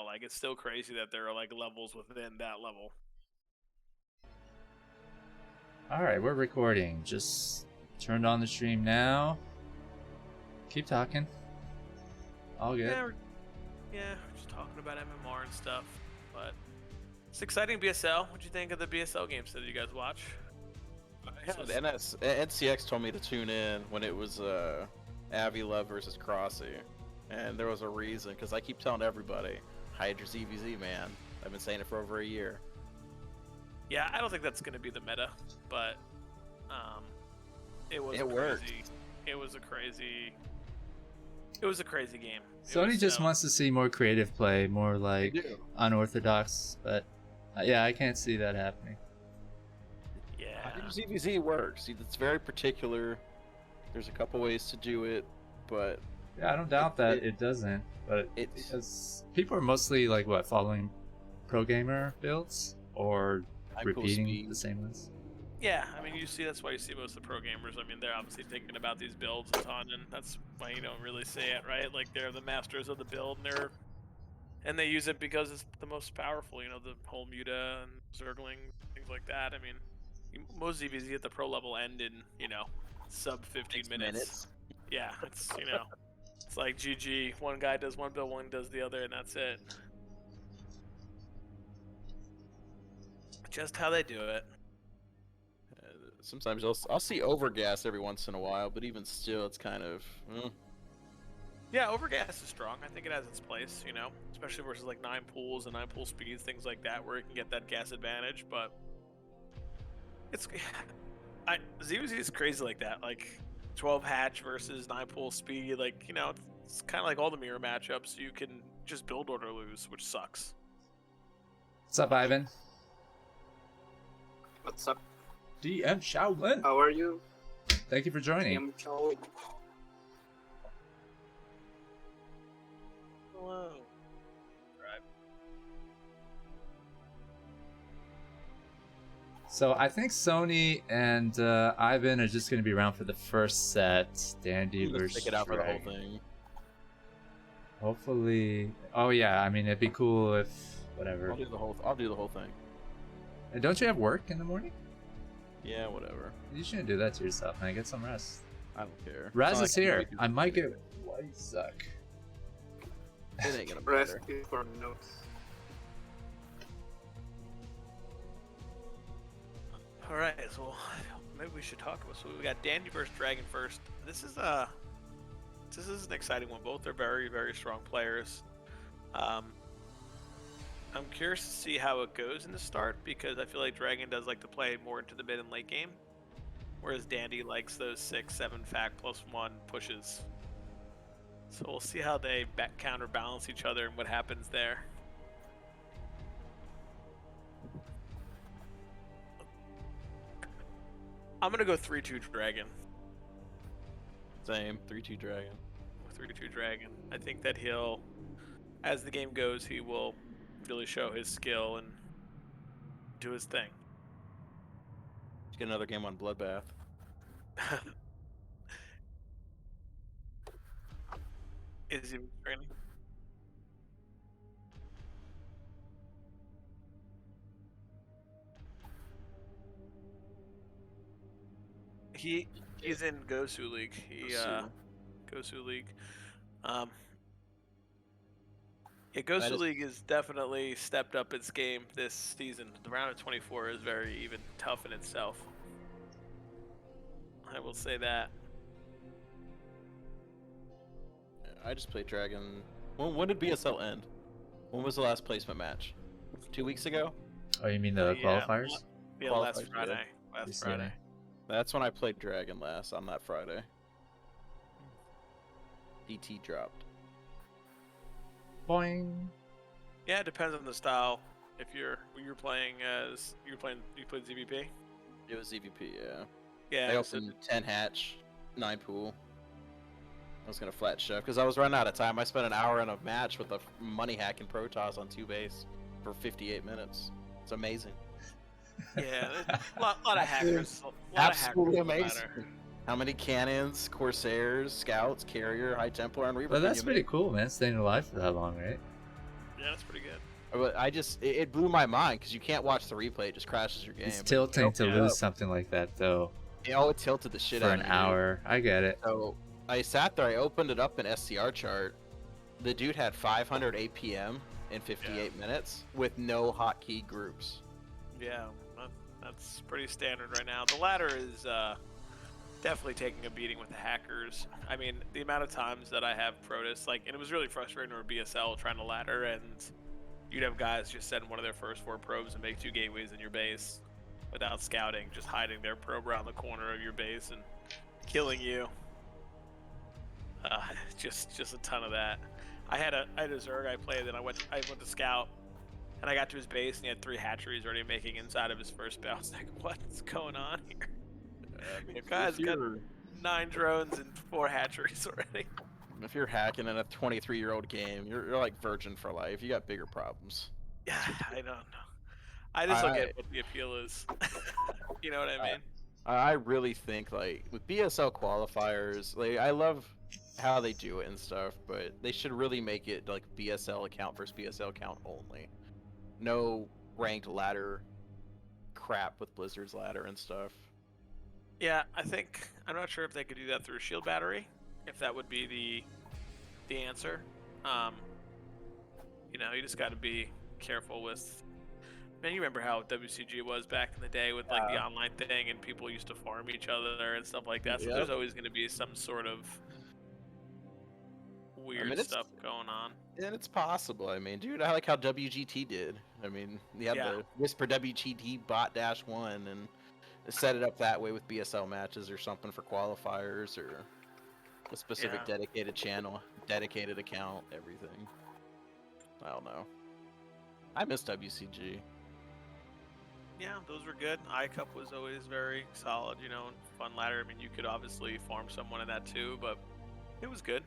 Like, it's still crazy that there are like levels within that level. All right, we're recording. Just turned on the stream now. Keep talking. All good. Yeah, we're just talking about MMR and stuff. But it's exciting BSL. What'd you think of the BSL games that you guys watch? The NCX told me to tune in when it was Avila versus Crossy, and there was a reason, because I keep telling everybody, Hydra's EVZ, man. I've been saying it for over a year. Yeah, I don't think that's going to be the meta, but it worked. It was a crazy game. Sony just wants to see more creative play, more like unorthodox, but yeah, I can't see that happening. Yeah. Hydra's EVZ works. It's very particular. There's a couple ways to do it, but yeah, I don't doubt that it doesn't, but because people are mostly like following pro gamer builds or repeating the same ones. Yeah, I mean, that's why you see most of the pro gamers. I mean, they're obviously thinking about these builds a ton, and that's why you don't really see it, right? Like, they're the masters of the build, and they use it because it's the most powerful. You know, the whole Muta and Zergling, things like that. I mean, most EVZ at the pro level end in sub 15 minutes. Yeah, it's it's like GG. One guy does one build, one does the other, and that's it. Just how they do it. Sometimes I'll see Overgas every once in a while, but even still, it's kind of. Yeah, Overgas is strong. I think it has its place, especially versus like 9 pools and 9 pool speeds, things like that, where you can get that gas advantage. But ZVZ is crazy like that, like 12 hatch versus 9 pool speed. Like it's kind of like all the mirror matchups. You can just build order lose, which sucks. What's up, Ivan? What's up? DM Shaolin. How are you? Thank you for joining. DM Shaolin. Hello. Right. So I think Sony and Ivan are just going to be around for the first set. Dandy versus stick it out for the whole thing. Hopefully. Oh yeah, I mean it'd be cool if whatever. I'll do the whole thing. And don't you have work in the morning? Yeah, whatever. You shouldn't do that to yourself, man. Get some rest. I don't care. Razz is here. I might get WhyuSuk. It ain't gonna Rest matter. for notes. All right, so maybe we should talk about. So we got Dandy versus Dragon first. This is an exciting one. Both are very, very strong players. I'm curious to see how it goes in the start, because I feel like Dragon does like to play more into the mid and late game, whereas Dandy likes those 6-7 fact +1 pushes. So we'll see how they counterbalance each other and what happens there. I'm gonna go 3-2 Dragon. Same, 3-2 Dragon. 3-2 Dragon. I think that he'll, as the game goes, he will really show his skill and do his thing. Let's get another game on Bloodbath. Is he training? He's in Gosu League. Gosu League. Yeah, Gosu League has definitely stepped up its game this season. The round of 24 is very even tough in itself. I will say that. I just played Dragon. When did BSL end? When was the last placement match? 2 weeks ago? Oh, you mean the qualifiers? Yeah, last Friday. Last Friday. That's when I played Dragon last, on that Friday. DT dropped. Boing. Yeah, it depends on the style. If you're playing you played ZVP? It was ZVP, yeah. Yeah. I opened 10 hatch, 9 pool. I was gonna flat shove because I was running out of time. I spent an hour in a match with a money hack in Protoss on 2 base for 58 minutes. It's amazing. Yeah, a lot of hackers. Absolutely amazing. How many cannons, Corsairs, Scouts, Carrier, High Templar, and Reaper? Well, that's pretty cool, man. Staying alive for that long, right? Yeah, that's pretty good. But it blew my mind because you can't watch the replay; it just crashes your game. It's tilting to lose something like that, though. It tilted the shit for out an of me. hour. I get it. So I sat there. I opened it up in SCR chart. The dude had 500 APM in 58 minutes with no hotkey groups. Yeah, that's pretty standard right now. The ladder is definitely taking a beating with the hackers. I mean, the amount of times that I have Protoss, like, and it was really frustrating over BSL trying to ladder, and you'd have guys just send one of their first 4 probes and make 2 gateways in your base without scouting, just hiding their probe around the corner of your base and killing you. Just a ton of that. I had a Zerg I played, and I went to scout, and I got to his base, and he had 3 hatcheries already making inside of his first base. I was like, what's going on here? The guy's got 9 drones and 4 hatcheries already. If you're hacking in a 23-year-old game, you're like virgin for life. You got bigger problems. Yeah, I don't know. I just look at what the appeal is. You know what I mean? I really think, like, with BSL qualifiers, like, I love how they do it and stuff, but they should really make it like BSL account versus BSL account only. No ranked ladder crap with Blizzard's ladder and stuff. Yeah, I'm not sure if they could do that through a shield battery, if that would be the answer. You know, you just got to be careful with. Man, you remember how WCG was back in the day with like the online thing, and people used to farm each other and stuff like that. So there's always going to be some sort of weird stuff going on. And it's possible. I mean, dude, I like how WGT did. I mean, you had the Whisper WGT bot-1 and set it up that way with BSL matches or something for qualifiers or a specific dedicated channel, dedicated account, everything. I don't know. I miss WCG. Yeah, those were good. iCup was always very solid, you know, and fun ladder. I mean, you could obviously farm someone in that too, but it was good.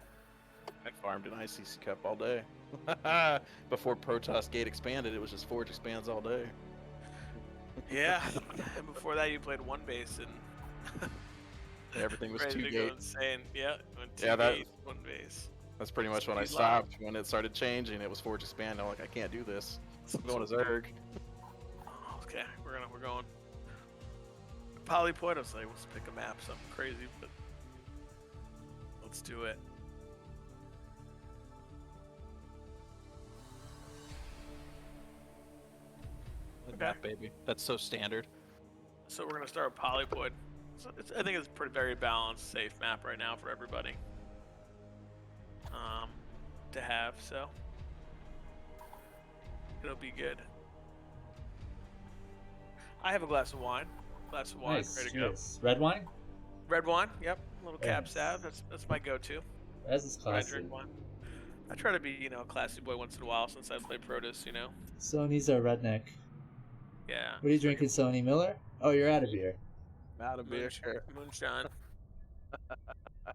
I farmed an ICC Cup all day. Before Protoss Gate expanded, it was just Forge expands all day. Yeah, and before that you played 1 base and everything was 2 ready to gate. go insane. Yeah, 2 gate, 1 base. That's pretty much when I stopped. When it started changing, it was Forge expand. I'm like, I can't do this. I'm going to Zerg. Okay, we're going. Polypoint, I was like, let's pick a map, something crazy, but let's do it. Map, baby. That's so standard. So we're gonna start with Polypoid. So I think it's a pretty very balanced, safe map right now for everybody to have. So it'll be good. I have a glass of wine. Nice. Ready to go. Red wine? Red wine. Yep. A little cab Nice. sav. That's my go-to. Razz is When I classy. drink wine. I try to be, you know, a classy boy once in a while since I play Protoss, you know. Sony's our redneck. Yeah. What are you drinking, Sony? Miller? Oh, you're out of beer. Out of beer. Moonshine.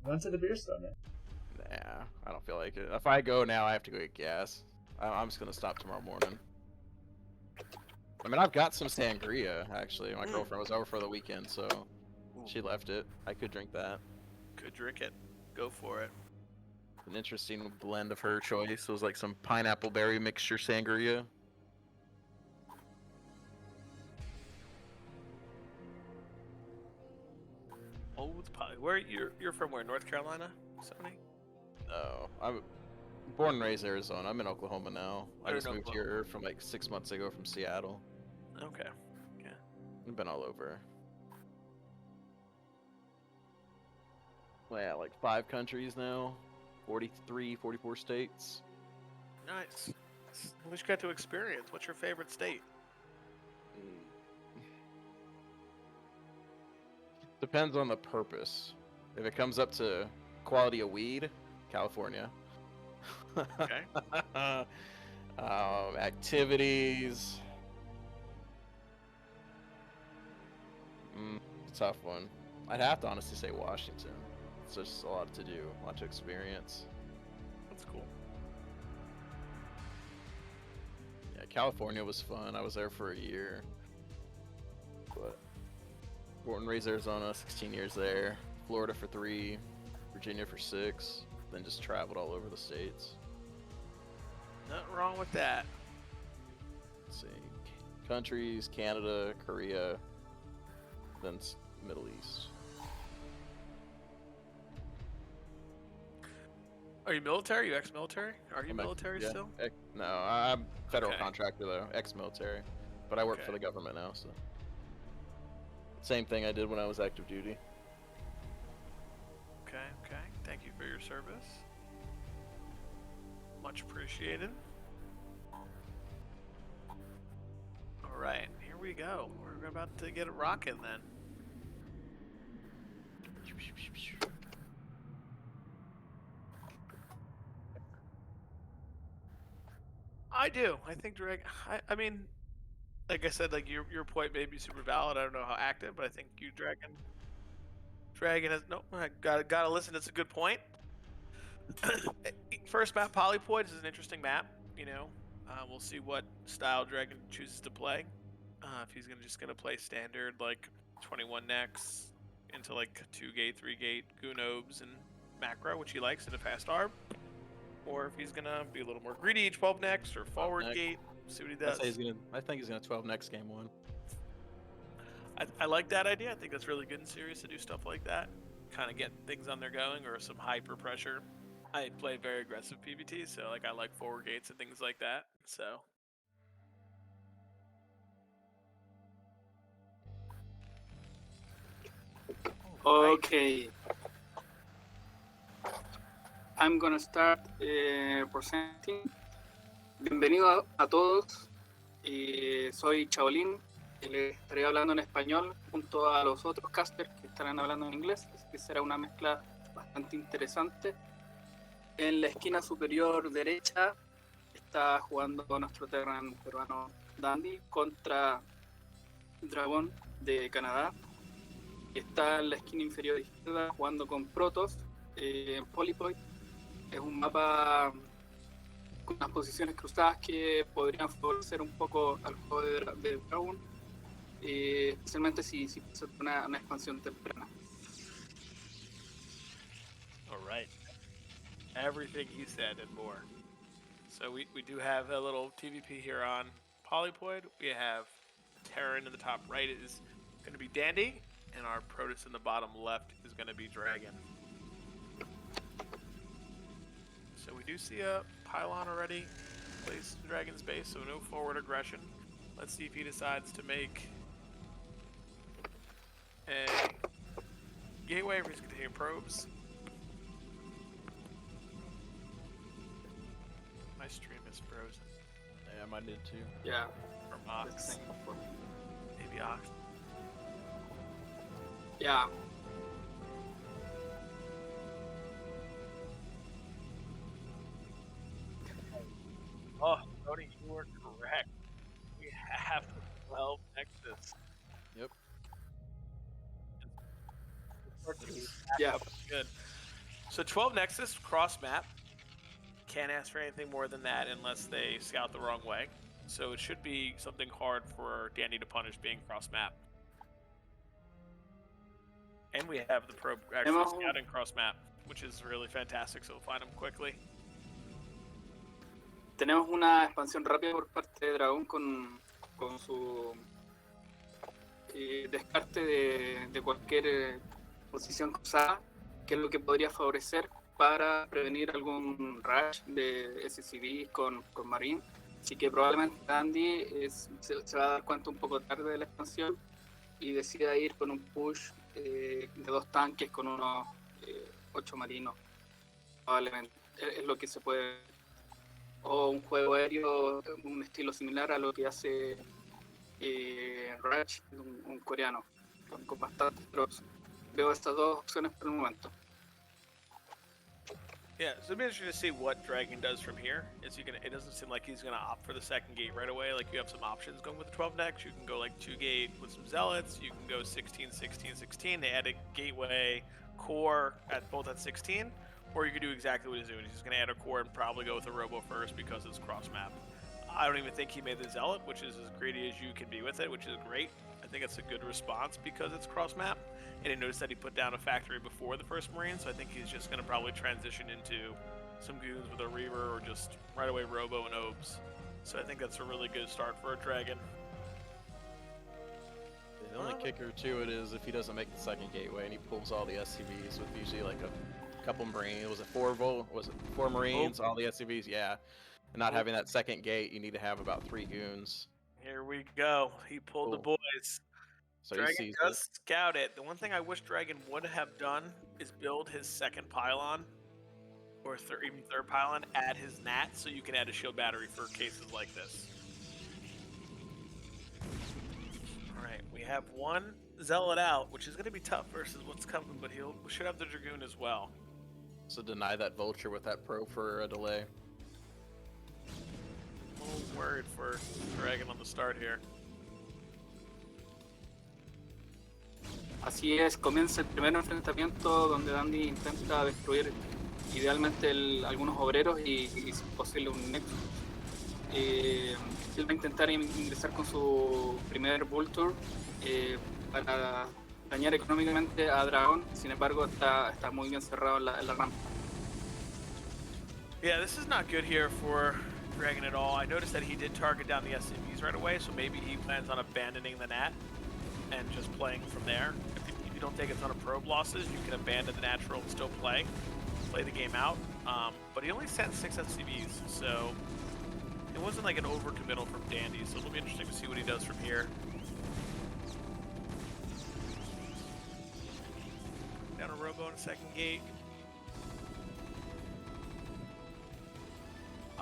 Run to the beer store, man. Nah, I don't feel like it. If I go now, I have to go get gas. I'm just gonna stop tomorrow morning. I mean, I've got some sangria, actually. My girlfriend was over for the weekend, so she left it. I could drink that. Could drink it. Go for it. An interesting blend of her choice. It was like some pineapple berry mixture sangria. Old pie. Where you're from? Where? North Carolina, Sony? No, I'm born and raised Arizona. I'm in Oklahoma now. I You're just in moved here from like 6 months ago from Seattle. Okay. I've been all over. Well, yeah, like 5 countries now. 43, 44 states. Nice. What you got to experience? What's your favorite state? Depends on the purpose. If it comes up to quality of weed, California. Okay. Activities. Tough one. I'd have to honestly say Washington. It's just a lot to do, a lot to experience. That's cool. Yeah, California was fun. I was there for a year. But born and raised Arizona, 16 years there. Florida for 3, Virginia for 6. Then just traveled all over the states. Nothing wrong with that. Let's see. Countries, Canada, Korea, then Middle East. Are you military? Are you ex-military? Are you I'm military yeah. still? No, I'm federal Okay. contractor though, ex-military, but I work Okay. for the government now. So same thing I did when I was active duty. Okay, okay. Thank you for your service. Much appreciated. All right, here we go. We're about to get it rocking then. I do. I think I mean, like I said, like your point may be super valid. I don't know how active, but I think you Dragon has no. I gotta listen. It's a good point. First map, Polypoid, is an interesting map. You know, we'll see what style Dragon chooses to play. If he's just gonna play standard like 21 necks into like 2-gate, 3-gate Goonobes and macro, which he likes in a fast arb, or if he's gonna be a little more greedy, 12 necks or forward gate, see what he does. I think he's gonna 12 next game 1. I like that idea. I think that's really good in series to do stuff like that. Kind of get things on their going or some hyper pressure. I play very aggressive PvT, so like I like forward gates and things like that. So Okay. I'm gonna start presenting. Bienvenido a todos. Soy Chaolín. Les estaré hablando en español junto a los otros casters que estarán hablando en inglés. Así que será una mezcla bastante interesante. En la esquina superior derecha está jugando nuestro Terran peruano Dandy contra Dragón de Canadá. Está en la esquina inferior izquierda jugando con Protoss en Polypoid. Es un mapa con unas posiciones cruzadas que podrían favorecer un poco al juego de Dragon, especialmente si se una expansión temprana. all right, everything he said and more. So we do have a little TVP here on Polypoid. We have Terran in the top right is going to be Dandy, and our Protoss in the bottom left is going to be Dragon. So we do see a pylon already placed in Dragon's base, so no forward aggression. Let's see if he decides to make a gateway or if he's going to take probes. My stream is frozen. Yeah, mine did too. Yeah, Or Ox. Maybe Ox. Yeah. Oh, Tony, you were correct. We have 12 Nexus. Yep. Yeah. Good. So 12 Nexus cross map. Can't ask for anything more than that unless they scout the wrong way. So it should be something hard for Danny to punish being cross map. And we have the probe actually scouting cross map, which is really fantastic, so we'll find him quickly. Tenemos una expansión rápida por parte de Dragón con su descarte de cualquier posición cruzada, que es lo que podría favorecer para prevenir algún rush de SCV con Marine. Así que probablemente Andy se va a dar cuenta un poco tarde de la expansión y decida ir con un push de 2 tanques con unos 8 marinos. Probablemente es lo que se puede, o un juego aéreo, un estilo similar a lo que hace Razz, un coreano con bastantes drops. Veo estas 2 opciones por el momento. Yeah, so it'll be interesting to see what Dragon does from here. It doesn't seem like he's gonna opt for the second gate right away. Like you have some options going with the 12 decks. You can go like 2-gate with some zealots. You can go 16, 16, 16. They add a gateway core both at 16, or you could do exactly what he's doing. He's gonna add a core and probably go with a robo first because it's cross map. I don't even think he made the zealot, which is as greedy as you can be with it, which is great. I think it's a good response because it's cross map. And he noticed that he put down a factory before the first Marine, so I think he's just going to probably transition into some goons with a Reaver or just right away Robo and Obes. So I think that's a really good start for a Dragon. The only kicker to it is if he doesn't make the second gateway and he pulls all the SCVs with usually like a couple Marines. Was it 4 Marines, all the SCVs? Yeah. And not having that second gate, you need to have about 3 goons. Here we go. He pulled the boys. So Dragon he sees does scout it. The one thing I wish Dragon would have done is build his second pylon, or even third pylon, add his NAT, so you can add a shield battery for cases like this. Alright, we have one Zealot out, which is going to be tough versus what's coming, but we should have the Dragoon as well. So deny that Vulture with that Pro for a delay. A little worried for Dragon on the start here. Así es, comienza el primer enfrentamiento donde Dandy intenta destruir idealmente algunos obreros y si es posible un Nexus. Él va a intentar ingresar con su primer Vulture para dañar económicamente a Dragon, sin embargo está muy bien cerrado en la rampa. Yeah, this is not good here for Dragon at all. I noticed that he did target down the SCVs right away, so maybe he plans on abandoning the NAT and just playing from there. If you don't take a ton of probe losses, you can abandon the natural and still play the game out. But he only sent 6 SCVs, so it wasn't like an overcommittal from Dandy, so it'll be interesting to see what he does from here. Down a Robo in a second gate.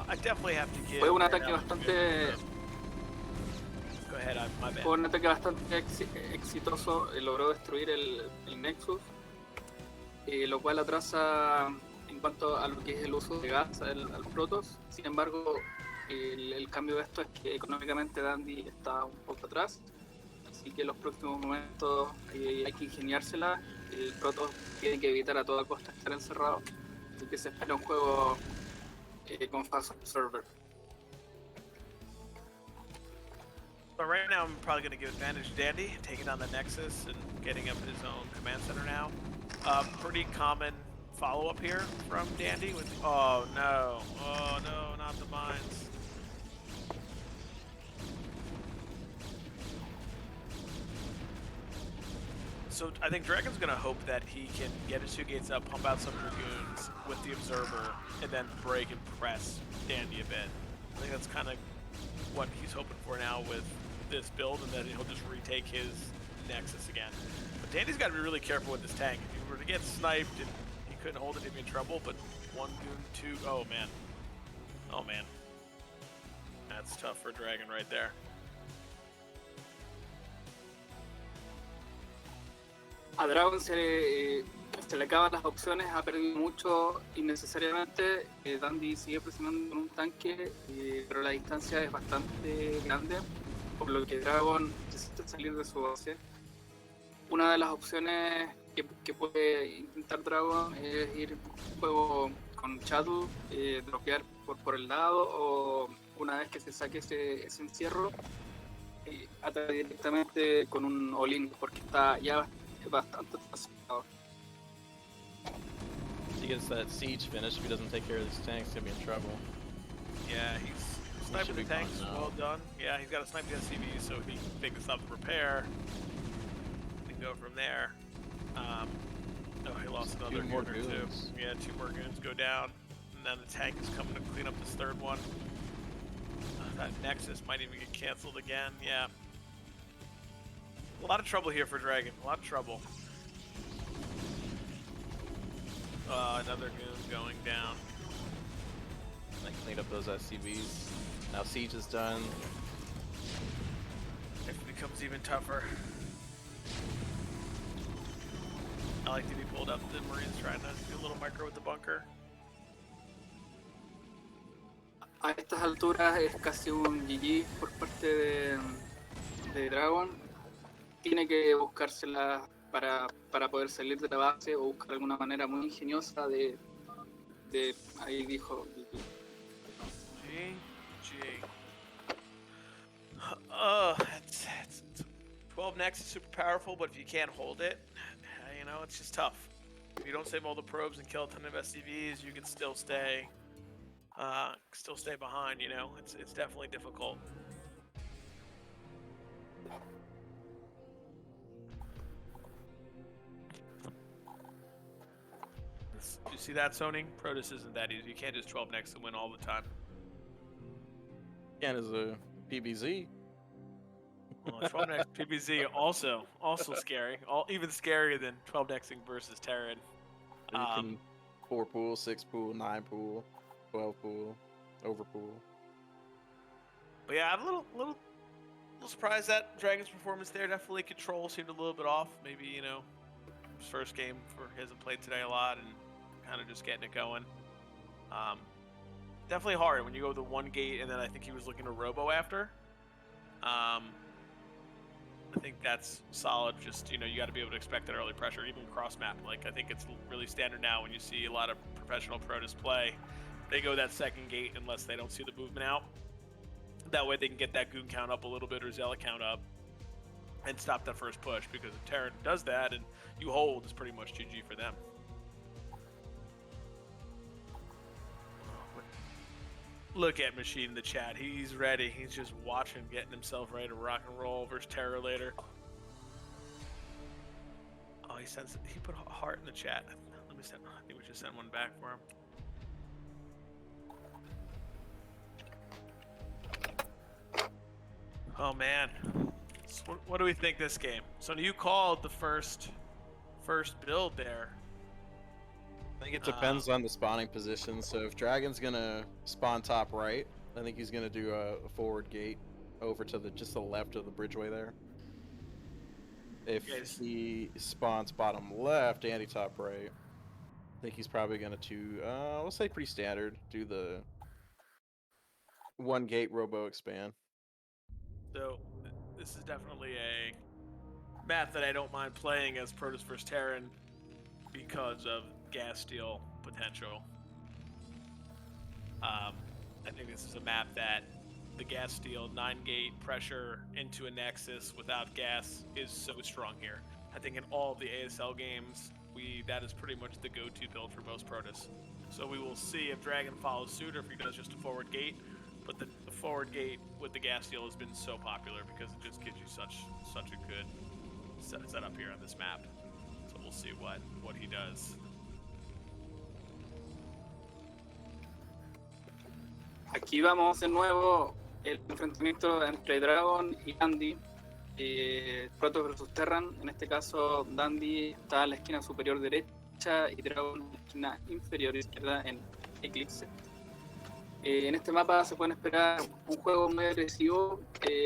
I definitely have to give... Fue un ataque bastante... Go ahead, my bad. Fue un ataque bastante exitoso, logró destruir el Nexus, lo cual atrasa en cuanto a lo que es el uso de gas al Protoss. Sin embargo, el cambio de esto es que económicamente Dandy está un poco atrás, así que en los próximos momentos hay que ingeniársela. El Protoss tiene que evitar a toda costa estar encerrado, así que se espera un juego con Fast Observer. But right now, I'm probably going to give advantage to Dandy, taking on the Nexus and getting up his own command center now. Pretty common follow-up here from Dandy with... Oh, no, not the mines. So I think Dragon's going to hope that he can get his 2 gates up, pump out some Dragoons with the Observer, and then break and press Dandy a bit. I think that's kind of what he's hoping for now with this build, and then he'll just retake his Nexus again. But Dandy's got to be really careful with this tank. If he were to get sniped and he couldn't hold it, he'd be in trouble, but 1 goon, 2... Oh, man. Oh, man. That's tough for Dragon right there. A Dragon se le acaban las opciones, ha perdido mucho innecesariamente. Dandy sigue presionando con un tanque, pero la distancia es bastante grande, por lo que Dragon necesita salir de su base. Una de las opciones que puede intentar Dragon es ir un juego con Shadow, dropear por el lado, o una vez que se saque ese encierro, atacar directamente con un all-in, porque está ya bastante atrasado. He gets that siege finish. If he doesn't take care of this tank, he's gonna be in trouble. Yeah, he's sniping the tanks. Well done. Yeah, he's got to snipe the SCV, so he can take this up to repair. We can go from there. Oh, he lost another gooner too. Yeah, 2 more goons go down, and then the tank is coming to clean up this 3rd one. That Nexus might even get canceled again. Yeah. A lot of trouble here for Dragon. A lot of trouble. Another goon going down. I cleaned up those SCVs. Now siege is done. It becomes even tougher. I like that he pulled up the Marines trying to do a little micro with the bunker. A estas alturas es casi un GG por parte de Dragon. Tiene que buscársela para poder salir de la base o buscar alguna manera muy ingeniosa de ahí dijo GG. It's 12 next is super powerful, but if you can't hold it, you know, it's just tough. If you don't save all the probes and kill a ton of SCVs, you can still stay behind. You know, it's definitely difficult. You see that, Sony? Protoss isn't that easy. You can't just 12 next and win all the time. And as a PBZ. Well, 12 next PBZ also scary. Even scarier than 12 nexting versus Terran. You can 4 pool, 6 pool, 9 pool, 12 pool, over pool. But yeah, I'm a little surprised that Dragon's performance there. Definitely control seemed a little bit off. Maybe, you know, his first game he hasn't played today a lot and kind of just getting it going. Definitely hard when you go the one gate and then I think he was looking to robo after. I think that's solid. Just, you know, you got to be able to expect that early pressure, even cross map. Like, I think it's really standard now when you see a lot of professional Protoss play. They go that second gate unless they don't see the movement out. That way they can get that goon count up a little bit or zealot count up and stop that first push, because if Terran does that and you hold, it's pretty much GG for them. Look at Machine in the chat. He's ready. He's just watching, getting himself ready to rock and roll versus Terror later. Oh, he put a heart in the chat. Let me send. I think we should send one back for him. Oh man, so what do we think this game? So you called the first build there. I think it depends on the spawning position. So if Dragon's gonna spawn top right, I think he's gonna do a forward gate over to just the left of the bridgeway there. If he spawns bottom left, anti-top right, I think he's probably gonna we'll say pretty standard, do the one gate robo expand. So this is definitely a map that I don't mind playing as Protoss vs Terran because of gas steal potential. I think this is a map that the gas steal 9-gate pressure into a nexus without gas is so strong here. I think in all of the ASL games, that is pretty much the go-to build for most Protoss. So we will see if Dragon follows suit or if he does just a forward gate. But the forward gate with the gas steal has been so popular because it just gives you such a good setup here on this map. So we'll see what he does. Aquí vamos de nuevo el enfrentamiento entre Dragon y Dandy. Protoss versus Terran. En este caso, Dandy está en la esquina superior derecha y Dragon en la esquina inferior izquierda en Eclipse. En este mapa se pueden esperar un juego muy agresivo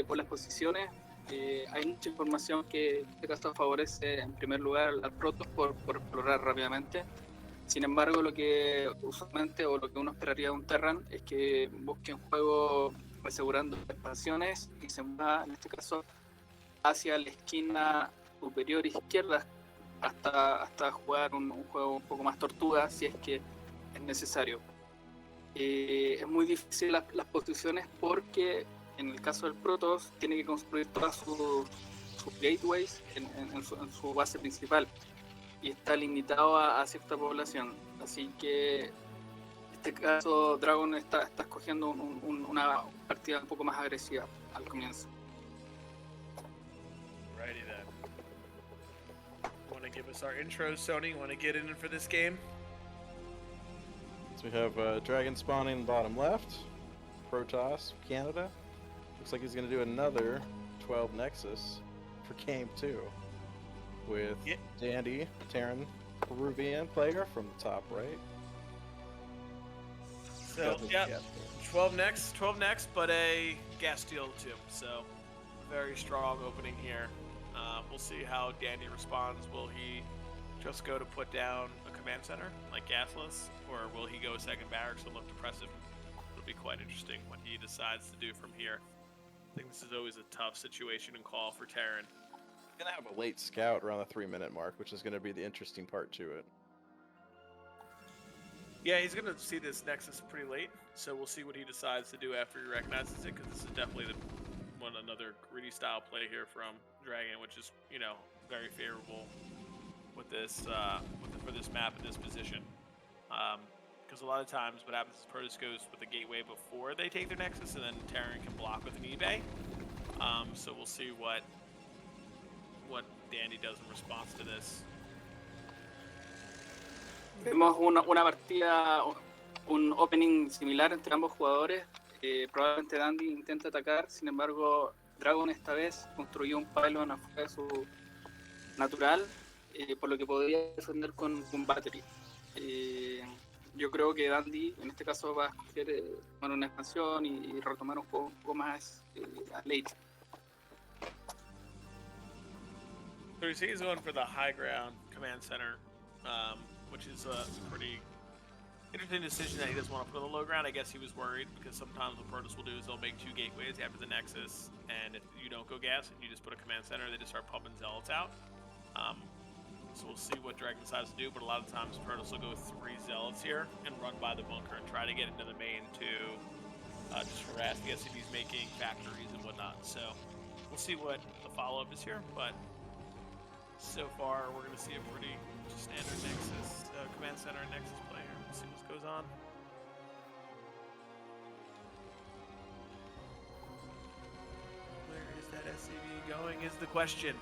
por las posiciones. Hay mucha información que en este caso favorece en primer lugar al Protoss por explorar rápidamente. Sin embargo, lo que usualmente o lo que uno esperaría de un Terran es que busque un juego asegurando expansiones y se mueva en este caso hacia la esquina superior izquierda hasta jugar un juego un poco más tortuga si es que es necesario. Es muy difícil las posiciones porque en el caso del Protoss tiene que construir todas sus gateways en su base principal y está limitado a cierta población, así que en este caso Dragon está escogiendo una partida un poco más agresiva al comienzo. Righty then. Want to give us our intros, Sony? Want to get in for this game? So we have Dragon spawning bottom left, Protoss, Canada. Looks like he's going to do another 12 Nexus for game 2 with Dandy, Terran, Peruvian player from the top right. So, yeah, 12 next, but a gas steal too. So, very strong opening here. We'll see how Dandy responds. Will he just go to put down a command center, like gasless, or will he go second barracks and look depressive? It'll be quite interesting what he decides to do from here. I think this is always a tough situation and call for Terran. He's going to have a late scout around the 3-minute mark, which is going to be the interesting part to it. Yeah, he's going to see this Nexus pretty late, so we'll see what he decides to do after he recognizes it, because this is definitely another greedy style play here from Dragon, which is, you know, very favorable with this with the for this map at this position. Because a lot of times what happens is Protoss goes with the gateway before they take their Nexus, and then Terran can block with an eBay. So we'll see what Dandy does in response to this. Vemos una partida, un opening similar entre ambos jugadores. Probablemente Dandy intenta atacar, sin embargo, Dragon esta vez construyó un pylon afuera de su natural, por lo que podría defender con Battery. Yo creo que Dandy en este caso va a escoger tomar una expansión y retomar un juego un poco más late. So he's going for the high ground command center, which is a pretty interesting decision that he doesn't want to put on the low ground. I guess he was worried because sometimes what Protoss will do is they'll make 2 gateways after the Nexus, and if you don't go gas and you just put a command center, they just start pumping Zealots out. So we'll see what Dragon decides to do, but a lot of times Protoss will go 3 Zealots here and run by the bunker and try to get into the main to just harass the SCVs making factories and whatnot. So we'll see what the follow-up is here, but so far we're going to see a pretty standard Nexus, command center and Nexus play here. We'll see what goes on. Where is that SCV going is the question.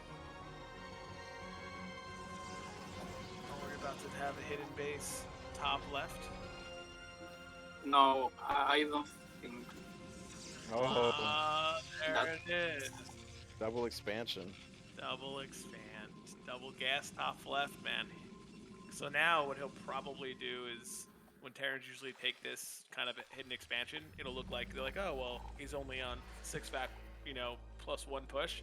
About to have a hidden base top left. No, I don't think. There it is. Double expansion. Double expand. Double gas top left, man. So now what he'll probably do is when Terrans usually take this kind of hidden expansion, it'll look like they're like, oh well, he's only on 6 fac, plus 1 push.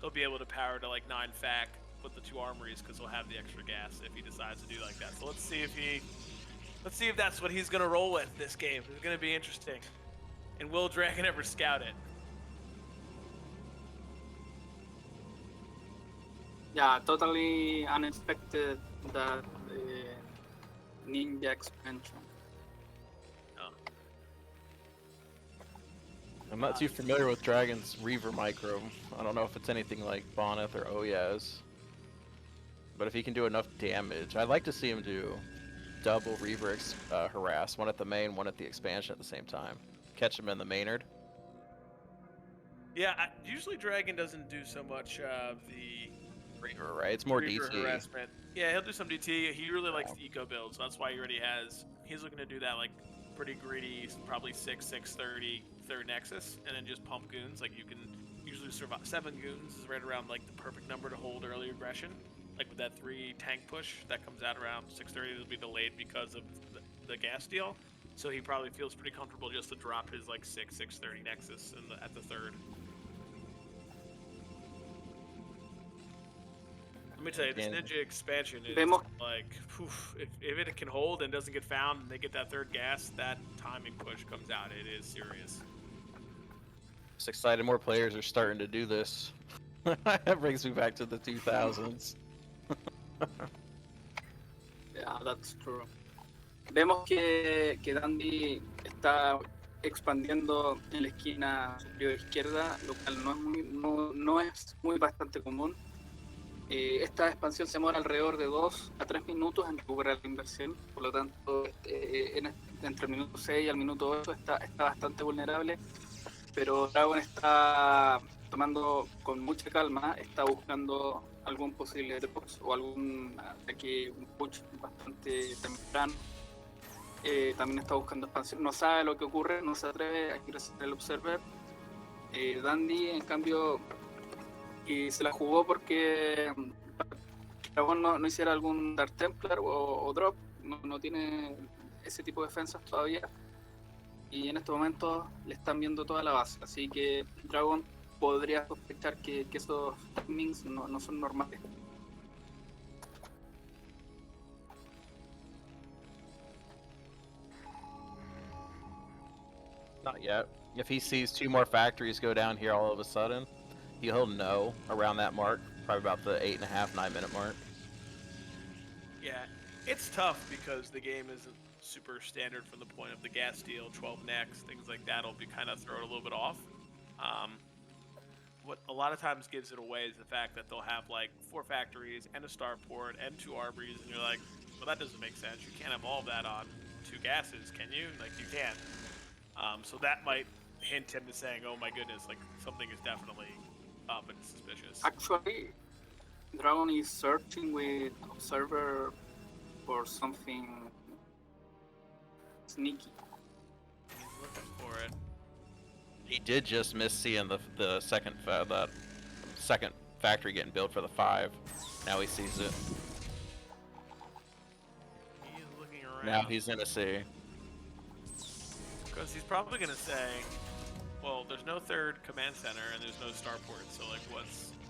He'll be able to power to like 9 fac with the 2 armories because he'll have the extra gas if he decides to do like that. So let's see if that's what he's gonna roll with this game. It's gonna be interesting. And will Dragon ever scout it? Yeah, totally unexpected that Ninja expansion. I'm not too familiar with Dragon's Reaver micro. I don't know if it's anything like Bonneth or Oyaz. But if he can do enough damage, I'd like to see him do double Reaver harass, one at the main, one at the expansion at the same time. Catch him in the Maynard. Yeah, usually Dragon doesn't do so much of the Reaver, right? It's more Reaver DT. harassment. Yeah, he'll do some DT. He really likes the eco build, so that's why he already has. He's looking to do that like pretty greedy, probably 630 third Nexus, and then just pump goons. Like you can usually survive 7 goons is right around like the perfect number to hold early aggression. Like with that 3 tank push that comes out around 630, it'll be delayed because of the gas deal. So he probably feels pretty comfortable just to drop his like 630 Nexus at the third. Let me tell you, this Ninja expansion is like, if it can hold and doesn't get found and they get that third gas, that timing push comes out. It is serious. Just excited more players are starting to do this. That brings me back to the 2000s. Yeah, that's true. Vemos que Dandy está expandiendo en la esquina superior izquierda, lo cual no es muy bastante común. Esta expansión se demora alrededor de 2 a 3 minutos en recuperar la inversión, por lo tanto entre el minuto 6 y el minuto 8 está bastante vulnerable, pero Dragon está tomando con mucha calma, está buscando algún posible drops o algún ataque, un push bastante temprano. También está buscando expansión, no sabe lo que ocurre, no se atreve a ingresar el observer. Dandy en cambio se la jugó porque Dragon no hiciera algún Dark Templar o drop, no tiene ese tipo de defensas todavía, y en estos momentos le están viendo toda la base, así que Dragon podría sospechar que esos timings no son normales. Not yet. If he sees 2 more factories go down here all of a sudden, he'll know around that mark, probably about the 8.5, 9 minute mark. Yeah, it's tough because the game isn't super standard from the point of the gas deal, 12 necks, things like that will be kind of throw it a little bit off. What a lot of times gives it away is the fact that they'll have like 4 factories and a starport and 2 armories, and you're like, well, that doesn't make sense. You can't have all of that on 2 gases, can you? Like, you can't. So that might hint him to saying, oh my goodness, like, something is definitely up and suspicious. Actually, Dragon is searching with Observer for something sneaky. He's looking for it. He did just miss seeing the second factory getting built for the 5. Now he sees it. He's looking around. Now he's gonna see. Because he's probably gonna say, well, there's no 3rd command center and there's no starport, so like,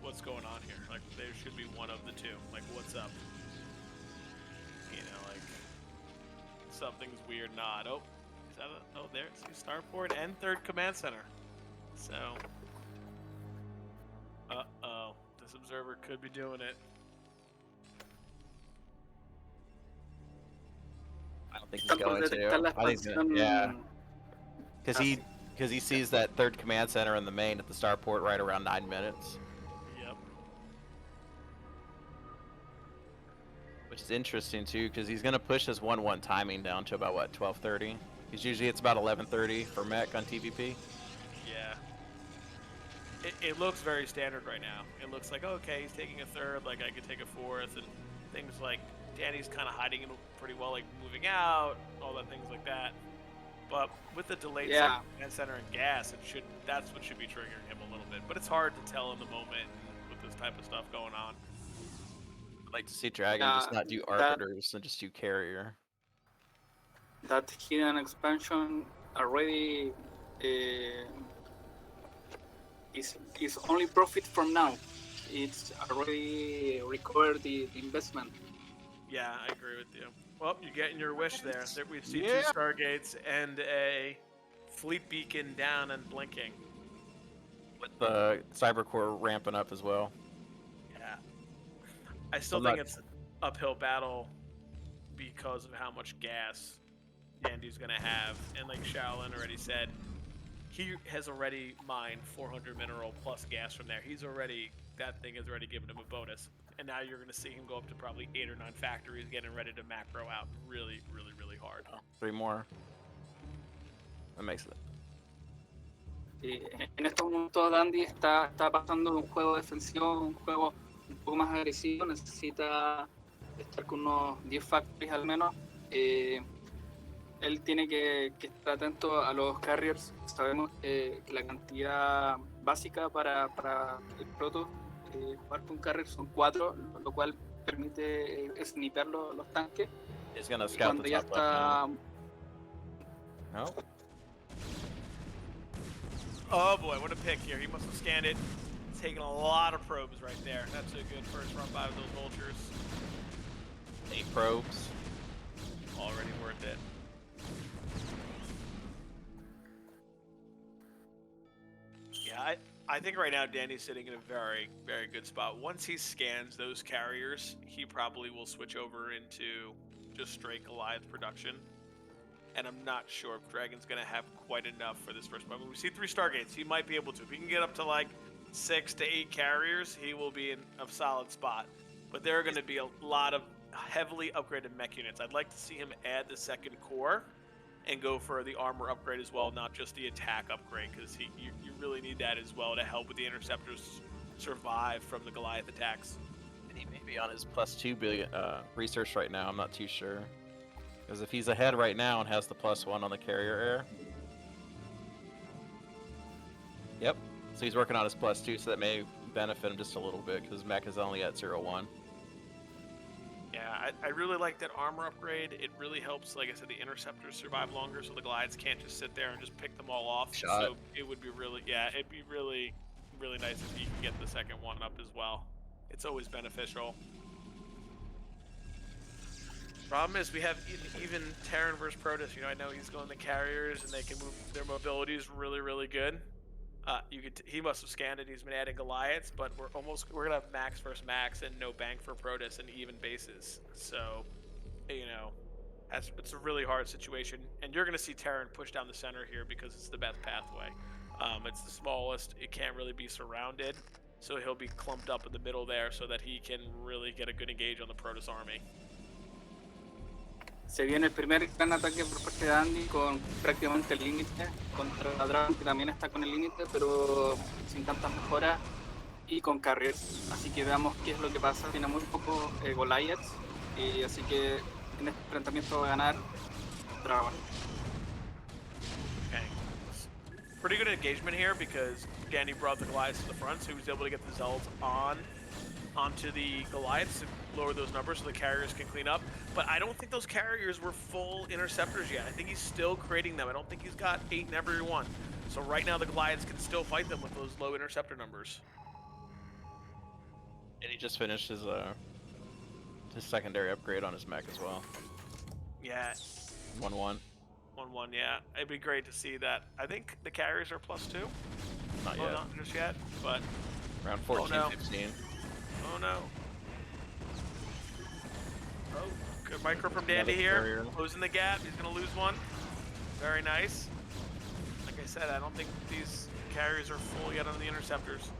what's going on here? Like, there should be one of the 2. Like, what's up? You know, like, something's weird and odd. Oh, is that oh, there's starport and 3rd command center. So, uh-oh, this observer could be doing it. I don't think he's going to. I think he's gonna, yeah. Because he sees that 3rd command center in the main at the starport right around 9 minutes. Yep. Which is interesting too, because he's gonna push his 1-1 timing down to about what, 12:30? Because usually it's about 11:30 for mech on TVP. Yeah. It looks very standard right now. It looks like, okay, he's taking a 3rd, like I could take a 4th, and things like Danny's kind of hiding it pretty well, like moving out, all that things like that. But with the delayed command center and gas, that's what should be triggering him a little bit. But it's hard to tell in the moment with this type of stuff going on. I'd like to see Dragon just not do arbiters and just do carrier. That hidden expansion already is only profit from now. It's already recovered the investment. Yeah, I agree with you. Well, you're getting your wish there. We see 2 Stargates and a fleet beacon down and blinking. With the Cybercore ramping up as well. Yeah. I still think it's an uphill battle because of how much gas Andy's going to have. And like Shaolin already said, he has already mined 400 mineral plus gas from there. That thing has already given him a bonus. And now you're going to see him go up to probably 8 or 9 factories getting ready to macro out really, really, really hard. 3 more. That makes it. En estos momentos Dandy está pasando de un juego defensivo a un juego un poco más agresivo. Necesita estar con unos 10 factories al menos. Él tiene que estar atento a los carriers. Sabemos que la cantidad básica para el proto jugar con carrier son 4, lo cual permite snipear los tanques. Cuando ya está... No. Oh boy, what a pick here. He must have scanned it. Taking a lot of probes right there. That's a good first run by those vultures. 8 probes. Already worth it. Yeah, I think right now Danny's sitting in a very, very good spot. Once he scans those carriers, he probably will switch over into just straight Goliath production. And I'm not sure if Dragon's going to have quite enough for this first one. When we see 3 Stargates, he might be able to. If he can get up to like 6 to 8 carriers, he will be in a solid spot. But there are going to be a lot of heavily upgraded mech units. I'd like to see him add the 2nd core and go for the armor upgrade as well, not just the attack upgrade, because you really need that as well to help with the interceptors survive from the Goliath attacks. And he may be on his +2 billion research right now. I'm not too sure. Because if he's ahead right now and has the +1 on the carrier air. Yep. So he's working on his +2, so that may benefit him just a little bit, because mech is only at 0-1. Yeah, I really like that armor upgrade. It really helps, like I said, the interceptors survive longer, so the Goliaths can't just sit there and just pick them all off. So it would be really, it'd be really, really nice if he can get the 2nd one up as well. It's always beneficial. Problem is, we have even Terran versus Protoss. You know, I know he's going the carriers, and they can move. Their mobility is really, really good. He must have scanned it. He's been adding Goliaths, but we're gonna have max versus max and no bank for Protoss and even bases. So, you know, it's a really hard situation. And you're gonna see Terran push down the center here because it's the best pathway. It's the smallest. It can't really be surrounded, so he'll be clumped up in the middle there so that he can really get a good engage on the Protoss army. Se viene el primer gran ataque por parte de Andy con prácticamente el límite contra Dragon, que también está con el límite, pero sin tantas mejoras, y con carriers. Así que veamos qué es lo que pasa. Tiene muy poco Goliaths, y así que en este enfrentamiento va a ganar Dragon. Okay. Pretty good engagement here because Danny brought the Goliaths to the front, so he was able to get the Zealots onto the Goliaths and lower those numbers so the carriers can clean up. But I don't think those carriers were full interceptors yet. I think he's still creating them. I don't think he's got 8 in every one. So right now the Goliaths can still fight them with those low interceptor numbers. And he just finished his secondary upgrade on his mech as well. Yeah. 1-1. 1-1, yeah. It'd be great to see that. I think the carriers are +2. Not yet. Not just yet, but... Around 14, no. 15. Oh no. Oh, good micro from Dandy here. Closing the gap. He's going to lose one. Very nice. Like I said, I don't think these carriers are full yet on the interceptors.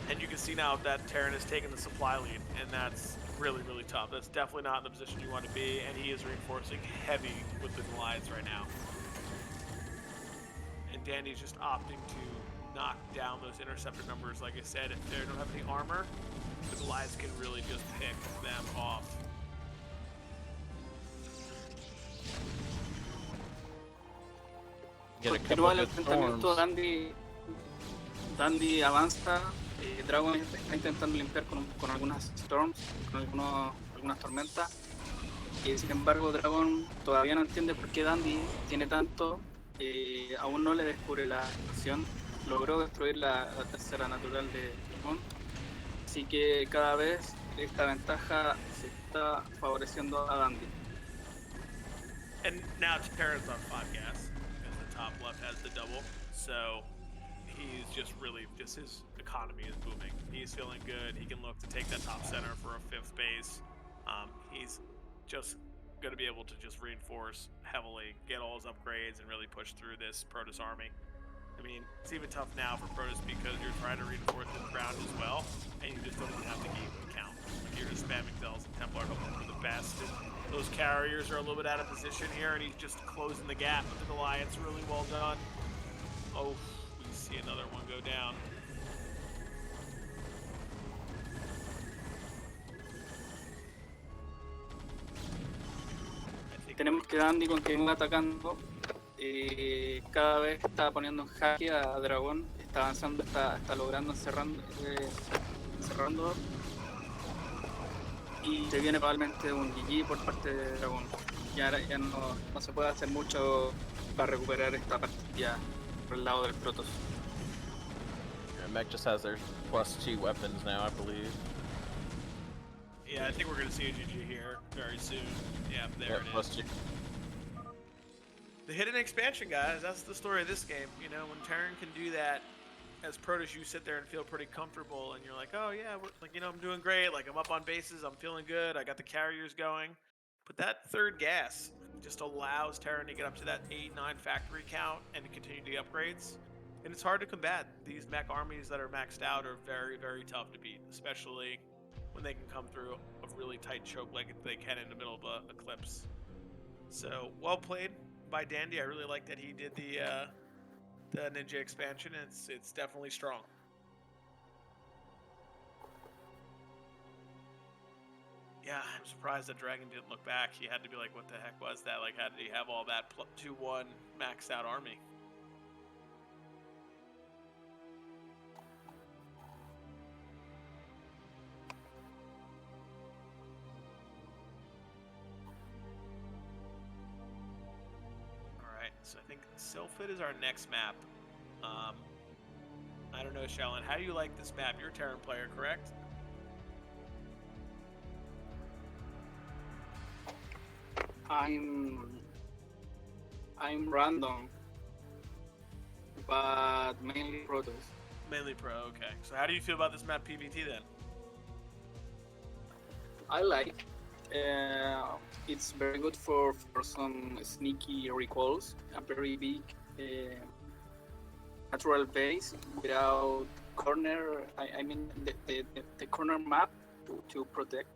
And you can see now that Terran has taken the supply lead, and that's really, really tough. That's definitely not in the position you want to be, and he is reinforcing heavy with the Goliaths right now. And Dandy's just opting to knock down those interceptor numbers. Like I said, if they don't have any armor, the Goliaths can really just pick them off. Continúa el enfrentamiento. Dandy avanza. Dragon está intentando limpiar con algunas storms, con algunas tormentas. Y sin embargo, Dragon todavía no entiende por qué Dandy tiene tanto. Aún no le descubre la acción. Logró destruir la tercera natural de Dragon. Así que cada vez esta ventaja se está favoreciendo a Dandy. And now Terran's on 5 gas, because the top left has the double. So he's just his economy is booming. He's feeling good. He can look to take that top center for a 5th base. He's just going to be able to just reinforce heavily, get all his upgrades, and really push through this Protoss army. I mean, it's even tough now for Protoss because you're trying to reinforce the ground as well, and you just don't even have the game to count. Like, you're just spamming Zealots and Templar hoping for the best. And those carriers are a little bit out of position here, and he's just closing the gap with the Goliaths. Really well done. Oh, we see another one go down. Tenemos que Dandy continúa atacando. Cada vez está poniendo en jaque a Dragón. Está avanzando, está logrando cerrando. Y se viene probablemente un GG por parte de Dragón. Ya no se puede hacer mucho para recuperar esta partida por el lado del Protoss. Yeah, Mech just has their +2 weapons now, I believe. Yeah, I think we're going to see a GG here very soon. Yeah, there it is. +2. The hidden expansion, guys. That's the story of this game. You know, when Terran can do that, as Protoss, you sit there and feel pretty comfortable, and you're like, oh yeah, I'm doing great. Like, I'm up on bases, I'm feeling good. I got the carriers going. But that 3rd gas just allows Terran to get up to that 8-9 factory count and to continue the upgrades. And it's hard to combat. These mech armies that are maxed out are very, very tough to beat, especially when they can come through a really tight choke like they can in the middle of a eclipse. So, well played by Dandy. I really like that he did the ninja expansion. It's definitely strong. Yeah, I'm surprised that Dragon didn't look back. He had to be like, what the heck was that? Like, how did he have all that 2-1 maxed out army? So I think Sylphid is our next map. I don't know, Shallon, how do you like this map? You're a Terran player, correct? I'm random, but mainly Protoss. Mainly pro, okay. So how do you feel about this map PvT then? I like. It's very good for some sneaky recalls. A very big natural base without corner. I mean the corner map to protect.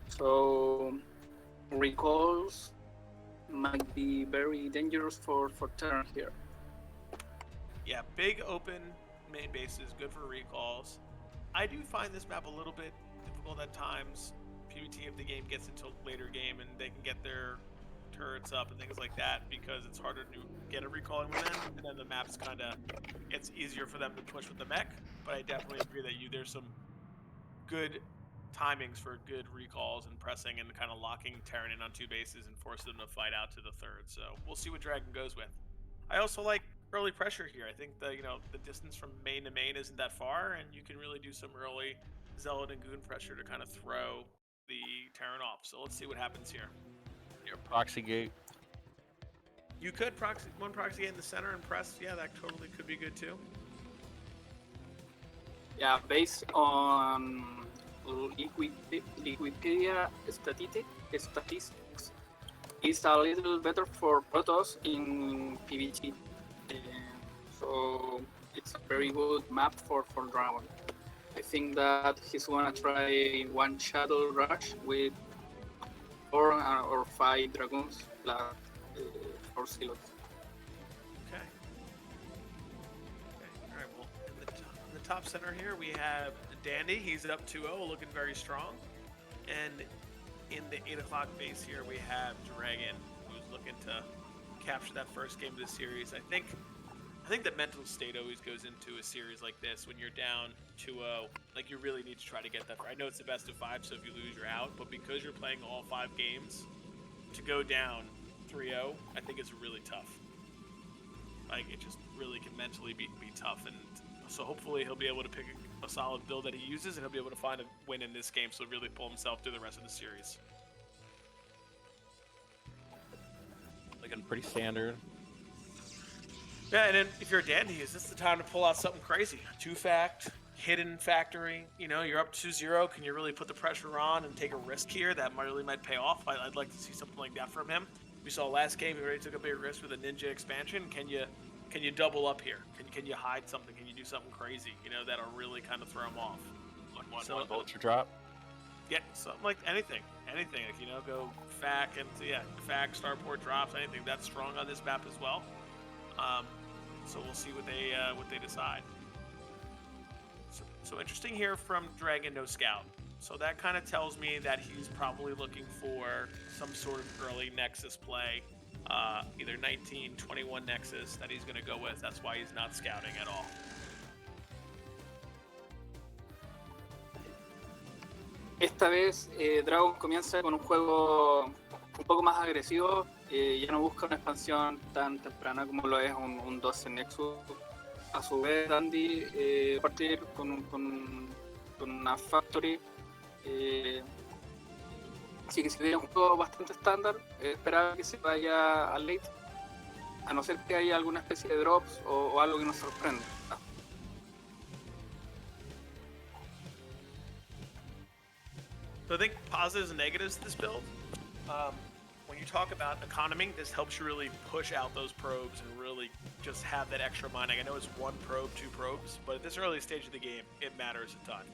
So recalls might be very dangerous for Terran here. Yeah, big open main bases, good for recalls. I do find this map a little bit difficult at times. PvT, if the game gets into a later game and they can get their turrets up and things like that, because it's harder to get a recall in them, and then the map's kind of, it's easier for them to push with the mech. But I definitely agree that there's some good timings for good recalls and pressing and kind of locking Terran in on 2 bases and forcing them to fight out to the third. So we'll see what Dragon goes with. I also like early pressure here. I think the distance from main to main isn't that far, and you can really do some early Zealot and Goon pressure to kind of throw the Terran off. So let's see what happens here. Your proxy gate. You could proxy gate in the center and press. Yeah, that totally could be good too. Yeah, based on Wikipedia statistics, it's a little better for Protoss in PvT. So it's a very good map for Dragon. I think that he's gonna try one Shadow Rush with 4 or 5 Dragoons plus 4 Silos. Okay. All right. Well, in the top center here we have Dandy. He's up 2-0, looking very strong. And in the 8 o'clock base here we have Dragon, who's looking to capture that first game of the series. I think the mental state always goes into a series like this when you're down 2-0. Like, you really need to try to get that. I know it's the best of 5, so if you lose, you're out. But because you're playing all 5 games, to go down 3-0, I think it's really tough. Like, it just really can mentally be tough. And so hopefully he'll be able to pick a solid build that he uses, and he'll be able to find a win in this game, so really pull himself through the rest of the series. Looking pretty standard. Yeah, and then if you're a Dandy, is this the time to pull out something crazy? 2-fact, hidden factory, you're up 2-0. Can you really put the pressure on and take a risk here that really might pay off? I'd like to see something like that from him. We saw last game, he already took a big risk with a Ninja expansion. Can you double up here? Can you hide something? Can you do something crazy, that'll really kind of throw him off? Like one vulture drop? Yeah, something like anything. Like, go FAC and FAC, starport drops, anything. That's strong on this map as well. So we'll see what they decide. So interesting here from Dragon, no scout. So that kind of tells me that he's probably looking for some sort of early Nexus play, either 19, 21 Nexus that he's going to go with. That's why he's not scouting at all. Esta vez Dragon comienza con un juego un poco más agresivo. Ya no busca una expansión tan temprana como lo es un 12 Nexus. A su vez, Dandy va a partir con una Factory. Así que si tiene un juego bastante estándar, esperaba que se vaya al late, a no ser que haya alguna especie de drops o algo que nos sorprenda. So I think positives and negatives to this build. When you talk about economy, this helps you really push out those probes and really just have that extra mining. I know it's 1 probe, 2 probes, but at this early stage of the game, it matters a ton.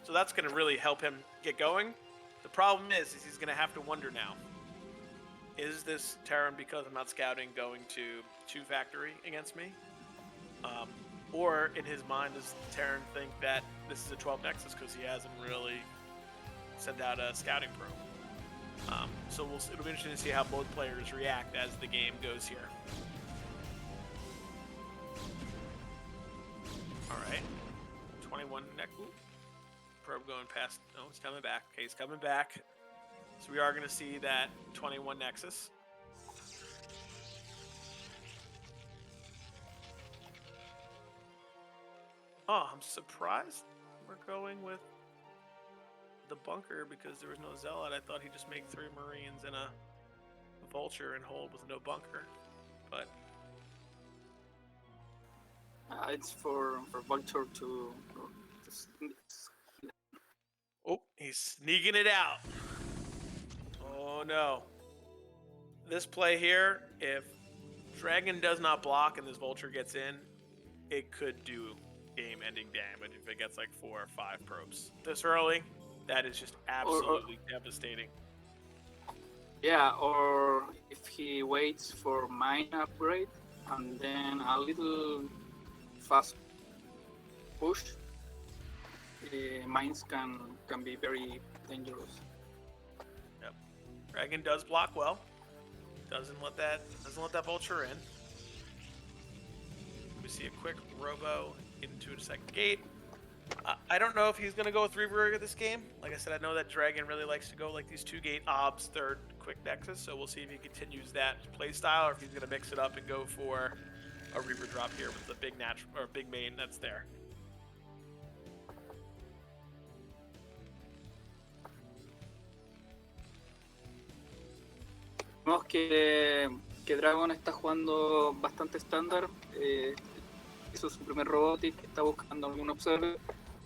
So that's going to really help him get going. The problem is he's going to have to wonder now, is this Terran, because I'm not scouting, going to 2 factory against me? Or in his mind, does Terran think that this is a 12 Nexus because he hasn't really sent out a scouting probe? So it'll be interesting to see how both players react as the game goes here. All right, 21 Nexus. Probe going past. Oh, he's coming back. Okay, he's coming back. So we are going to see that 21 Nexus. Oh, I'm surprised we're going with the bunker because there was no Zealot. I thought he'd just make 3 Marines and a Vulture and hold with no bunker. But It's for Vulture to oh, he's sneaking it out. Oh no. This play here, if Dragon does not block and this Vulture gets in, it could do game-ending damage if it gets like 4 or 5 probes. This early, that is just absolutely devastating. Yeah, or if he waits for mine upgrade and then a little fast push, mines can be very dangerous. Yep. Dragon does block well. Doesn't let that vulture in. We see a quick robo into a second gate. I don't know if he's going to go with Reaver this game. Like I said, I know that Dragon really likes to go like these 2-gate obs, third quick nexus, so we'll see if he continues that play style or if he's going to mix it up and go for a Reaver drop here with the big natural or big main that's there. Vemos que Dragon está jugando bastante estándar. Hizo su primer robotic, está buscando algún observer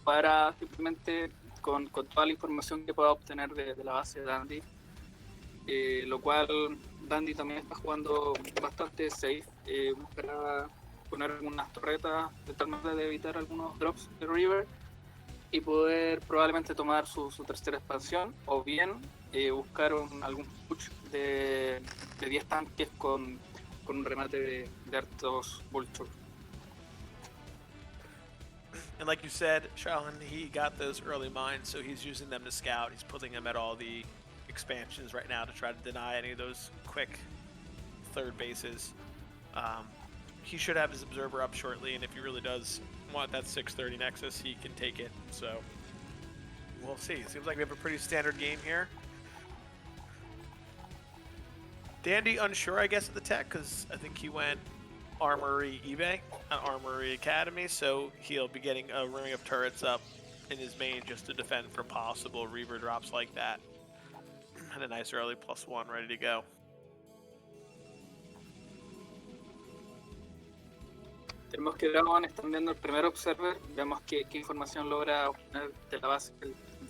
para simplemente con toda la información que pueda obtener de la base de Dandy. Lo cual Dandy también está jugando bastante safe. Buscará poner algunas torretas de tal manera de evitar algunos drops de River y poder probablemente tomar su tercera expansión o bien buscar algún push de 10 tanques con un remate de hartos vultures. And like you said, Shaolin, he got those early mines, so he's using them to scout. He's putting them at all the expansions right now to try to deny any of those quick third bases. He should have his observer up shortly, and if he really does want that 630 Nexus, he can take it. So we'll see. It seems like we have a pretty standard game here. Dandy unsure, I guess, of the tech, because I think he went Armory eBay, not Armory Academy, so he'll be getting a ring of turrets up in his main just to defend from possible Reaver drops like that. And a nice early +1 ready to go. Tenemos que Dragon están viendo el primer observer, veamos qué información logra obtener de la base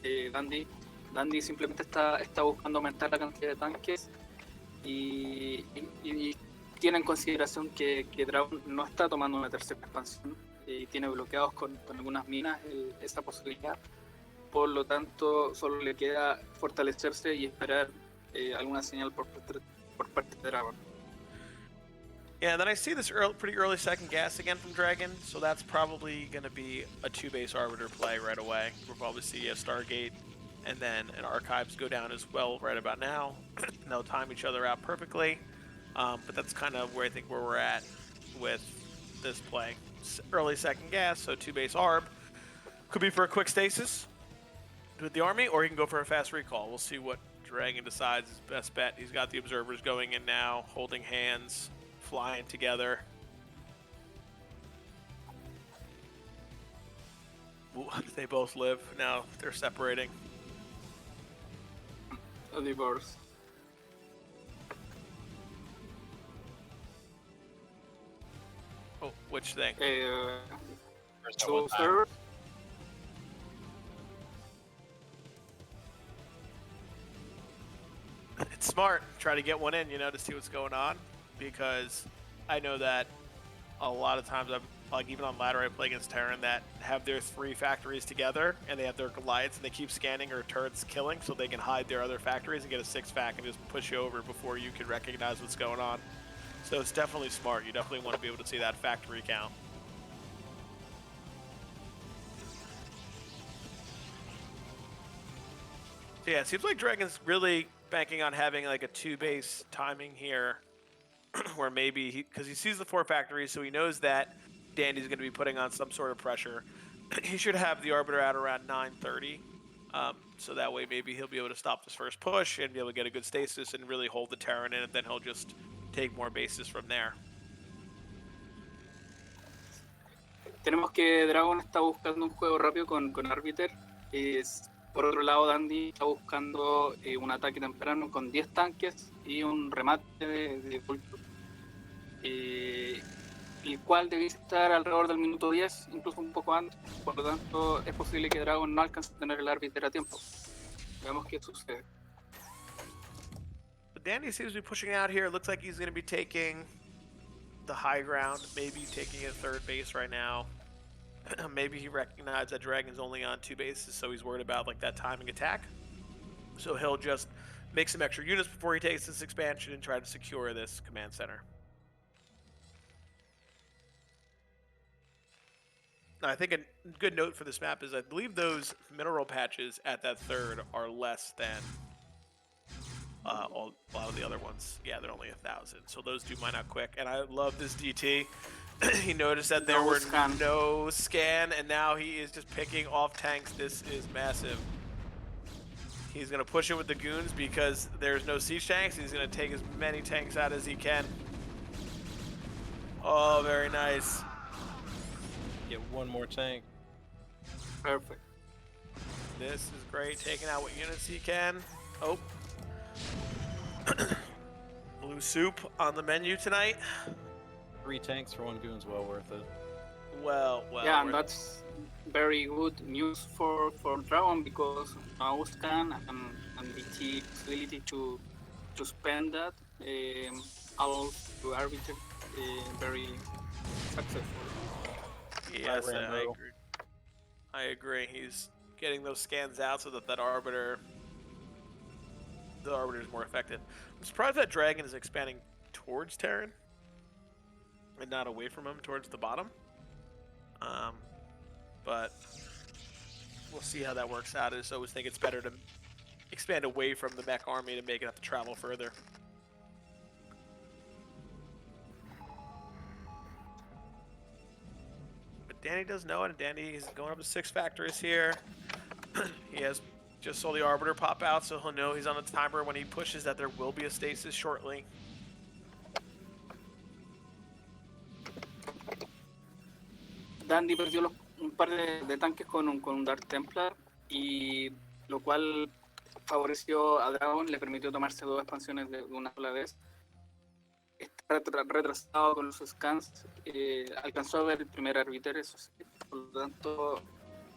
de Dandy. Dandy simplemente está buscando aumentar la cantidad de tanques y tiene en consideración que Dragon no está tomando una tercera expansión y tiene bloqueados con algunas minas esa posibilidad. Por lo tanto, solo le queda fortalecerse y esperar alguna señal por parte de Dragon. Yeah, then I see this pretty early second gas again from Dragon, so that's probably going to be a 2-base Arbiter play right away. We'll probably see a Stargate and then an Archives go down as well right about now. They'll time each other out perfectly, but that's kind of where I think where we're at with this play. Early second gas, so 2-base Arb. Could be for a quick stasis with the army, or he can go for a fast recall. We'll see what Dragon decides is best bet. He's got the observers going in now, holding hands, flying together. Ooh, they both live. Now they're separating. A divorce. Oh, which thing? Two observers. It's smart. Try to get one in, to see what's going on. Because I know that a lot of times, like even on ladder, I play against Terran that have their 3 factories together, and they have their Goliaths, and they keep scanning or turrets killing, so they can hide their other factories and get a 6-fac and just push you over before you can recognize what's going on. So it's definitely smart. You definitely want to be able to see that factory count. So yeah, it seems like Dragon's really banking on having like a 2-base timing here. Where maybe because he sees the 4 factories, so he knows that Dandy's going to be putting on some sort of pressure. He should have the Arbiter out around 9:30, so that way maybe he'll be able to stop this first push and be able to get a good stasis and really hold the Terran in, and then he'll just take more bases from there. Tenemos que Dragon está buscando un juego rápido con Arbiter. Por otro lado, Dandy está buscando un ataque temprano con 10 tanques y un remate de Vulture. El cual debe estar alrededor del minuto 10, incluso un poco antes. Por lo tanto, es posible que Dragon no alcance a tener el Arbiter a tiempo. Veamos qué sucede. But Dandy seems to be pushing out here. It looks like he's going to be taking the high ground, maybe taking a 3rd base right now. Maybe he recognized that Dragon's only on 2 bases, so he's worried about like that timing attack. So he'll just make some extra units before he takes this expansion and try to secure this command center. Now, I think a good note for this map is I believe those mineral patches at that third are less than a lot of the other ones. Yeah, they're only 1,000, so those do mine out quick. And I love this DT. He noticed that there were no scan, and now he is just picking off tanks. This is massive. He's going to push it with the goons because there's no siege tanks. He's going to take as many tanks out as he can. Oh, very nice. Get one more tank. Perfect. This is great. Taking out what units he can. Oh. Blue soup on the menu tonight. 3 tanks for 1 goon's well worth it. Well. Yeah, and that's very good news for Dragon because WhyuSuk and the key possibility to spend that allows to arbitrate very successful. Yes, I agree. He's getting those scans out so that the arbiter is more effective. I'm surprised that dragon is expanding towards Terran and not away from him towards the bottom. But we'll see how that works out. I just always think it's better to expand away from the mech army to make it have to travel further. But Danny does know it, and Danny is going up to 6 factories here. He has just saw the Arbiter pop out, so he'll know he's on a timer when he pushes that there will be a stasis shortly. Dandy perdió un par de tanques con un Dark Templar, y lo cual favoreció a Dragon, le permitió tomarse 2 expansiones de una sola vez. Está retrasado con los scans, alcanzó a ver el primer arbiter, eso sí. Por lo tanto,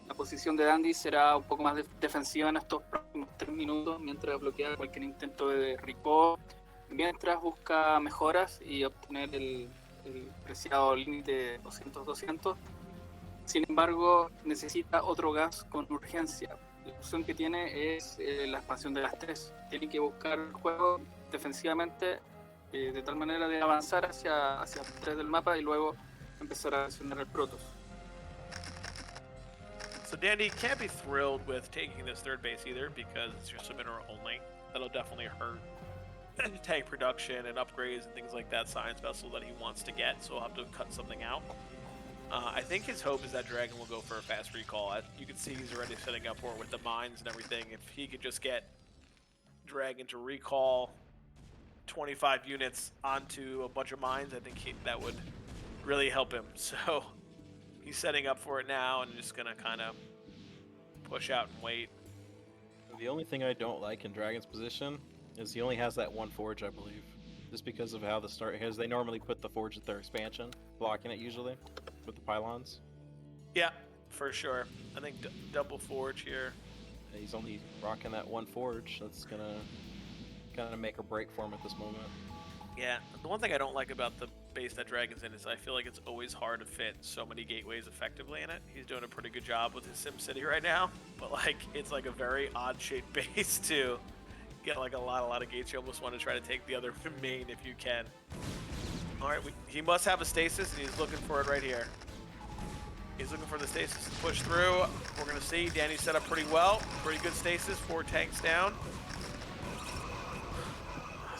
la posición de Dandy será un poco más defensiva en estos próximos 3 minutos, mientras bloquea cualquier intento de recall, mientras busca mejoras y obtener el preciado límite 200-200. Sin embargo, necesita otro gas con urgencia. La opción que tiene es la expansión de las 3. Tiene que buscar el juego defensivamente de tal manera de avanzar hacia 3 del mapa y luego empezar a accionar el Protoss. So Dandy can't be thrilled with taking this 3rd base either because it's just a mineral only. That'll definitely hurt tank production and upgrades and things like that science vessel that he wants to get, so he'll have to cut something out. I think his hope is that Dragon will go for a fast recall. You can see he's already setting up for it with the mines and everything. If he could just get Dragon to recall 25 units onto a bunch of mines, I think that would really help him. So he's setting up for it now and just gonna kind of push out and wait. The only thing I don't like in Dragon's position is he only has that 1 forge, I believe. Just because of how the start has, they normally put the forge at their expansion, blocking it usually with the pylons. Yeah, for sure. I think double forge here. And he's only rocking that 1 forge. That's gonna make or break for him at this moment. Yeah, the one thing I don't like about the base that Dragon's in is I feel like it's always hard to fit so many gateways effectively in it. He's doing a pretty good job with his SimCity right now, but like it's like a very odd shaped base to get like a lot of gates. You almost want to try to take the other main if you can. All right, he must have a stasis, and he's looking for it right here. He's looking for the stasis to push through. We're gonna see Danny set up pretty well. Pretty good stasis, 4 tanks down.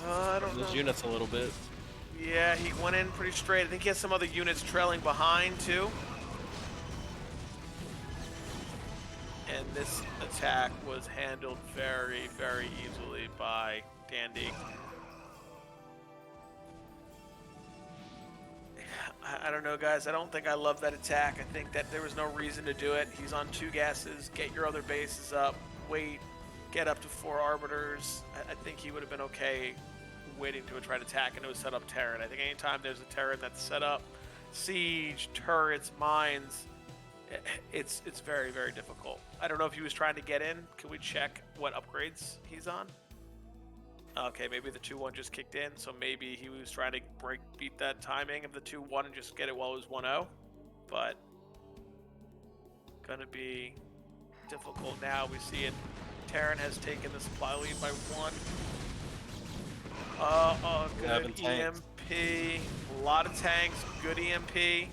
I don't know. Those units a little bit. Yeah, he went in pretty straight. I think he has some other units trailing behind too. And this attack was handled very, very easily by Dandy. I don't know, guys. I don't think I love that attack. I think that there was no reason to do it. He's on 2 gases. Get your other bases up. Wait. Get up to 4 arbiters. I think he would have been okay waiting to try to attack and it was set up Terran. I think anytime there's a Terran that's set up, siege, turrets, mines, it's very, very difficult. I don't know if he was trying to get in. Can we check what upgrades he's on? Okay, maybe the 2-1 just kicked in, so maybe he was trying to beat that timing of the 2-1 and just get it while it was 1-0. But gonna be difficult now. We see it Terran has taken the supply lead by 1. Good Having tanks. EMP. A lot of tanks. Good EMP.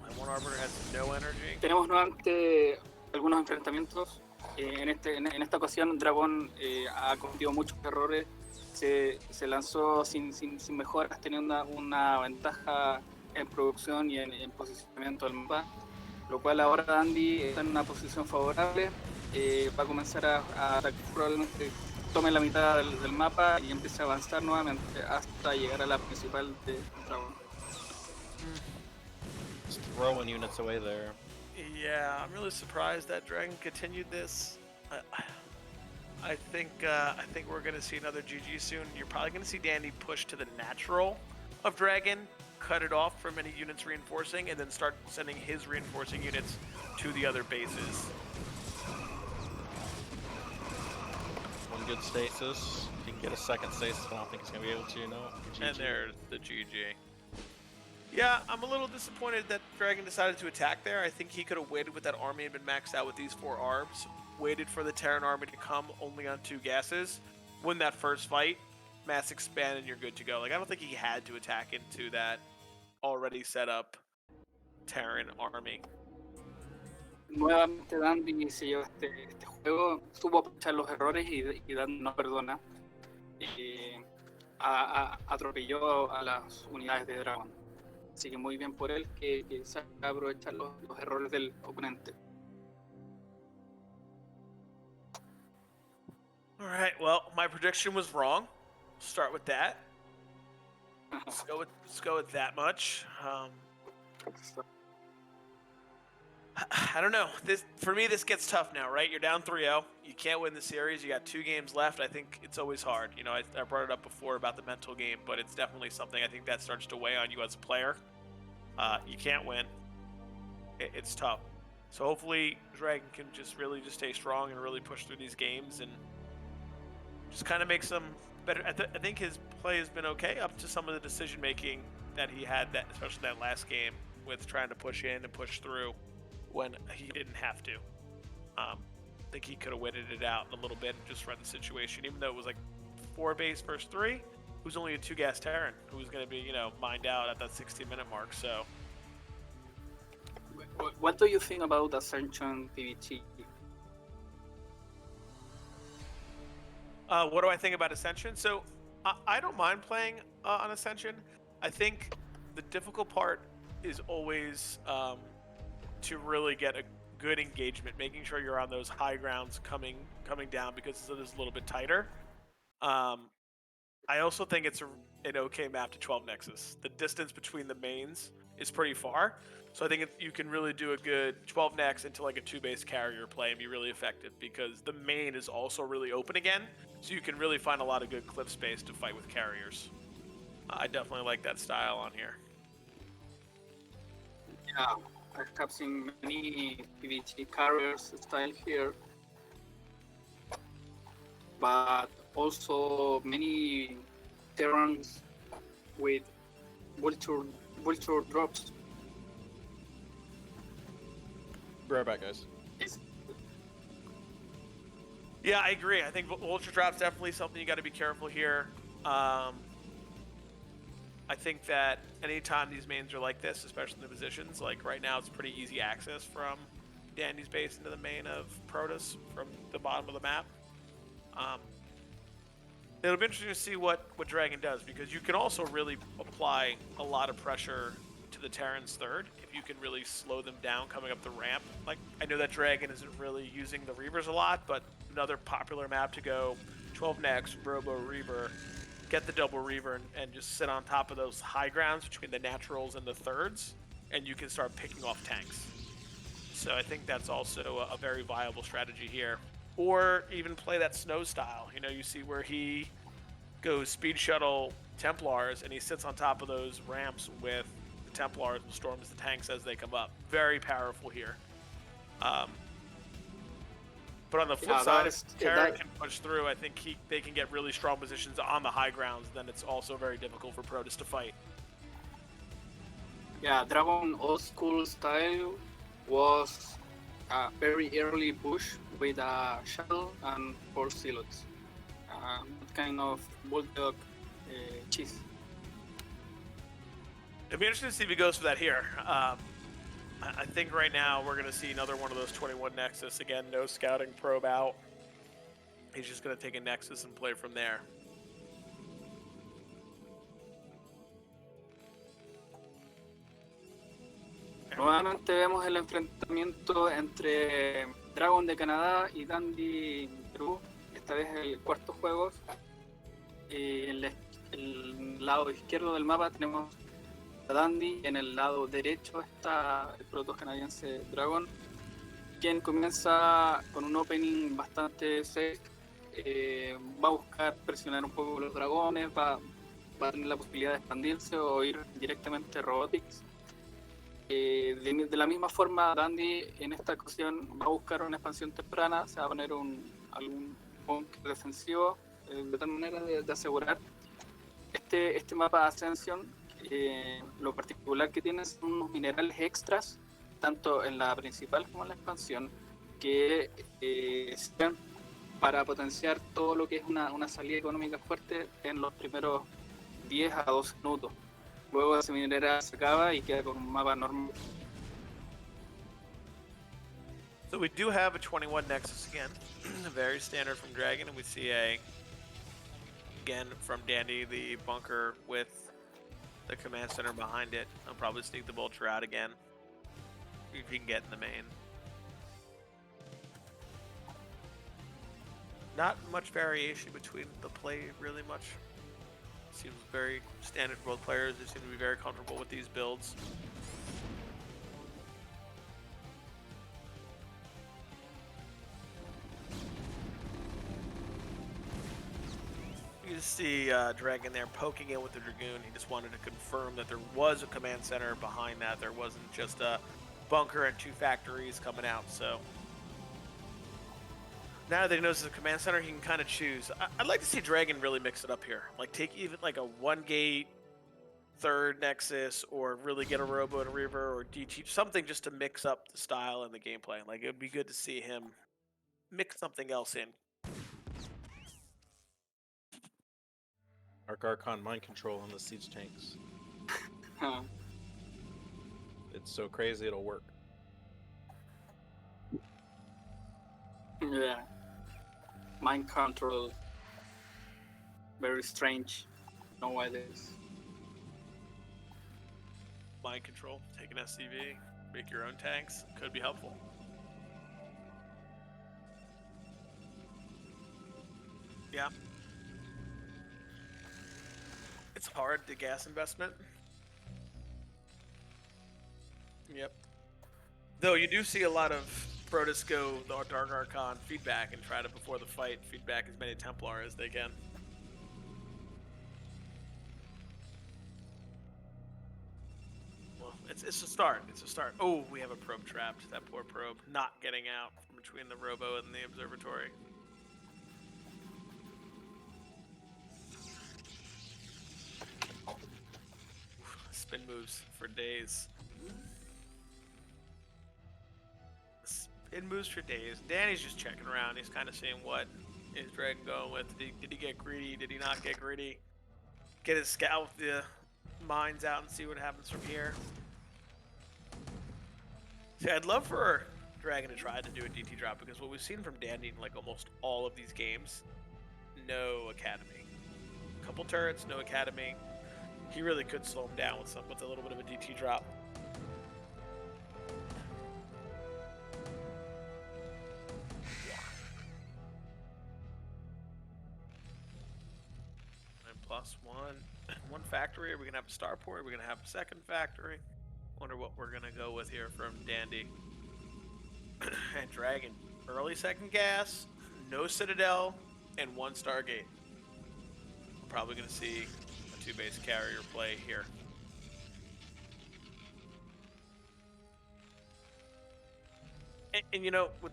My one Arbiter has no energy. Tenemos nuevamente algunos enfrentamientos. En esta ocasión, Dragón ha cometido muchos errores. Se lanzó sin mejoras, teniendo una ventaja en producción y en posicionamiento del mapa. Lo cual ahora Andy está en una posición favorable. Va a comenzar a atacar, probablemente tome la mitad del mapa y empiece a avanzar nuevamente hasta llegar a la principal de Dragón. Just throwing units away there. Yeah, I'm really surprised that Dragon continued this. I think we're gonna see another GG soon. You're probably gonna see Dandy push to the natural of Dragon, cut it off from any units reinforcing, and then start sending his reinforcing units to the other bases. One good stasis. He can get a second stasis, but I don't think he's gonna be able to. No. GG. And there's the GG. Yeah, I'm a little disappointed that Dragon decided to attack there. I think he could have waited with that army and been maxed out with these 4 arbs. Waited for the Terran army to come only on 2 gases. Win that first fight, mass expand, and you're good to go. Like, I don't think he had to attack into that already set up Terran army. Nuevamente Dandy se lleva este juego, supo aprovechar los errores y Dandy no perdona. Atropelló a las unidades de Dragon. Así que muy bien por él que sabe aprovechar los errores del oponente. Alright, well, my prediction was wrong. Start with that. Let's go with that much. I don't know. For me, this gets tough now, right? You're down 3-0. You can't win the series. You got 2 games left. I think it's always hard. You know, I brought it up before about the mental game, but it's definitely something I think that starts to weigh on you as a player. You can't win. It's tough. So hopefully Dragon can just stay strong and really push through these games and just kind of make some better. I think his play has been okay up to some of the decision making that he had, especially that last game with trying to push in and push through when he didn't have to. I think he could have waited it out a little bit and just read the situation, even though it was like 4 base versus 3. Who's only a 2-gas Terran who was going to be, mined out at that 60-minute mark. So, what do you think about Ascension PvT? What do I think about Ascension? So, I don't mind playing on Ascension. I think the difficult part is always to really get a good engagement, making sure you're on those high grounds coming down because it is a little bit tighter. I also think it's an okay map to 12 Nexus. The distance between the mains is pretty far, so I think you can really do a good 12 Nex into like a 2-base carrier play and be really effective because the main is also really open again, so you can really find a lot of good cliff space to fight with carriers. I definitely like that style on here. Yeah, I have seen many PvT carriers style here, but also many Terrans with vulture drops. Be right back, guys. Yeah, I agree. I think Vulture Drop's definitely something you got to be careful here. I think that anytime these mains are like this, especially in the positions, like right now it's pretty easy access from Dandy's base into the main of Protoss from the bottom of the map. It'll be interesting to see what Dragon does, because you can also really apply a lot of pressure to the Terran's third if you can really slow them down coming up the ramp. Like, I know that Dragon isn't really using the Reavers a lot, but another popular map to go 12 Nex, Robo Reaver, get the double Reaver and just sit on top of those high grounds between the naturals and the thirds, and you can start picking off tanks. So I think that's also a very viable strategy here. Or even play that snow style. You know, you see where he goes speed shuttle Templars and he sits on top of those ramps with the Templars and storms the tanks as they come up. Very powerful here. But on the flip side, if Terran can push through, I think they can get really strong positions on the high grounds. Then it's also very difficult for Protoss to fight. Yeah, Dragon old school style was a very early push with a shuttle and 4 silos. What kind of bulldog cheese? It'd be interesting to see if he goes for that here. I think right now we're going to see another one of those 21 Nexus. Again, no scouting probe out. He's just going to take a Nexus and play from there. Nuevamente vemos el enfrentamiento entre Dragon de Canadá y Dandy de Perú. Esta vez el cuarto juego. En el lado izquierdo del mapa tenemos a Dandy. En el lado derecho está el proto canadiense Dragon, quien comienza con un opening bastante safe. Va a buscar presionar un poco los dragones, va a tener la posibilidad de expandirse o ir directamente a Robotics. De la misma forma, Dandy en esta ocasión va a buscar una expansión temprana, se va a poner algún bunker defensivo, de tal manera de asegurar este mapa de Ascension. Lo particular que tiene son unos minerales extras, tanto en la principal como en la expansión, que sirven para potenciar todo lo que es una salida económica fuerte en los primeros 10 a 12 minutos. Luego ese mineral se acaba y queda con un mapa normal. So we do have a 21 Nexus again, very standard from Dragon, and we see again from Dandy, the bunker with the command center behind it. I'll probably sneak the Vulture out again, if he can get in the main. Not much variation between the play, really much. Seems very standard for both players. They seem to be very comfortable with these builds. You just see Dragon there poking in with the Dragoon. He just wanted to confirm that there was a command center behind that. There wasn't just a bunker and 2 factories coming out. So now that he knows there's a command center, he can kind of choose. I'd like to see Dragon really mix it up here. Like take even like a 1-gate, 3rd Nexus, or really get a Robo and a Reaver or DT, something just to mix up the style and the gameplay. Like it would be good to see him mix something else in. Archon mind control on the siege tanks. Huh. It's so crazy it'll work. Yeah. Mind control. Very strange. Know why this. Mind control, take an SCV, make your own tanks, could be helpful. Yeah. It's hard, the gas investment. Yep. Though you do see a lot of Protoss go the Dark Archon feedback and try to, before the fight, feedback as many Templar as they can. Well, it's a start. It's a start. Oh, we have a probe trapped. That poor probe not getting out from between the Robo and the Observatory. Spin moves for days. Spin moves for days. Danny's just checking around. He's kind of seeing what is Dragon going with. Did he get greedy? Did he not get greedy? Get his scout with the mines out and see what happens from here. See, I'd love for Dragon to try to do a DT drop, because what we've seen from Danny in like almost all of these games, no academy. A couple turrets, no academy. He really could slow him down with a little bit of a DT drop. And plus one factory. Are we gonna have a starport? Are we gonna have a second factory? Wonder what we're gonna go with here from Dandy. And Dragon, early second gas, no Citadel, and 1 Stargate. We're probably gonna see 2-base carrier play here. And you know, with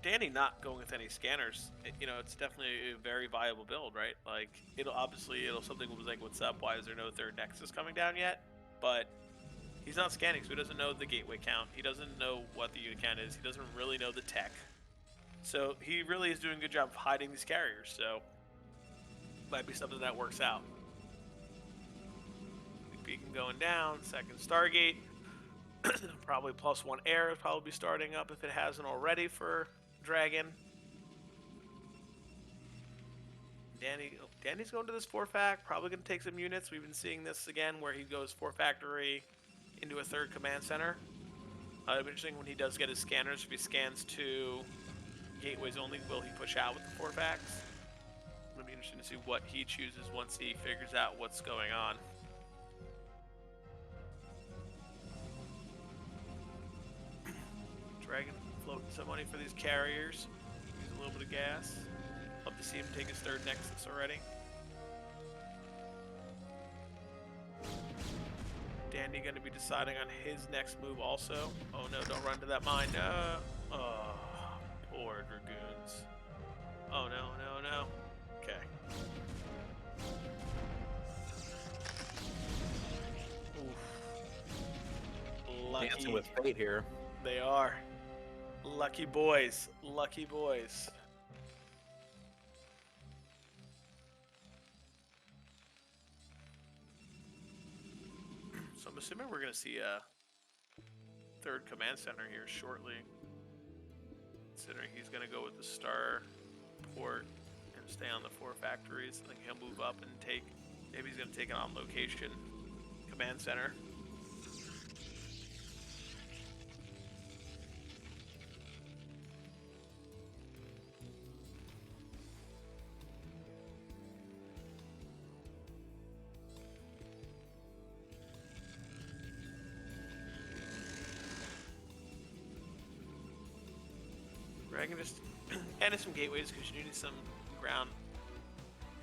Danny not going with any scanners, you know, it's definitely a very viable build, right? Like, it'll something was like, what's up? Why is there no 3rd Nexus coming down yet? But He's not scanning, so he doesn't know the gateway count. He doesn't know what the unit count is. He doesn't really know the tech. So he really is doing a good job of hiding these carriers. So might be something that works out. Beacon going down. Second Stargate. Probably +1 air will probably be starting up if it hasn't already for Dragon. Danny's going to this 4-fac, probably going to take some units. We've been seeing this again where he goes 4-factory into a 3rd command center. It'll be interesting when he does get his scanners. If he scans 2 gateways only, will he push out with the 4-facs? It'll be interesting to see what he chooses once he figures out what's going on. Dragon floating some money for these carriers. Use a little bit of gas. Love to see him take his 3rd Nexus already. Dandy going to be deciding on his next move also. Oh no, don't run to that mine. No. Oh, poor Dragoons. Oh no, no, no. Okay. Oof. Lucky. Dancing with fate here. They are. Lucky boys. Lucky boys. So I'm assuming we're going to see a 3rd command center here shortly. Considering he's going to go with the star port and stay on the 4 factories. I think he'll move up and take, maybe he's going to take an on location command center. I can just add some gateways because you need some ground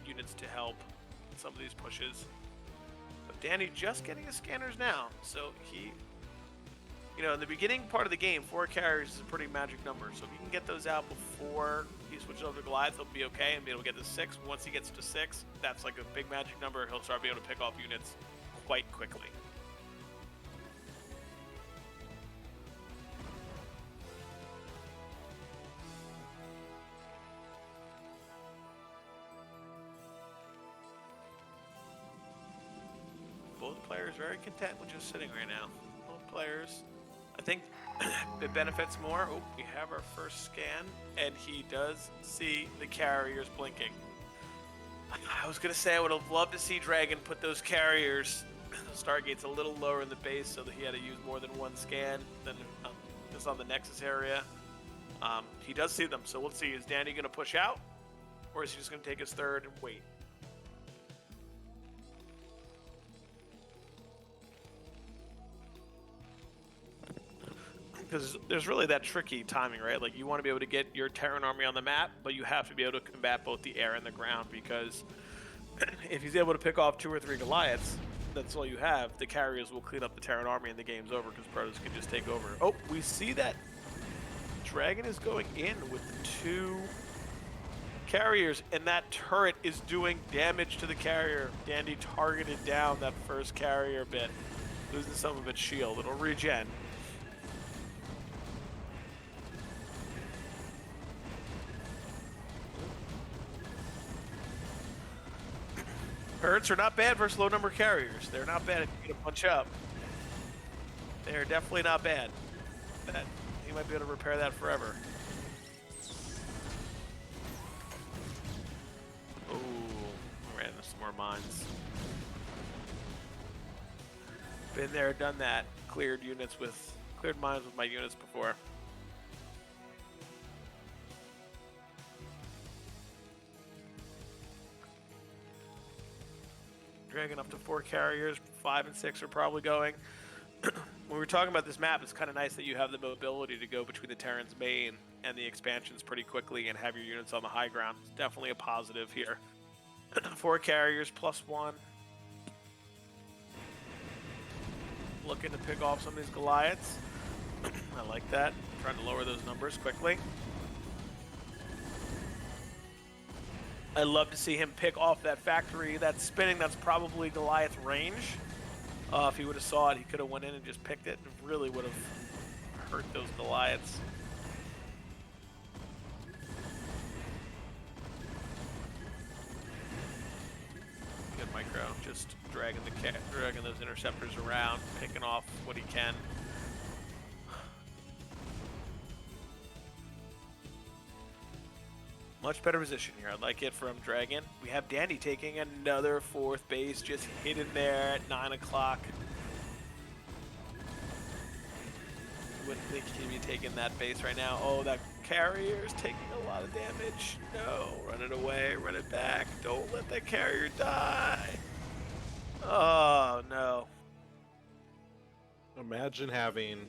units to help some of these pushes. But Danny just getting his scanners now, so he, you know, in the beginning part of the game, 4 carriers is a pretty magic number. So if he can get those out before he switches over to Goliath, he'll be okay and be able to get to 6. Once he gets to 6, that's like a big magic number. He'll start being able to pick off units quite quickly. Both players very content with just sitting right now. Both players, I think it benefits more. Oh, we have our first scan, and he does see the carriers blinking. I was gonna say I would have loved to see Dragon put those carriers, Stargates, a little lower in the base, so that he had to use more than 1 scan than just on the Nexus area. He does see them, so we'll see. Is Danny gonna push out, or is he just gonna take his 3rd and wait? Because there's really that tricky timing, right? Like, you want to be able to get your Terran army on the map, but you have to be able to combat both the air and the ground, because if he's able to pick off 2 or 3 Goliaths, that's all you have. The carriers will clean up the Terran army and the game's over, because Protoss can just take over. Oh, we see that Dragon is going in with 2 carriers, and that turret is doing damage to the carrier. Dandy targeted down that first carrier bit, losing some of its shield. It'll regen. Turrets are not bad versus low number carriers. They're not bad if you get a punch up. They're definitely not bad. You might be able to repair that forever. Oh, ran into some more mines. Been there, done that. Cleared mines with my units before. Dragon up to 4 carriers, 5 and 6 are probably going. When we're talking about this map, it's kind of nice that you have the mobility to go between the Terran's main and the expansions pretty quickly and have your units on the high ground. It's definitely a positive here. 4 carriers +1. Looking to pick off some of these Goliaths. I like that. Trying to lower those numbers quickly. I love to see him pick off that factory that's spinning. That's probably Goliath range. If he would have saw it, he could have went in and just picked it and really would have hurt those Goliaths. Good micro, just dragging those interceptors around, picking off what he can. Much better position here. I like it from Dragon. We have Dandy taking another 4th base, just hidden there at 9 o'clock. Wouldn't think he'd be taking that base right now. Oh, that carrier's taking a lot of damage. No, run it away, run it back. Don't let that carrier die. Oh, no. Imagine having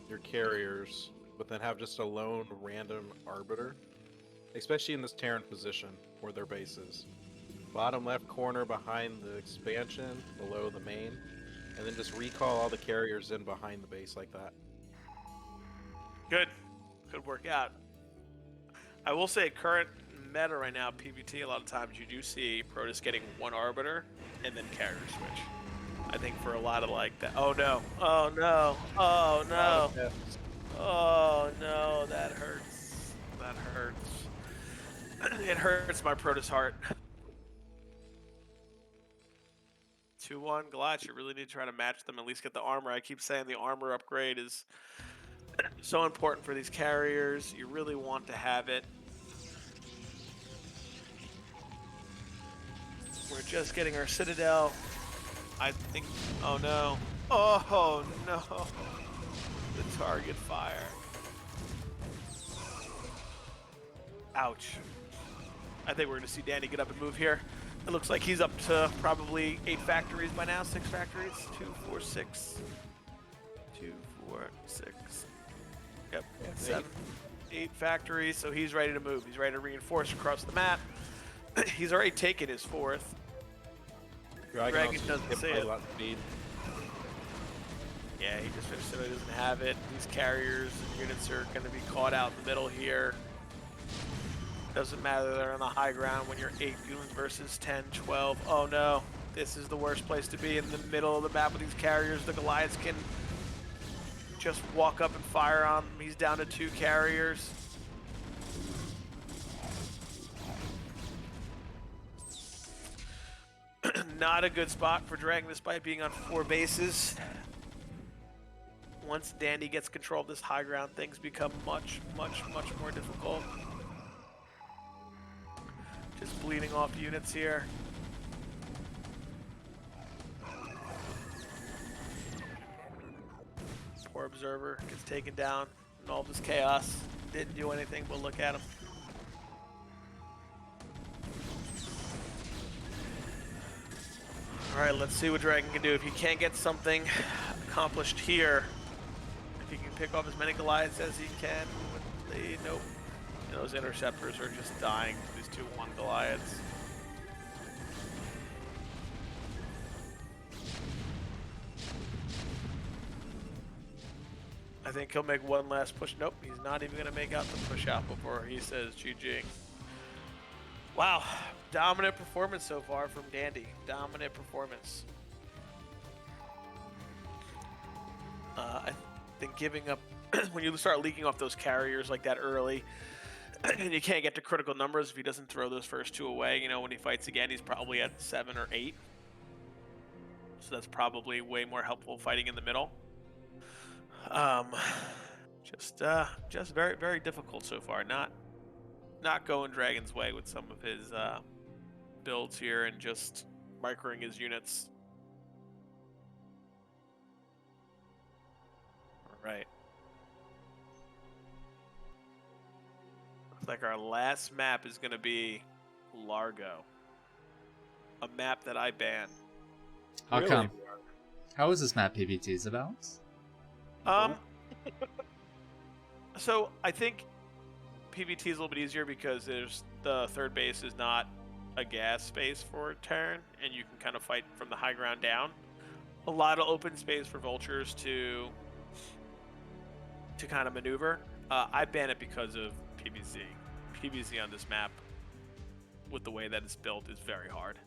your carriers, but then have just a lone random arbiter. Especially in this Terran position, where their base is. Bottom left corner behind the expansion, below the main, and then just recall all the carriers in behind the base like that. Good. Could work out. I will say, current meta right now, PvT, a lot of times you do see Protoss getting 1 arbiter and then carrier switch. I think for a lot of like that. Oh no. Oh no. Oh no. Oh no. That hurts. That hurts. It hurts my Protoss heart. 2-1 Goliath, you really need to try to match them, at least get the armor. I keep saying the armor upgrade is so important for these carriers. You really want to have it. We're just getting our Citadel. I think, oh no. Oh no. The target fire. Ouch. I think we're going to see Danny get up and move here. It looks like he's up to probably 8 factories by now. 6 factories. 2, 4, 6. 2, 4, 6. Yep. 7, 8 factories. So he's ready to move. He's ready to reinforce across the map. He's already taken his 4th. Dragon doesn't say it. Yeah, he just finished it. He doesn't have it. These carriers and units are going to be caught out in the middle here. Doesn't matter, they're on the high ground when you're 8 goons versus 10, 12. Oh no, this is the worst place to be, in the middle of the map with these carriers. The Goliaths can just walk up and fire on him. He's down to 2 carriers. Not a good spot for Dragon despite being on 4 bases. Once Dandy gets control of this high ground, things become much, much, much more difficult. Just bleeding off units here. Poor Observer gets taken down in all this chaos. Didn't do anything but look at him. Alright, let's see what Dragon can do. If he can't get something accomplished here, if he can pick off as many Goliaths as he can with the... Nope. Those interceptors are just dying to these 2-1 Goliaths. I think he'll make one last push. Nope, he's not even going to make out the push out before he says GG. Wow, dominant performance so far from Dandy. Dominant performance. I think giving up, when you start leaking off those carriers like that early, and you can't get to critical numbers if he doesn't throw those first 2 away. You know, when he fights again, he's probably at 7 or 8. So that's probably way more helpful fighting in the middle. Just very, very difficult so far. Not going Dragon's way with some of his builds here and just microing his units. All right. Like our last map is going to be Largo, a map that I banned. How come? How is this map PvTs about? So I think PvT is a little bit easier because there's the 3rd base is not a gas space for Terran, and you can kind of fight from the high ground down. A lot of open space for vultures to kind of maneuver. I ban it because of PvZ. PvZ on this map, with the way that it's built, is very hard.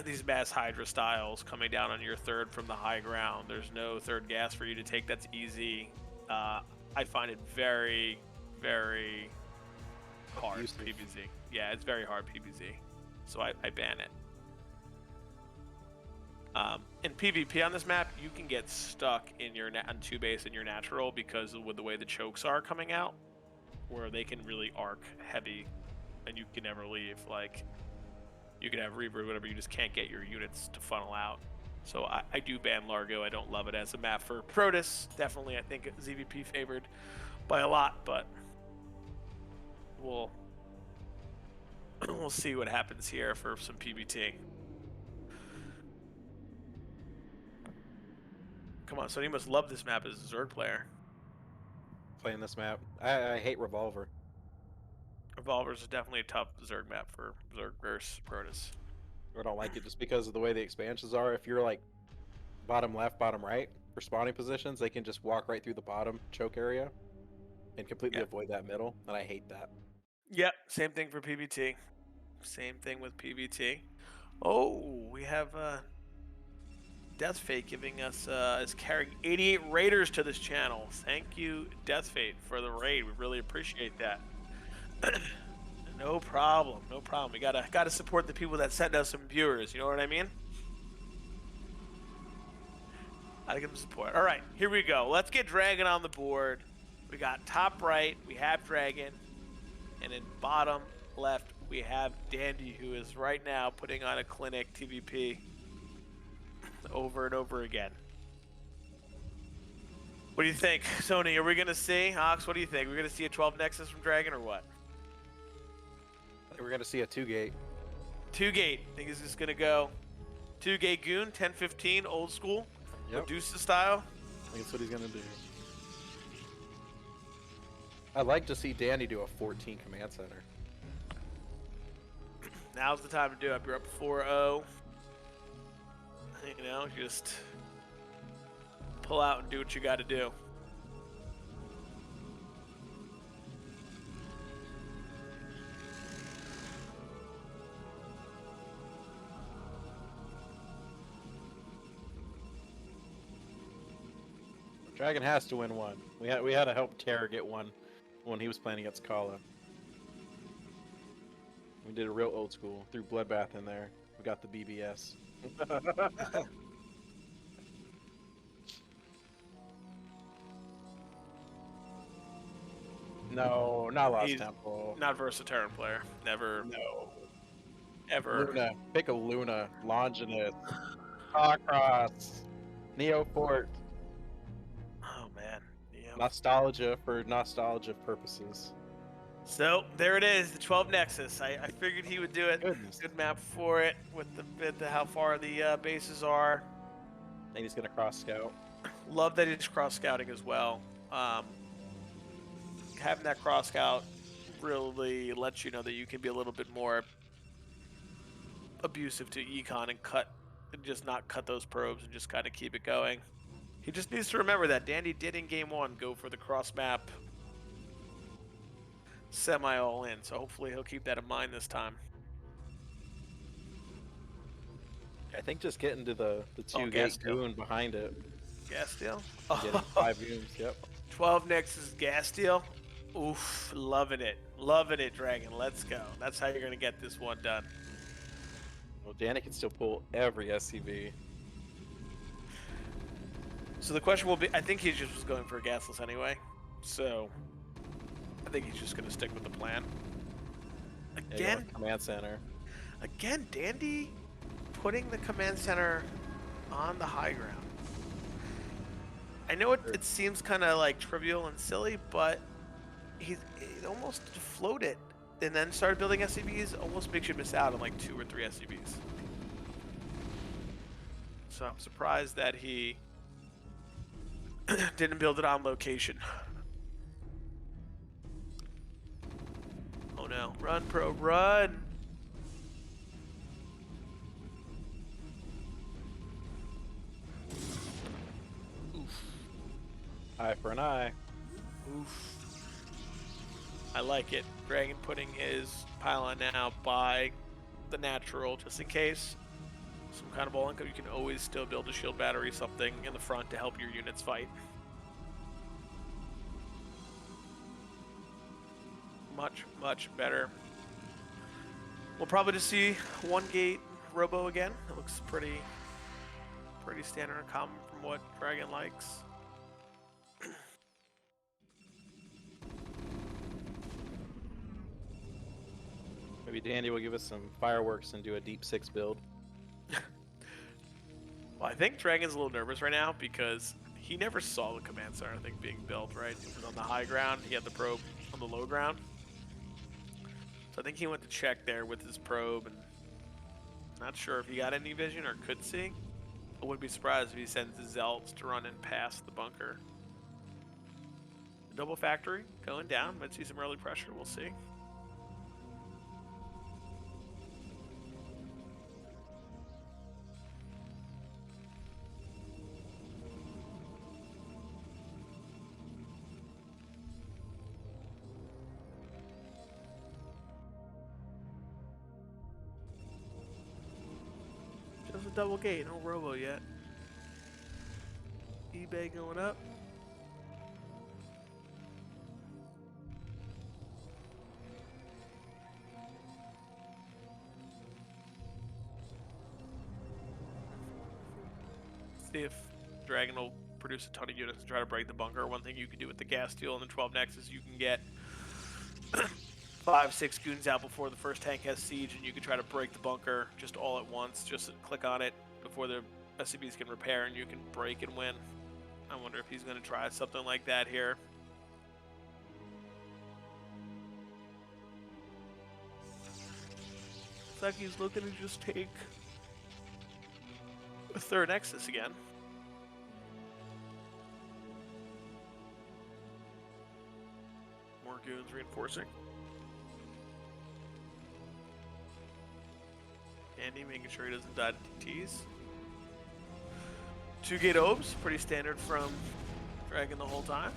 these mass Hydra styles coming down on your third from the high ground. There's no third gas for you to take. That's easy. I find it very, very hard PvZ. Yeah, it's very hard PvZ. So I ban it. In PvP on this map, you can get stuck in your on 2 base in your natural because of the way the chokes are coming out, where they can really arc heavy, and you can never leave. Like, you can have Reaver or whatever, you just can't get your units to funnel out. So I do ban Largo. I don't love it as a map for Protoss. Definitely, I think ZVP favored by a lot, but we'll see what happens here for some PBT. Come on, Sony must love this map as a Zerg player. Playing this map. I hate Revolver. Revolvers is definitely a tough Zerg map for Zerg versus Protoss. I don't like it just because of the way the expansions are. If you're like bottom left, bottom right for spawning positions, they can just walk right through the bottom choke area and completely avoid that middle, and I hate that. Yep, same thing for PBT. Same thing with PBT. Oh, we have Death Fate giving us is carrying 88 raiders to this channel. Thank you, Death Fate, for the raid. We really appreciate that. No problem, no problem. We gotta support the people that send us some viewers. You know what I mean? Gotta give them support. All right, here we go. Let's get Dragon on the board. We got top right, we have Dragon, and in bottom left we have Dandy, who is right now putting on a clinic TVP over and over again. What do you think, Sony? Are we gonna see Ox? What do you think? We're gonna see a 12 Nexus from Dragon or what? We're gonna see a 2-gate. 2-gate. Think is just gonna go 2-gate Goon, 10-15, old school, Medusa style. I think that's what he's gonna do. I'd like to see Danny do a 14 command center. Now's the time to do it. You're up 4-0. You know, just pull out and do what you got to do. Dragon has to win one. We had to help Terra get one when he was playing against Kala. We did a real old school, threw Bloodbath in there. We got the BBS. No, not Lost Temple. Not Versatarian player. Never. No. Ever. Luna. Pick a Luna. Longinus. Cross. Neoport. Oh man. Yeah. Nostalgia for nostalgia purposes. So there it is, the 12 Nexus. I figured he would do it. Goodness. Good map for it with the how far the bases are. And he's gonna cross scout. Love that he's cross scouting as well. Having that cross scout really lets you know that you can be a little bit more abusive to econ and just not cut those probes and just kind of keep it going. He just needs to remember that Dandy did in game 1 go for the cross map semi all in, so hopefully he'll keep that in mind this time. I think just getting to the 2-gate Goon behind it. Gas steal? Getting 5 Gooms, yep. 12 Nexus gas steal. Oof, loving it. Loving it, Dragon. Let's go. That's how you're going to get this one done. Well, Danny can still pull every SCV. So the question will be, I think he just was going for a gasless anyway. So I think he's just going to stick with the plan. Again? Command center. Again, Dandy putting the command center on the high ground. I know it seems kind of like trivial and silly, but he almost floated and then started building SCVs. Almost makes you miss out on like 2 or 3 SCVs. So I'm surprised that he didn't build it on location. Oh no. Run, pro, run! Oof. Eye for an eye. Oof. I like it. Dragon putting his pylon now by the natural, just in case. some kind of all income. You can always still build a shield battery, something in the front to help your units fight. Much, much better. We'll probably just see one gate robo again. It looks pretty standard and common from what Dragon likes. Maybe Dandy will give us some fireworks and do a deep 6 build. Well, I think Dragon's a little nervous right now because he never saw the command center, I think, being built, right? It was on the high ground. He had the probe on the low ground. So I think he went to check there with his probe, and not sure if he got any vision or could see. I wouldn't be surprised if he sends his Zealots to run in past the bunker. Double factory going down. Might see some early pressure. We'll see. Just a double gate, no robo yet. eBay going up. See if Dragon will produce a ton of units to try to break the bunker. One thing you can do with the gas steel and the 12 Nex is you can get 5-6 goons out before the first tank has siege, and you can try to break the bunker just all at once. Just click on it before the SCBs can repair, and you can break and win. I wonder if he's going to try something like that here. Looks like he's looking to just take a third Nexus again. More goons reinforcing. Andy making sure he doesn't die to TTs. 2 gate obes, pretty standard from Dragon the whole time.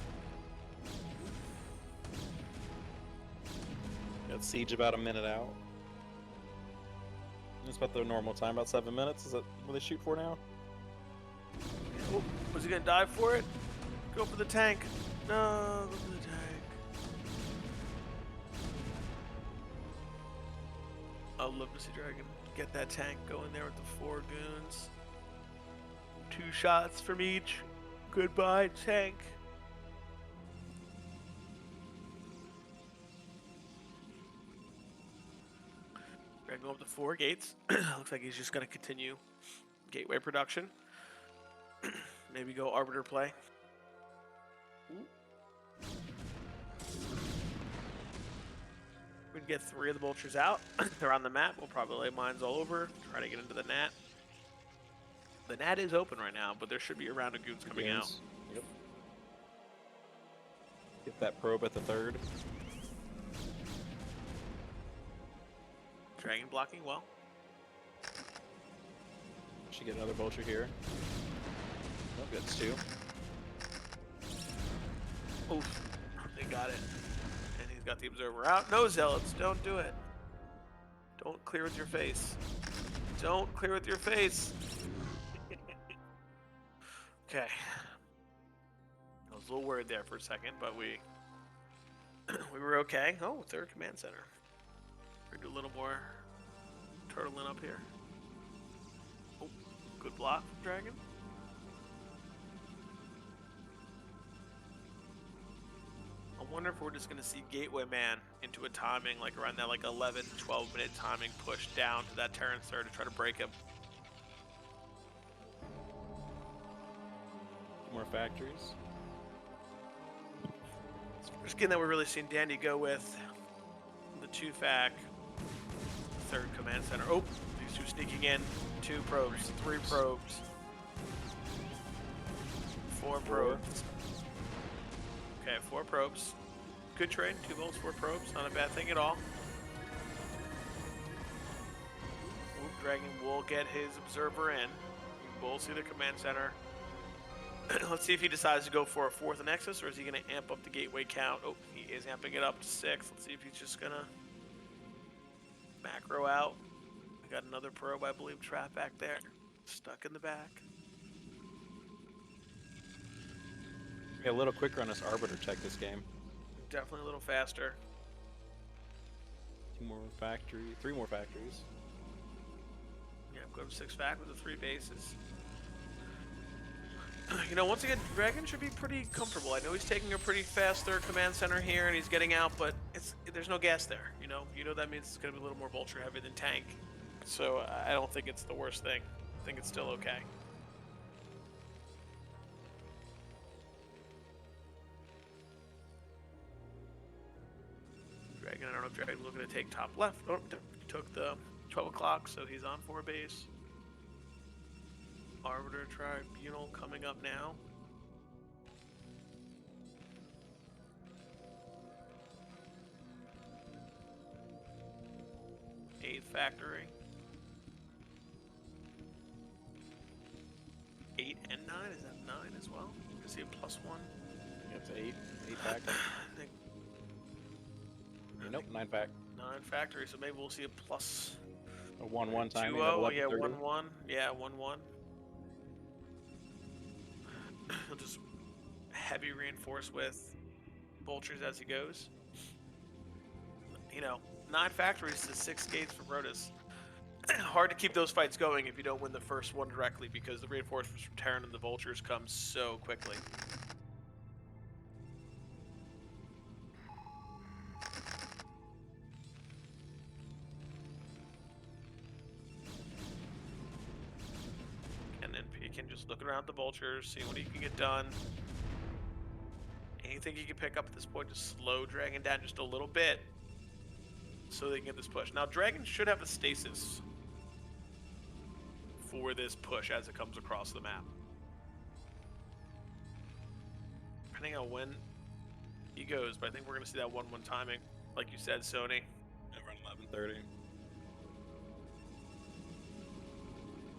Got siege about a minute out. It's about the normal time, about 7 minutes. Is that what they shoot for now? Oh, was he gonna dive for it? Go for the tank. No, go for the tank. I'd love to see Dragon get that tank going there with the 4 goons. 2 shots from each. Goodbye, tank. Dragon going up to 4 gates. Looks like he's just gonna continue gateway production. Maybe go arbiter play. Ooh. We can get 3 of the vultures out. They're on the map. We'll probably lay mines all over. Try to get into the nat. The nat is open right now, but there should be a round of goons coming out. Yep. Get that probe at the 3rd. Dragon blocking well. Should get another vulture here. Nope, gets 2. Oof. They got it. And he's got the observer out. No, Zealots, don't do it. Don't clear with your face. Don't clear with your face. Okay. I was a little worried there for a second, but we were okay. Oh, 3rd command center. We're gonna do a little more turtling up here. Oh, good block from Dragon. I wonder if we're just going to see Gateway Man into a timing, like around that 11, 12 minute timing push down to that Terran Sir to try to break him. More factories. First game that we're really seeing Dandy go with the 2-fac 3rd command center. Oh, these 2 sneaking in. 2 probes, 3 probes, 4 probes. Okay, 4 probes. Good trade. 2 bolts, 4 probes. Not a bad thing at all. Ooh, Dragon will get his observer in. We'll see the command center. Let's see if he decides to go for a 4th Nexus, or is he going to amp up the gateway count? Oh, he is amping it up to 6. Let's see if he's just going to macro out. We got another probe, I believe, trapped back there. Stuck in the back. Yeah, a little quicker on this Arbiter tech this game. Definitely a little faster. 3 more factories. Yeah, go to 6 back with the 3 bases. You know, once again, Dragon should be pretty comfortable. I know he's taking a pretty fast third command center here, and he's getting out, but there's no gas there. You know that means it's going to be a little more vulture heavy than tank. So I don't think it's the worst thing. I think it's still okay. Dragon, I don't know if Dragon's looking to take top left. Oh, took the 12 o'clock, so he's on 4 base. Arbiter Tribunal coming up now. Eighth factory. 8 and 9, is that 9 as well? I see a +1. It's 8 back. Nope, 9 back. 9 factory, so maybe we'll see a plus. A 1-1 timing. 2-0, yeah, 1-1. Yeah, 1-1. He'll just heavy reinforce with vultures as he goes. You know, 9 factories to 6 gates for Brodus. Hard to keep those fights going if you don't win the first one directly, because the reinforcements from Terran and the vultures come so quickly. And then he can just look around the vultures, see what he can get done. Anything he can pick up at this point, just slow Dragon down just a little bit so they can get this push. Now, Dragon should have a stasis for this push as it comes across the map. Depending on when he goes, but I think we're going to see that 1-1 timing, like you said, Sony. Around 11:30.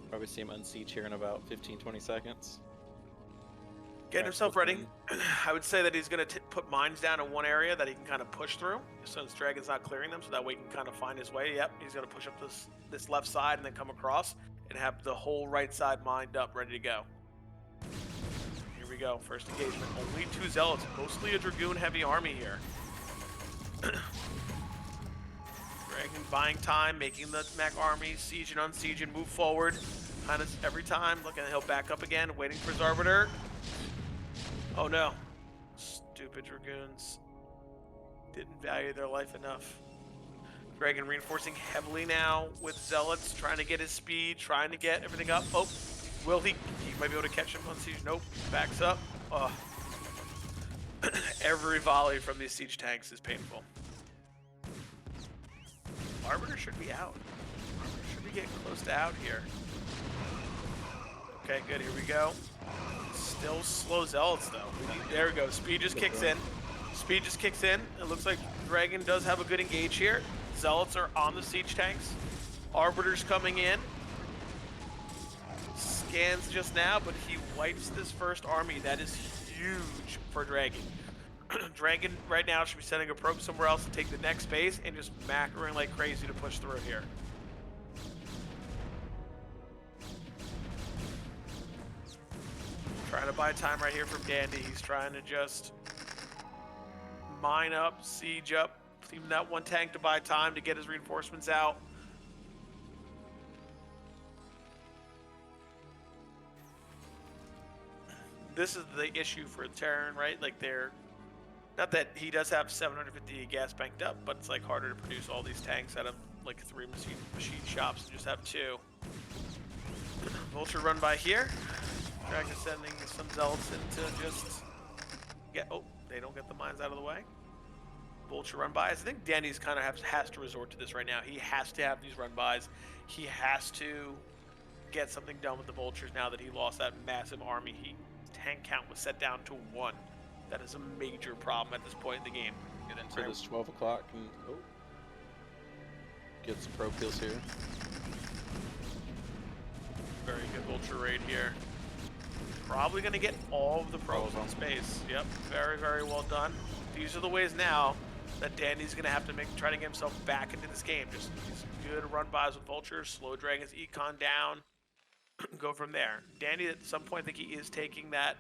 Probably see him unsiege here in about 15-20 seconds. Getting himself ready. I would say that he's going to put mines down in one area that he can kind of push through, since Dragon's not clearing them, so that way he can kind of find his way. Yep, he's going to push up this left side and then come across and have the whole right side mined up, ready to go. Here we go, first engagement. Only 2 zealots, mostly a Dragoon heavy army here. Dragon buying time, making the mech army siege and unsiege and move forward. Kind of every time, looking at he'll back up again, waiting for his Arbiter. Oh no. Stupid Dragoons. Didn't value their life enough. Dragon reinforcing heavily now with Zealots, trying to get his speed, trying to get everything up. Oh, will he? He might be able to catch him on siege. Nope, backs up. Oh. Every volley from these siege tanks is painful. Arbiter should be out. Arbiter should be getting close to out here. Okay, good, here we go. Still slow Zealots though. There we go, speed just kicks in. Speed just kicks in. It looks like Dragon does have a good engage here. Zealots are on the siege tanks. Arbiter's coming in. Scans just now, but he wipes this first army. That is huge for Dragon. Dragon right now should be sending a probe somewhere else to take the next base and just macroing like crazy to push through here. Trying to buy time right here from Dandy. He's trying to just mine up, siege up, even that 1 tank to buy time to get his reinforcements out. This is the issue for Terran, right? Like not that he does have 750 gas banked up, but it's like harder to produce all these tanks out of like 3 machine shops and just have 2. Vulture run by here. Dragon sending some Zealots in to just get, oh, they don't get the mines out of the way. Vulture run bys. I think Danny's kind of has to resort to this right now. He has to have these run bys. He has to get something done with the Vultures now that he lost that massive army. Tank count was set down to 1. That is a major problem at this point in the game. Get into this 12 o'clock and get some probe kills here. Very good Vulture raid here. Probably going to get all of the probes in space. Yep, very, very well done. These are the ways now that Dandy's going to have to try to get himself back into this game. Just these good run buys with vultures, slow drag his econ down, go from there. Dandy at some point, I think he is taking that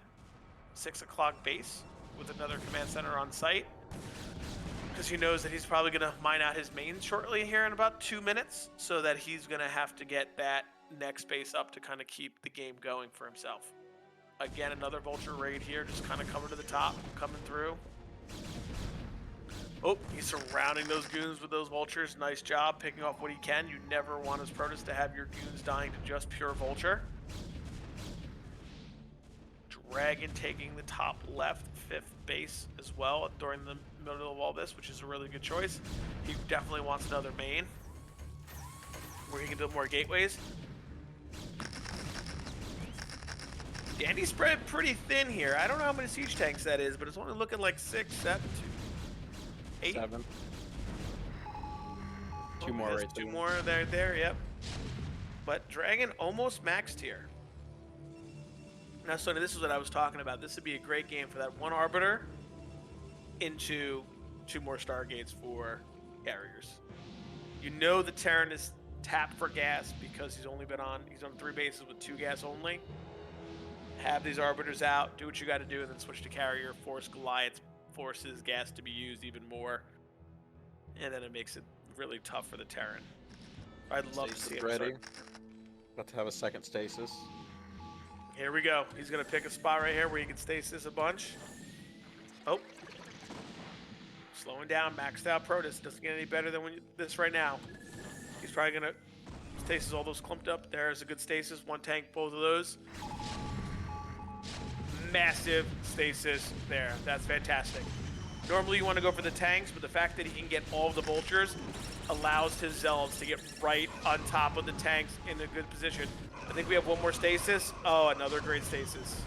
6 o'clock base with another command center on site, because he knows that he's probably going to mine out his main shortly here in about 2 minutes, so that he's going to have to get that next base up to kind of keep the game going for himself. Again, another vulture raid here, just kind of coming to the top, coming through. Oh, he's surrounding those goons with those vultures. Nice job picking off what he can. You never want as Protoss to have your goons dying to just pure vulture. Dragon taking the top left, 5th base as well during the middle of all this, which is a really good choice. He definitely wants another main where he can build more gateways. Dandy spread pretty thin here. I don't know how many siege tanks that is, but it's only looking like 6, 7, 2, 8. 7. 2 more right there. 2 more there, yep. But Dragon almost maxed here. Now, Sony, this is what I was talking about. This would be a great game for that 1 Arbiter into 2 more Stargates for carriers. You know the Terran is tapped for gas because he's on 3 bases with 2 gas only. Have these Arbiters out, do what you got to do, and then switch to carrier, force Goliath's forces gas to be used even more. And then it makes it really tough for the Terran. I'd love to see it ready. start. About to have a second stasis. Here we go. He's going to pick a spot right here where he can stasis a bunch. Oh. Slowing down, maxed out Protoss. Doesn't get any better than this right now. He's probably going to stasis all those clumped up. There's a good stasis. 1 tank, both of those. Massive stasis there. That's fantastic. Normally you want to go for the tanks, but the fact that he can get all of the vultures allows his zealots to get right on top of the tanks in a good position. I think we have 1 more stasis. Oh, another great stasis.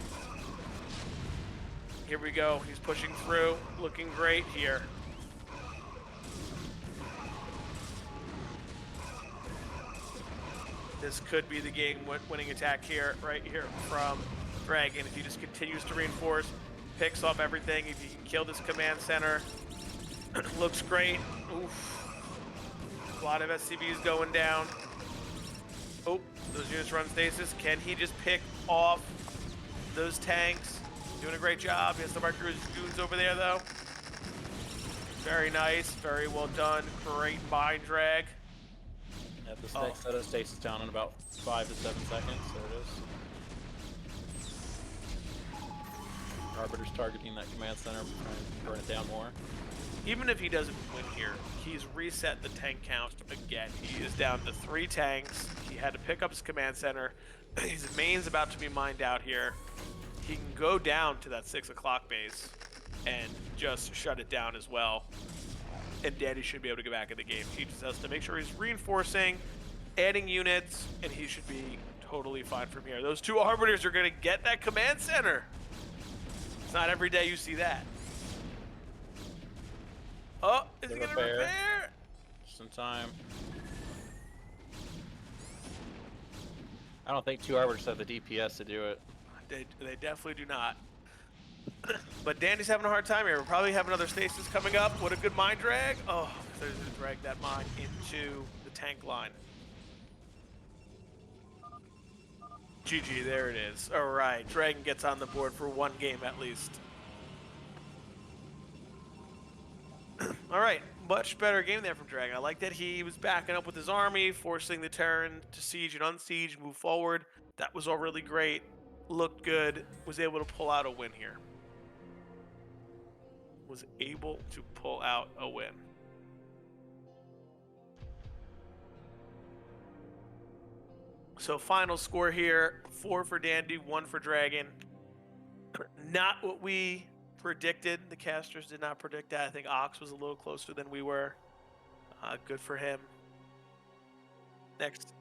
Here we go. He's pushing through. Looking great here. This could be the game-winning attack here, right here from Dragon. If he just continues to reinforce, picks off everything, if he can kill this command center, looks great. Oof. A lot of SCVs going down. Oh, those units run stasis. Can he just pick off those tanks? Doing a great job. He has the Mercury's goons over there, though. Very nice. Very well done. Great bind drag. Have this next set of stasis down in about 5 to 7 seconds. There it is. Arbiter's targeting that command center, trying to burn it down more. Even if he doesn't win here, he's reset the tank count again. He is down to 3 tanks. He had to pick up his command center. His main's about to be mined out here. He can go down to that 6 o'clock base and just shut it down as well. And Dandy should be able to get back in the game. He just has to make sure he's reinforcing, adding units, and he should be totally fine from here. Those 2 Arbiters are going to get that command center. It's not every day you see that. Oh, is he going to repair? Just in time. I don't think 2 Arbiters have the DPS to do it. They definitely do not. But Dandy's having a hard time here. We'll probably have another stasis coming up. What a good mine drag. Oh, there's going to drag that mine into the tank line. GG, there it is. All right, Dragon gets on the board for 1 game at least. All right, much better game there from Dragon. I like that he was backing up with his army, forcing the Terran to siege and unsiege, move forward. That was all really great. Looked good. Was able to pull out a win here. Was able to pull out a win. So final score here, 4 for Dandy, 1 for Dragon. Not what we predicted. The casters did not predict that. I think Ox was a little closer than we were. Good for him. Next.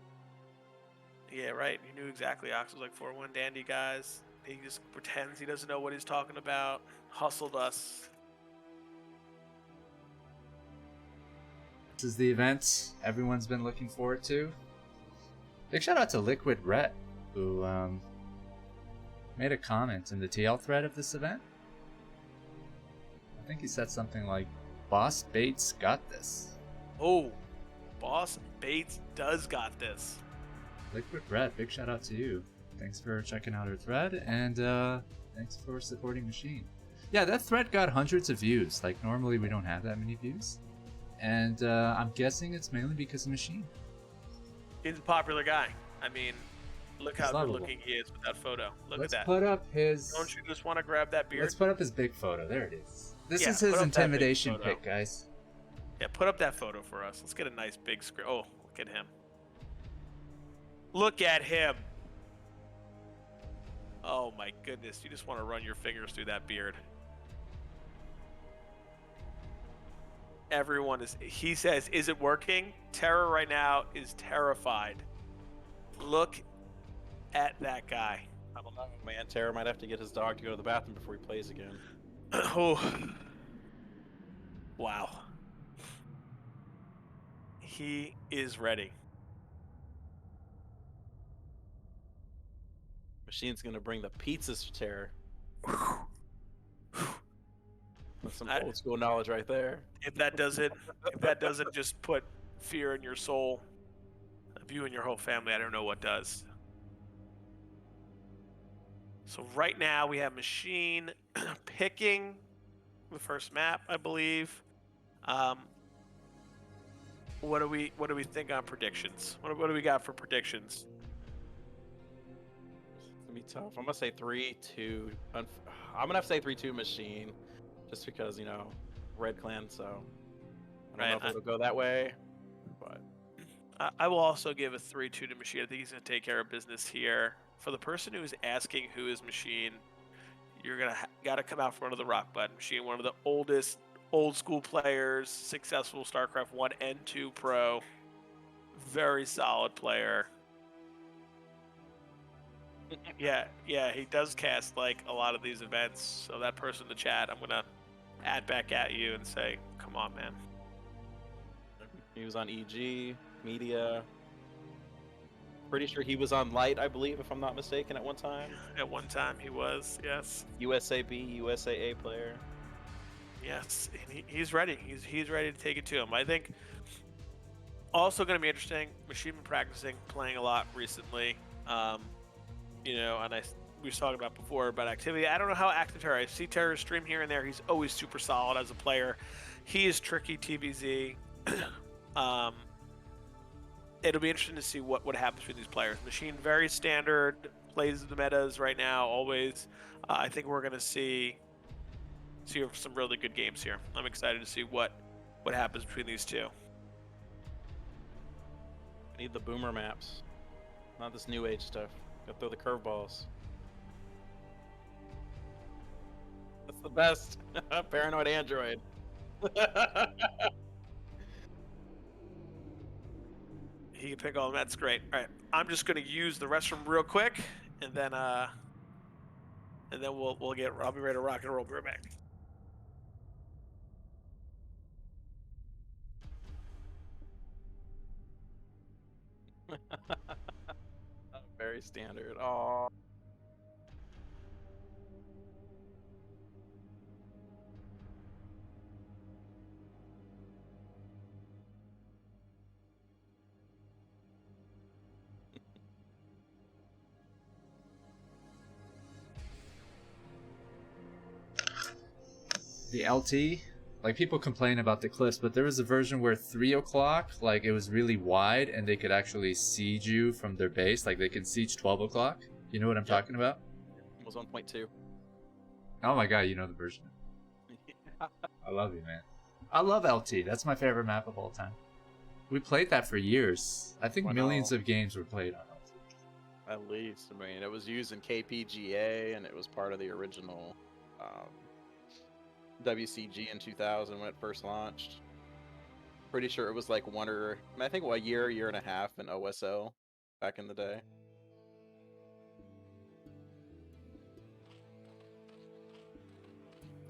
Yeah, right. You knew exactly. Ox was like 4-1 Dandy, guys. He just pretends he doesn't know what he's talking about. Hustled us. This is the event everyone's been looking forward to. Big shout out to Liquid Ret, who made a comment in the TL thread of this event. I think he said something like, Boss Bates got this. Oh, Boss Bates does got this. Liquid Red, big shout out to you. Thanks for checking out our thread, and thanks for supporting Machine. Yeah, that thread got hundreds of views. Like, normally we don't have that many views. And I'm guessing it's mainly because of Machine. He's a popular guy. I mean, look He's how good lovable. looking he is with that photo. Look Let's at that. put up his... Don't you just want to grab that beard? Let's put up his big photo. There it is. This Yeah, is put his up that big intimidation photo. pic, guys. Yeah, put up that photo for us. Let's get a nice big screen. Oh, look at him. Look at him. Oh my goodness, you just want to run your fingers through that beard. Everyone is, he says, is it working? Terror right now is terrified. Look at that guy. I don't know, man. Terror might have to get his dog to go to the bathroom before he plays again. Oh. Wow. He is ready. Machine's gonna bring the pizzas for Terror. That's some old school knowledge right there. If that doesn't just put fear in your soul, of you and your whole family, I don't know what does. So right now we have Machine picking the first map, I believe. What do we think on predictions? What do we got for predictions? It's gonna be tough. I'm gonna say 3-2. I'm gonna have to say 3-2 Machine, just because, you know, Red Clan. So I don't know if it'll go that way, but I will also give a 3-2 to Machine. I think he's gonna take care of business here. For the person who is asking who is Machine, you're gonna gotta come out from under the rock bud. Machine, one of the oldest old school players, successful StarCraft 1 and 2 pro, very solid player. Yeah, he does cast like a lot of these events. So that person in the chat, I'm gonna add back at you and say, come on, man. he was on EG, Media. Pretty sure he was on Light, I believe, if I'm not mistaken, at one time. At one time he was, yes. USAB, USAA player. Yes, and he's ready. He's ready to take it to him. I think also going to be interesting. Machine been practicing, playing a lot recently. You know, and we was talking about before about activity. I don't know how active Terror. I see Terror stream here and there. He's always super solid as a player. He is tricky TBZ. It'll be interesting to see what happens with these players. Machine very standard, plays the metas right now. Always. I think we're going to see some really good games here. I'm excited to see what happens between these two. I need the boomer maps, not this new age stuff. Go throw the curveballs. That's the best. Paranoid Android. He can pick all of them. That's great. All right, I'm just gonna use the restroom real quick, and then we'll get. I'll be ready to rock and roll. Be right back. Very standard. Oh. The LT, like, people complain about the clips, but there was a version where 3 o'clock, like, it was really wide and they could actually siege you from their base. Like, they could siege 12 o'clock. You know what I'm talking about? It was 1.2. Oh my god, you know the version. I love you, man. I love LT. That's my favorite map of all time. We played that for years. I think millions of games were played on LT. At least. I mean, it was used in KPGA, and it was part of the original WCG in 2000 when it first launched. Pretty sure it was like I think a year and a half in OSL back in the day.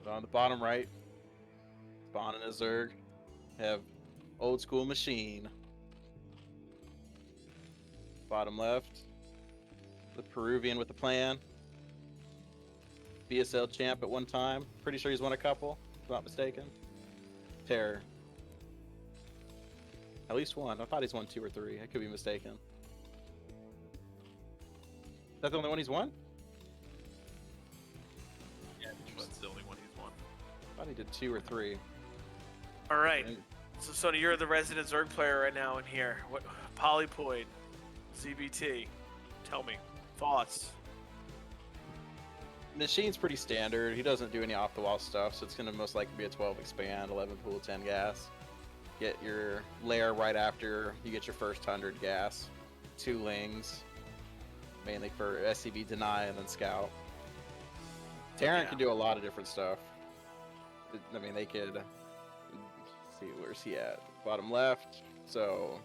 But on the bottom right, Spawn and a Zerg have old school Machine. Bottom left, the Peruvian with the plan. BSL champ at one time. Pretty sure he's won a couple, if I'm not mistaken. Terror. At least one. I thought he's won 2 or 3. I could be mistaken. Is that the only one he's won? Yeah, that's the only one he's won. I thought he did 2 or 3. All right. And So, Sony, you're the resident Zerg player right now in here. What Polypoid, ZBT? Tell me thoughts. Machine's pretty standard. He doesn't do any off-the-wall stuff, so it's going to most likely be a 12 expand, 11 pool, 10 gas. Get your lair right after you get your first 100 gas. 2 lings, mainly for SCV deny and then scout. Terran can do a lot of different stuff. I mean, they could... Let's see, where's he at? Bottom left. So,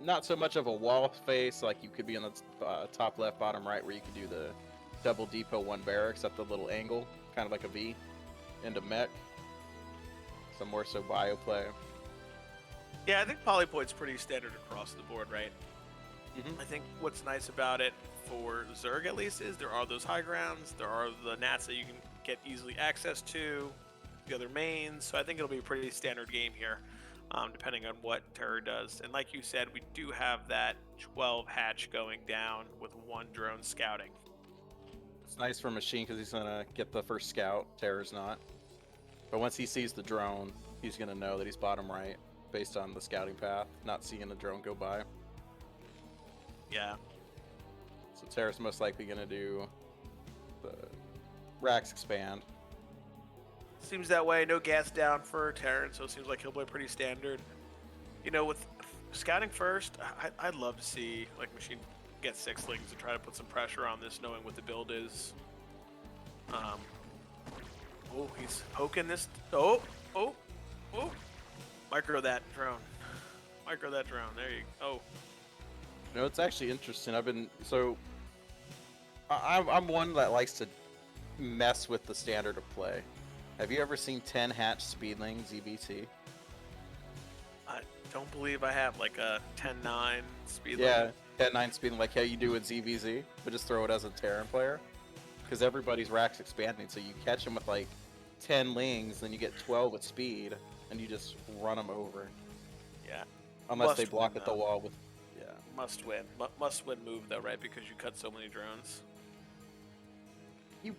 not so much of a wall face, like you could be on the top left, bottom right, where you could do the double depot 1 barracks at the little angle, kind of like a V, into mech. Some more so bio play. Yeah, I think Polypoid's pretty standard across the board, right? Mhm. I think what's nice about it, for Zerg at least, is there are those high grounds, there are the nats that you can get easily access to, the other mains, so I think it'll be a pretty standard game here, depending on what Terror does. And like you said, we do have that 12 hatch going down with 1 drone scouting. It's nice for Machine because he's gonna get the first scout. Terror's not. But once he sees the drone, he's gonna know that he's bottom right based on the scouting path, not seeing the drone go by. Yeah. So Terror's most likely gonna do the racks expand. Seems that way. No gas down for Terran, so it seems like he'll play pretty standard. You know, with scouting first, I'd love to see like Machine get 6 lings and try to put some pressure on this, knowing what the build is. Oh, he's poking this. Oh. Micro that drone. Micro that drone. There you go. Oh. No, it's actually interesting. I'm one that likes to mess with the standard of play. Have you ever seen 10 hatch speedling ZBT? I don't believe I have like a 10-9 speed Yeah, 10-9 speedling like how you do with ZVZ, but just throw it as a Terran player. Because everybody's racks expanding, so you catch them with like 10 lings, then you get 12 with speed, and you just run them over. Yeah. Unless they Must block win, at the though. wall with... Yeah. Must win. Must win move though, right? Because you cut so many drones.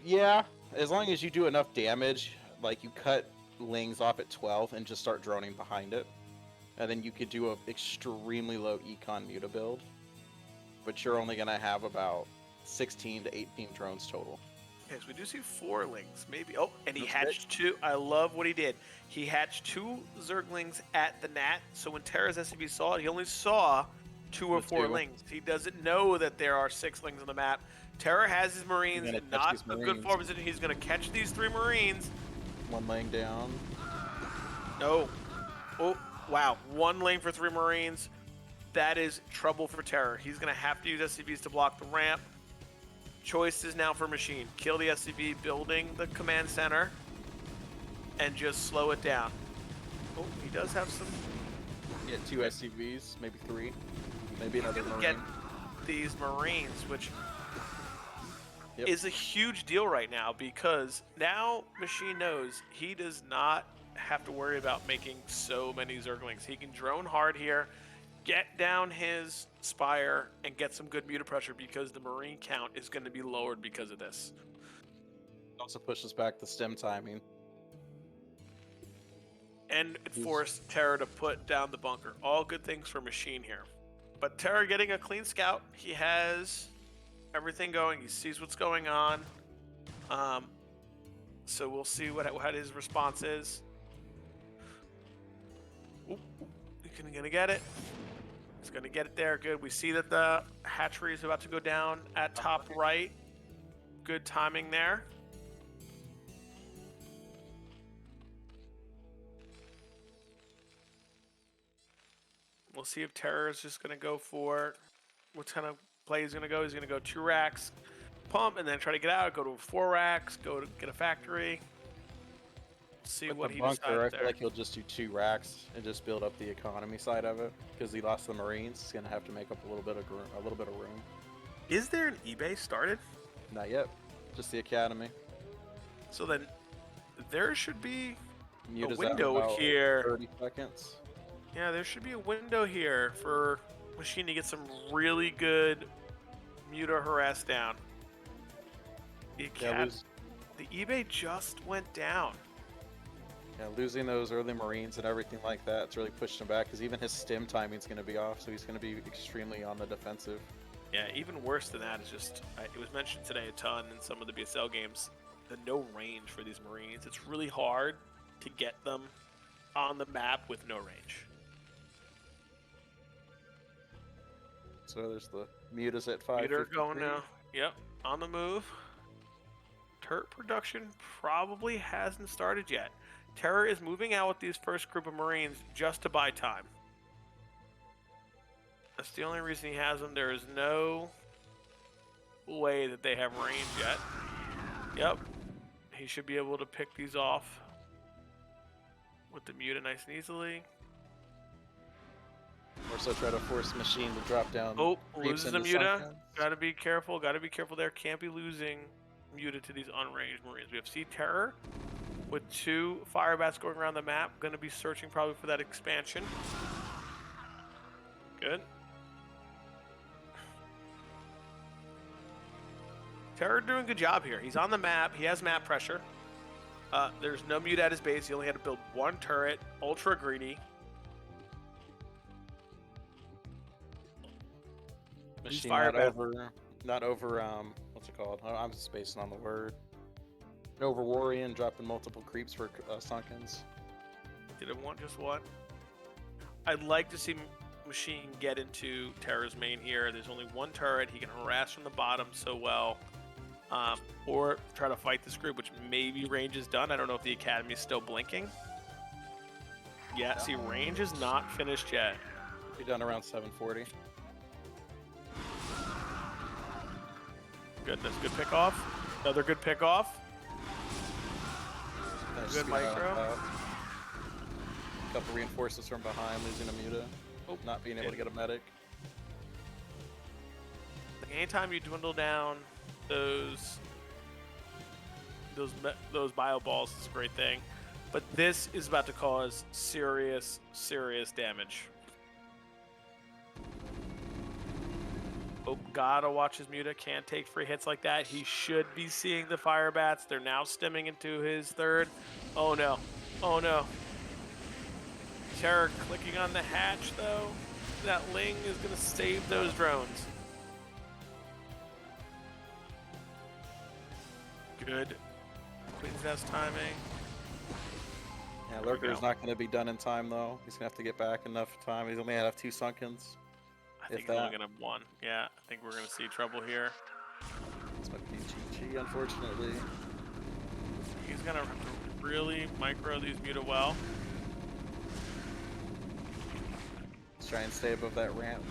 Yeah, as long as you do enough damage, like you cut lings off at 12 and just start droning behind it. And then you could do a extremely low econ muta build. But you're only gonna have about 16 to 18 drones total. Okay, so we do see 4 lings, maybe. Oh, and he That's hatched 2. I love what he did. He hatched 2 Zerglings at the Nat, so when Terra's SCV saw it, he only saw 2 or The 4 2. lings. He doesn't know that there are 6 lings on the map. Terra has his Marines gonna in catch not these a good Marines. form position. He's going to catch these 3 Marines. One laying down. No. Oh, wow. 1 lane for 3 Marines. That is trouble for Terror. He's going to have to use SCVs to block the ramp. Choice is now for Machine. Kill the SCV building the command center and just slow it down. Oh, he does have some... Yeah, 2 SCVs, maybe 3. Maybe another Gonna Marine. get these Marines, which Yep. is a huge deal right now, because now Machine knows he does not have to worry about making so many Zerglings. He can drone hard here, get down his Spire, and get some good muta pressure, because the Marine count is going to be lowered because of this. Also pushes back the stem timing. And it forced Terra to put down the bunker. All good things for Machine here. But Terra getting a clean scout. He has everything going. He sees what's going on. So we'll see what his response is. Oop, he's gonna get it. He's gonna get it there. Good. We see that the hatchery is about to go down at top right. Good timing there. We'll see if Terror is just going to go for what kind of play he's going to go. He's going to go 2 racks, pump, and then try to get out. Go to 4 racks, go to get a factory. See With what the he bunker, decides I there. feel like he'll just do 2 racks and just build up the economy side of it. Because he lost the Marines, he's gonna have to make up a little bit of room. Is there an eBay started? Not yet, just the academy. So then there should be Mute is window at about here. 30 seconds. Yeah, there should be a window here for Machine to get some really good Muta harass down. The eBay just went down. Yeah, losing those early Marines and everything like that, it's really pushed him back because even his stim timing's going to be off, so he's going to be extremely on the defensive. Yeah, even worse than that is just, it was mentioned today a ton in some of the BSL games, the no range for these Marines. It's really hard to get them on the map with no range. So there's the Mutas at 5. Muta going now. Yep, on the move. Turret production probably hasn't started yet. Terror is moving out with these first group of Marines just to buy time. That's the only reason he has them. There is no way that they have range yet. Yep. He should be able to pick these off with the Muta nice and easily. Also try to force Machine to drop down. Oh, creeps loses the into Muta. sunken. Gotta be careful. Gotta be careful there. Can't be losing Muta to these unranged Marines. We have Sea Terror with 2 fire bats going around the map. Gonna be searching probably for that expansion. Good. Terror doing a good job here. He's on the map. He has map pressure. There's no Muta at his base. He only had to build 1 turret. Ultra greedy. Machine fire not over, what's it called? I'm spacing on the word. Over worrying, dropping multiple creeps for sunkens. Didn't want just one. I'd like to see Machine get into Terror's main here. There's only 1 turret. He can harass from the bottom so well. Or try to fight this group, which maybe range is done. I don't know if the Academy is still blinking. Yeah, see, range is not finished yet. Be done around 740. Goodness, good pick off. Another good pick off. Good micro. Couple reinforcements from behind, losing a Muta. Not being able to get a medic. Anytime you dwindle down those bio balls, is a great thing. But this is about to cause serious damage. Oh, gotta watch his Muta. Can't take free hits like that. He should be seeing the fire bats. They're now stemming into his third. Oh no. Oh no. Terror clicking on the hatch though. That Ling is gonna save those drones. Good. Queen's Nest timing. Yeah, There we Lurker's go. not going to be done in time though. He's going to have to get back enough time. He's only going to have 2 sunkens. I think If he's only that. gonna have 1. Yeah, I think we're gonna see trouble here. This might be GG, unfortunately. He's gonna have to really micro these Muta well. Let's try and stay above that ramp,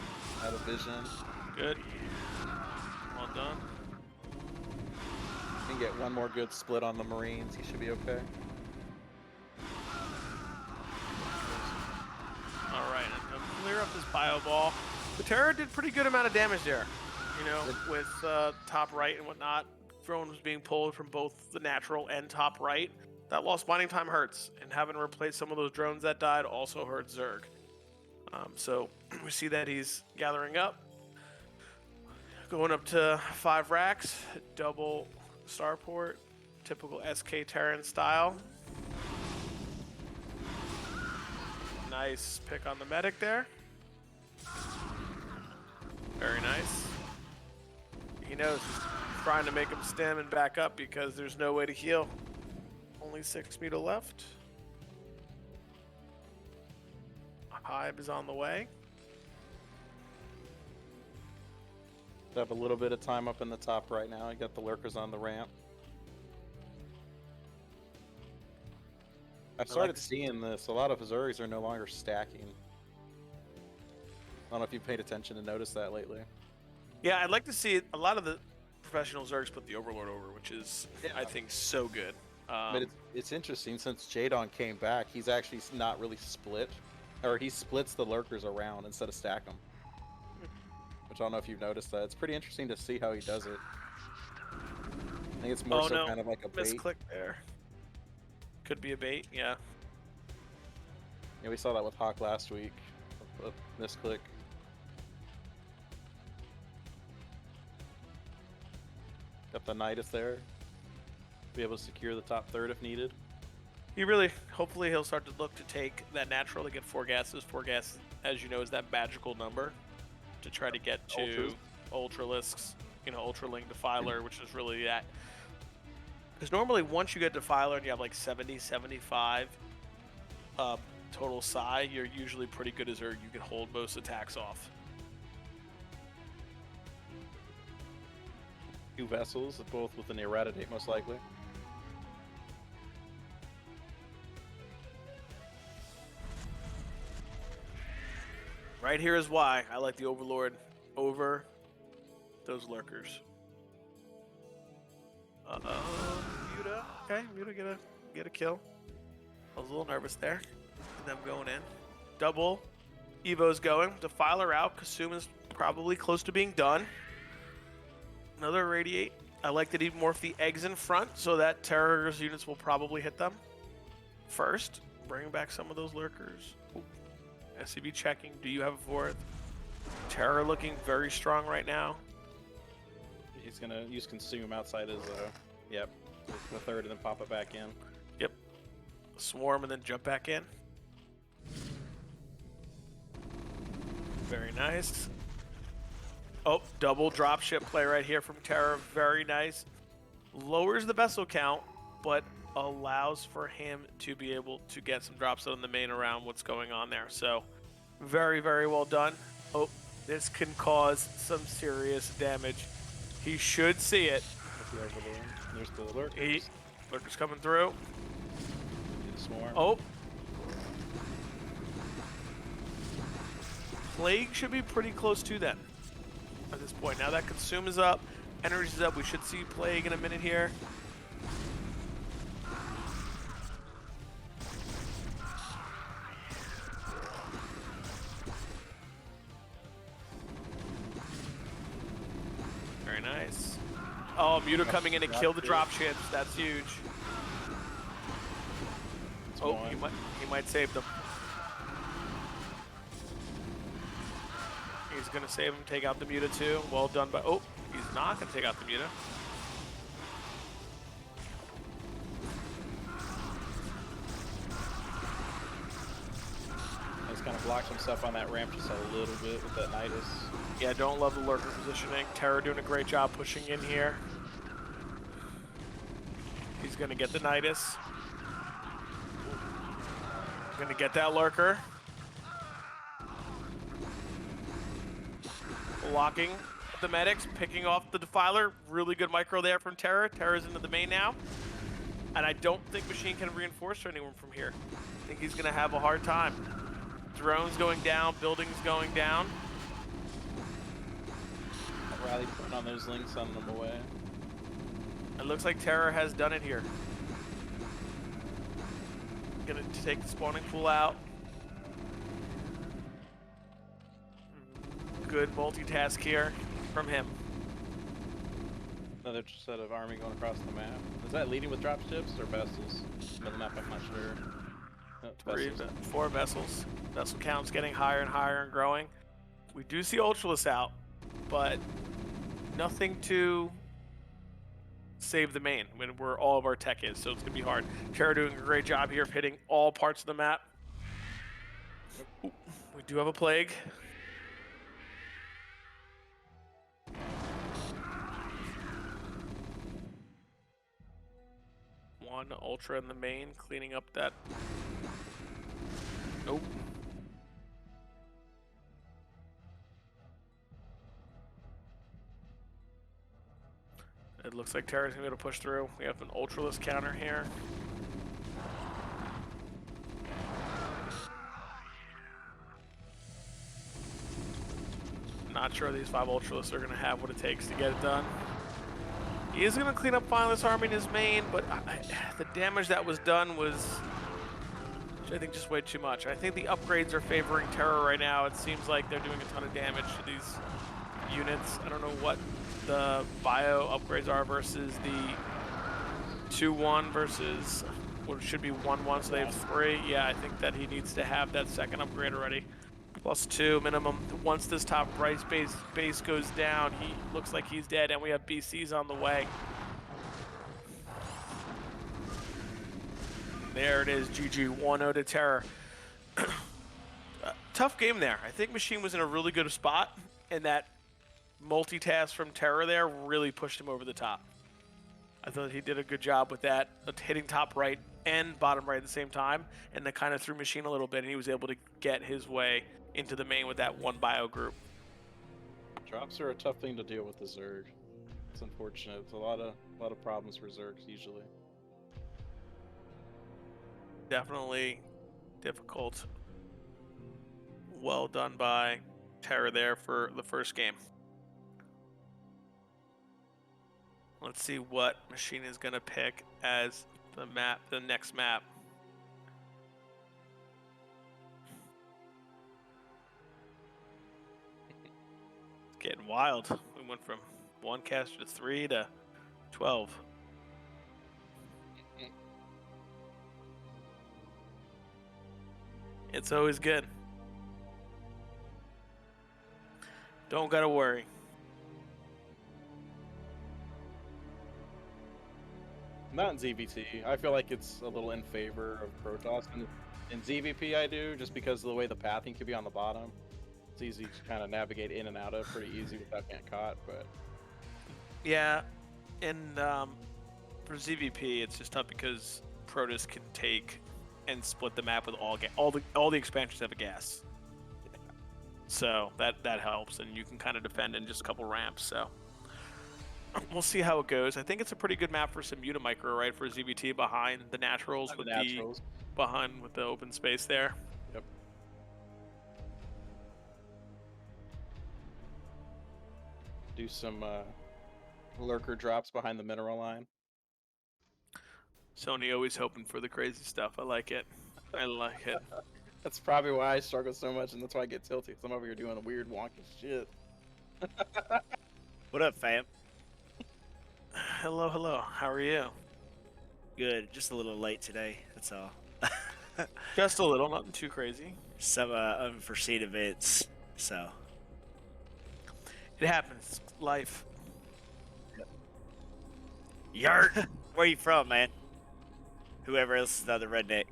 out of vision. Good. Well done. He can get 1 more good split on the Marines. He should be okay. Alright, and clear up this bio ball. The Terror did pretty good amount of damage there. You know, with top right and whatnot. Drone was being pulled from both the natural and top right. That lost mining time hurts, and having to replace some of those drones that died also hurts Zerg. So we see that he's gathering up. Going up to 5 racks, double starport, typical SK Terran style. Nice pick on the medic there. Very nice. He knows he's trying to make him stem and back up because there's no way to heal. Only 6 Muta left. Hive is on the way. Have a little bit of time up in the top right now. I got the Lurkers on the ramp. I've started seeing this. A lot of Zergs are no longer stacking. I don't know if you've paid attention to notice that lately. Yeah, I'd like to see a lot of the professional Zergs put the Overlord over, which is, I think, so good. But it's interesting, since Jadon came back, he's actually not really split. Or he splits the Lurkers around instead of stack them. Which I don't know if you've noticed that. It's pretty interesting to see how he does it. I think it's more kind of like a bait. Misclick there. Could be a bait, yeah. Yeah, we saw that with Hawk last week. With this click. Got the Nidus there. Be able to secure the top third if needed. He really, hopefully he'll start to look to take that natural to get 4 gases. 4 gas, as you know, is that magical number to try to get to Ultralisks, you know, Ultraling Defiler, which is really that. Because normally once you get Defiler and you have like 70, 75 total psi, you're usually pretty good as you can hold most attacks off. 2 vessels, both with an Eradicate most likely. Right here is why I like the Overlord over those lurkers. Muta. Okay, Muta get a kill. I was a little nervous there. Them going in. Double. Evo's going. Defiler out. Kasuma's probably close to being done. Another Irradiate. I like that he morphed the eggs in front so that Terror's units will probably hit them first. Bring back some of those lurkers. Ooh. SCB checking. Do you have a 4th? Terror looking very strong right now. He's gonna use Consume outside his, yep, the 3rd and then pop it back in. Yep. Swarm and then jump back in. Very nice. Oh, double dropship play right here from Terror. Very nice. Lowers the vessel count, but allows for him to be able to get some drops on the main around what's going on there. So, very, very well done. Oh, this can cause some serious damage. He should see it. There's the lurkers. Lurkers coming through. Swarm. Oh. Plague should be pretty close to them at this point. Now that Consume is up, Energy is up, we should see Plague in a minute here. Very nice. Oh, Muta coming in to kill the dropships. That's huge. Oh, he might save them. He's gonna save him, take out the Muta too. Well done by, oh, he's not gonna take out the Muta. He's kind of blocked himself on that ramp just a little bit with that Nidus. Yeah, don't love the lurker positioning. Terror doing a great job pushing in here. He's gonna get the Nidus. Gonna get that lurker. Blocking the medics, picking off the Defiler. Really good micro there from Terror. Terror's into the main now. And I don't think Machine can reinforce anyone from here. I think he's gonna have a hard time. Drones going down, buildings going down. Riley putting on those links, sending them away. It looks like Terror has done it here. Gonna take the spawning pool out. Good multitask here from him. Another set of army going across the map. Is that leading with dropships or vessels? On the map, I'm not sure. No, 4 vessels. Vessel count's getting higher and higher and growing. We do see Ultralisk out, but nothing to save the main when where all of our tech is, so it's gonna be hard. Terror doing a great job here of hitting all parts of the map. Ooh, we do have a plague. One Ultra in the main, cleaning up that. Nope. It looks like Terra's gonna be able to push through. We have an Ultralisk counter here. Not sure these 5 Ultralisks are gonna have what it takes to get it done. He is gonna clean up Finalist Army in his main, but the damage that was done was, I think, just way too much. I think the upgrades are favoring Terror right now. It seems like they're doing a ton of damage to these units. I don't know what the bio upgrades are versus the 2-1 versus what should be 1-1, so they have 3. Yeah, I think that he needs to have that second upgrade already. +2 minimum. Once this top right base goes down, he looks like he's dead, and we have BCs on the way. There it is, GG 1-0 to Terror. Tough game there. I think Machine was in a really good spot, and that multitask from Terror there really pushed him over the top. I thought he did a good job with that, hitting top right and bottom right at the same time, and that kind of threw Machine a little bit, and he was able to get his way into the main with that one bio group. Drops are a tough thing to deal with the Zerg. It's unfortunate. It's a lot of problems for Zergs usually. Definitely difficult. Well done by Terror there for the first game. Let's see what Machine is going to pick as the next map. It's getting wild. We went from 1 caster to 3 to 12. It's always good. Don't gotta worry. Not in ZVT. I feel like it's a little in favor of Protoss. In ZVP I do, just because of the way the pathing could be on the bottom. It's easy to kind of navigate in and out of pretty easy without getting caught, but... Yeah, and for ZVP, it's just tough because Protoss can take and split the map with all the expansions have a gas. So that helps, and you can kind of defend in just a couple ramps. So we'll see how it goes. I think it's a pretty good map for some Unimicro, right? For ZVT behind the naturals with the open space there. Yep. Do some lurker drops behind the mineral line. Sony always hoping for the crazy stuff. I like it. I like it. That's probably why I struggle so much, and that's why I get tilted. I'm over here doing a weird, wonky shit. What up, fam? Hello, hello. How are you? Good. Just a little late today. That's all. Just a little, nothing too crazy. Some unforeseen events. So. It happens. Life. Yart. Where you from, man? Whoever else is the other redneck.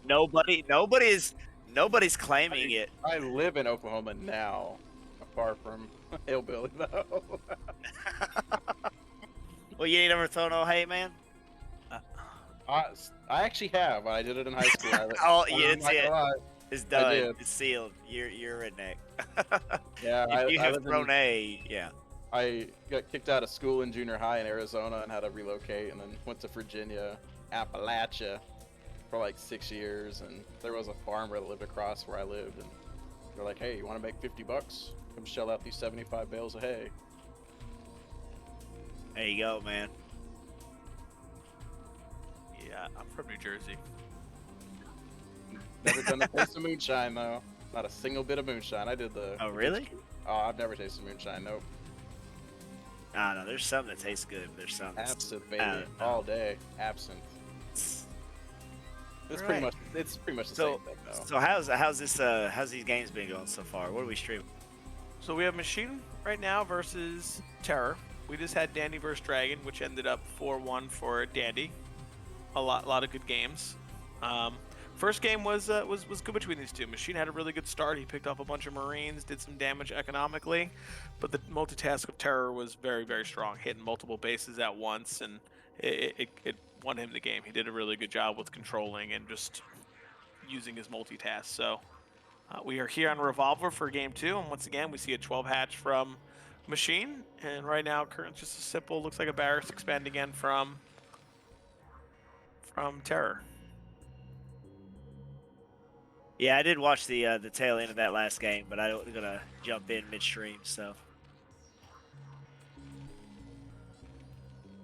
Nobody's claiming it. I live in Oklahoma now, far from hillbilly though. Well, you ain't ever thrown no hay, man? I actually have. I did it in high school. Oh, yeah, it's it. Lie. It's done. did. It's sealed. You're a redneck. Yeah, If you I have lived thrown in, hay, yeah. I got kicked out of school in junior high in Arizona and had to relocate, and then went to Virginia, Appalachia, for like 6 years. And there was a farmer that lived across where I lived, and they're like, "Hey, you want to make $50? Come shell out these 75 bales of hay." There you go, man. Yeah, I'm from New Jersey. Never done a taste of moonshine though. Not a single bit of moonshine. I did the. Oh, really? Oh, I've never tasted moonshine. Nope. I don't know. There's some that taste good. But there's some that's Absinthe, baby, all day. Absinthe. It's pretty much. It's pretty much the same thing though. So how's these games been going so far? What are we streaming? So we have Machine right now versus Terror. We just had Dandy versus Dragon, which ended up 4-1 for Dandy. A lot of good games. First game was good between these two. Machine had a really good start. He picked up a bunch of Marines, did some damage economically, but the multitask of Terror was very, very strong, hitting multiple bases at once, and it won him the game. He did a really good job with controlling and just using his multitask. So we are here on Revolver for game 2, and once again we see a 12 hatch from Machine, and right now current just a simple, looks like a barracks expand again from Terror. Yeah, I did watch the tail end of that last game, but I wasn't gonna jump in midstream. So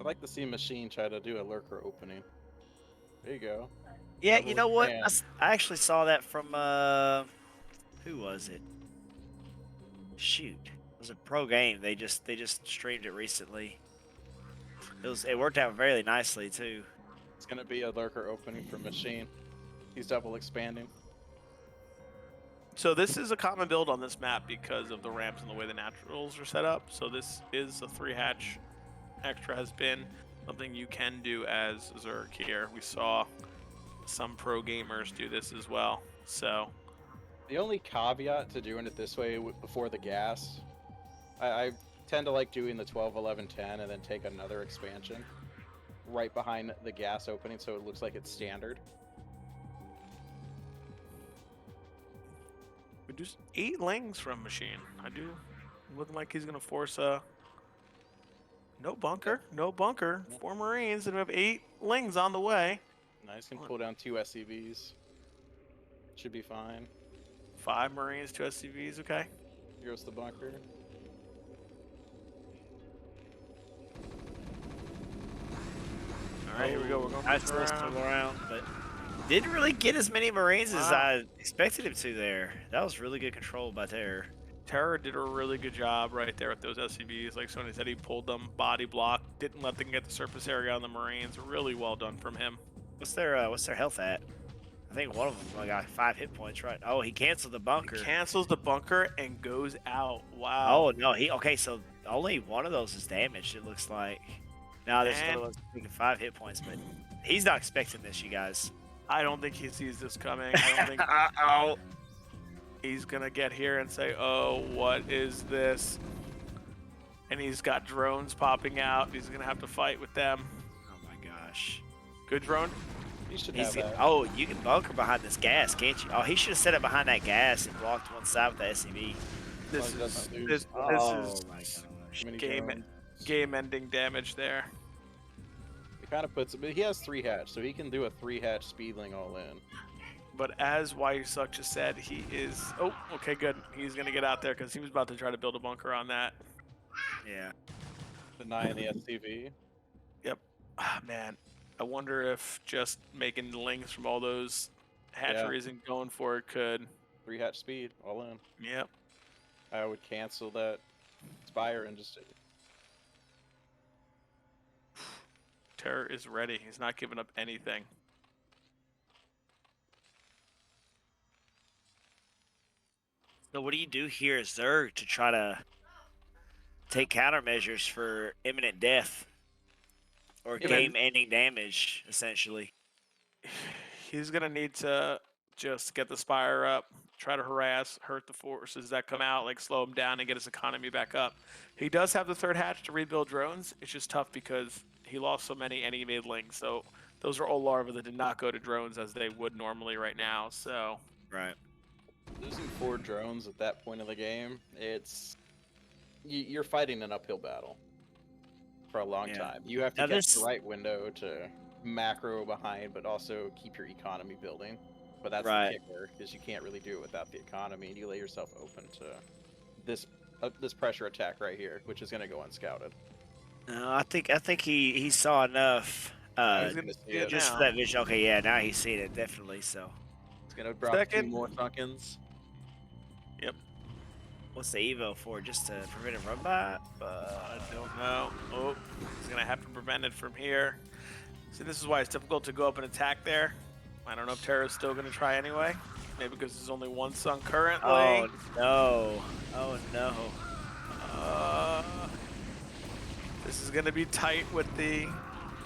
I'd like to see Machine try to do a lurker opening. There you go. yeah, Double you know what? expand. I actually saw that from who was it? Shoot, it was a pro game. They just streamed it recently. It worked out very nicely too. It's gonna be a lurker opening for Machine. He's double expanding. So this is a common build on this map because of the ramps and the way the naturals are set up. So this is a 3-hatch extra has been something you can do as Zerg here. We saw some pro gamers do this as well. So The only caveat to doing it this way before the gas, I tend to like doing the 12, 11, 10 and then take another expansion right behind the gas opening so it looks like it's standard. we do 8 lings from Machine. I do looking like he's gonna force a no bunker, no bunker. 4 Marines and we have 8 lings on the way. Nice, can pull down 2 SCVs. Should be fine. 5 Marines, 2 SCVs. Okay. Here goes the bunker. All right, here we go. We're going Nice little swim around, but didn't really get as many Marines as I expected him to there. That was really good control by Terror. Terror did a really good job right there with those SCVs. Like Sony said, he pulled them, body block, didn't let them get the surface area on the Marines. Really well done from him. What's their health at? I think one of them only got 5 hit points, right? Oh, he canceled the bunker. He cancels the bunker and goes out. Wow. Oh no, okay, so only one of those is damaged, it looks like. Now there's Man. another one taking 5 hit points, but he's not expecting this, you guys. I don't think he sees this coming. I don't think Uh-oh. he's gonna get here and say, "Oh, what is this?" And he's got drones popping out. He's gonna have to fight with them. Oh my gosh. Good drone. You should have He's that. oh, you can bunker behind this gas, can't you? Oh, he should have set it behind that gas and blocked one side with the SCV. This As long as is it doesn't lose. this Oh is my gosh. Too many game drones. game-ending damage there. It kind of puts, but he has 3 hatch, so he can do a 3-hatch speedling all in. But as WhyuSuk just said, he is. Oh, okay, good. He's gonna get out there because he was about to try to build a bunker on that. Yeah. Denying the SCV. Ah, man, I wonder if just making the lings from all those hatcheries and going for it could. 3-hatch speed, all in. Yep. I would cancel that Spire and just Terror is ready. He's not giving up anything. So what do you do here as Zerg to try to take countermeasures for imminent death or Yeah, man. game-ending damage, essentially? He's gonna need to just get the Spire up, try to hurt the forces that come out, like slow him down and get his economy back up. He does have the 3rd hatch to rebuild drones. It's just tough because he lost so many and he made lings. So those are all larvae that did not go to drones as they would normally right now. So Right. losing 4 drones at that point of the game, you're fighting an uphill battle for a long Yeah. time. You have to Now get this- the right window to macro behind, but also keep your economy building. But that's Right. the kicker, is you can't really do it without the economy, and you lay yourself open to this pressure attack right here, which is going to go unscouted. No, I think he saw enough. he's gonna see it Just now. that vision. Okay, yeah, now he's seen it definitely. So, It's going to drop 2 Second. more Sunkins. what's the Evo for? Just to prevent a run by? I don't know. Oh, he's gonna have to prevent it from here. See, this is why it's difficult to go up and attack there. I don't know if Terra's still gonna try anyway. Maybe because there's only 1 sunk currently. Oh no! Oh no! This is gonna be tight with the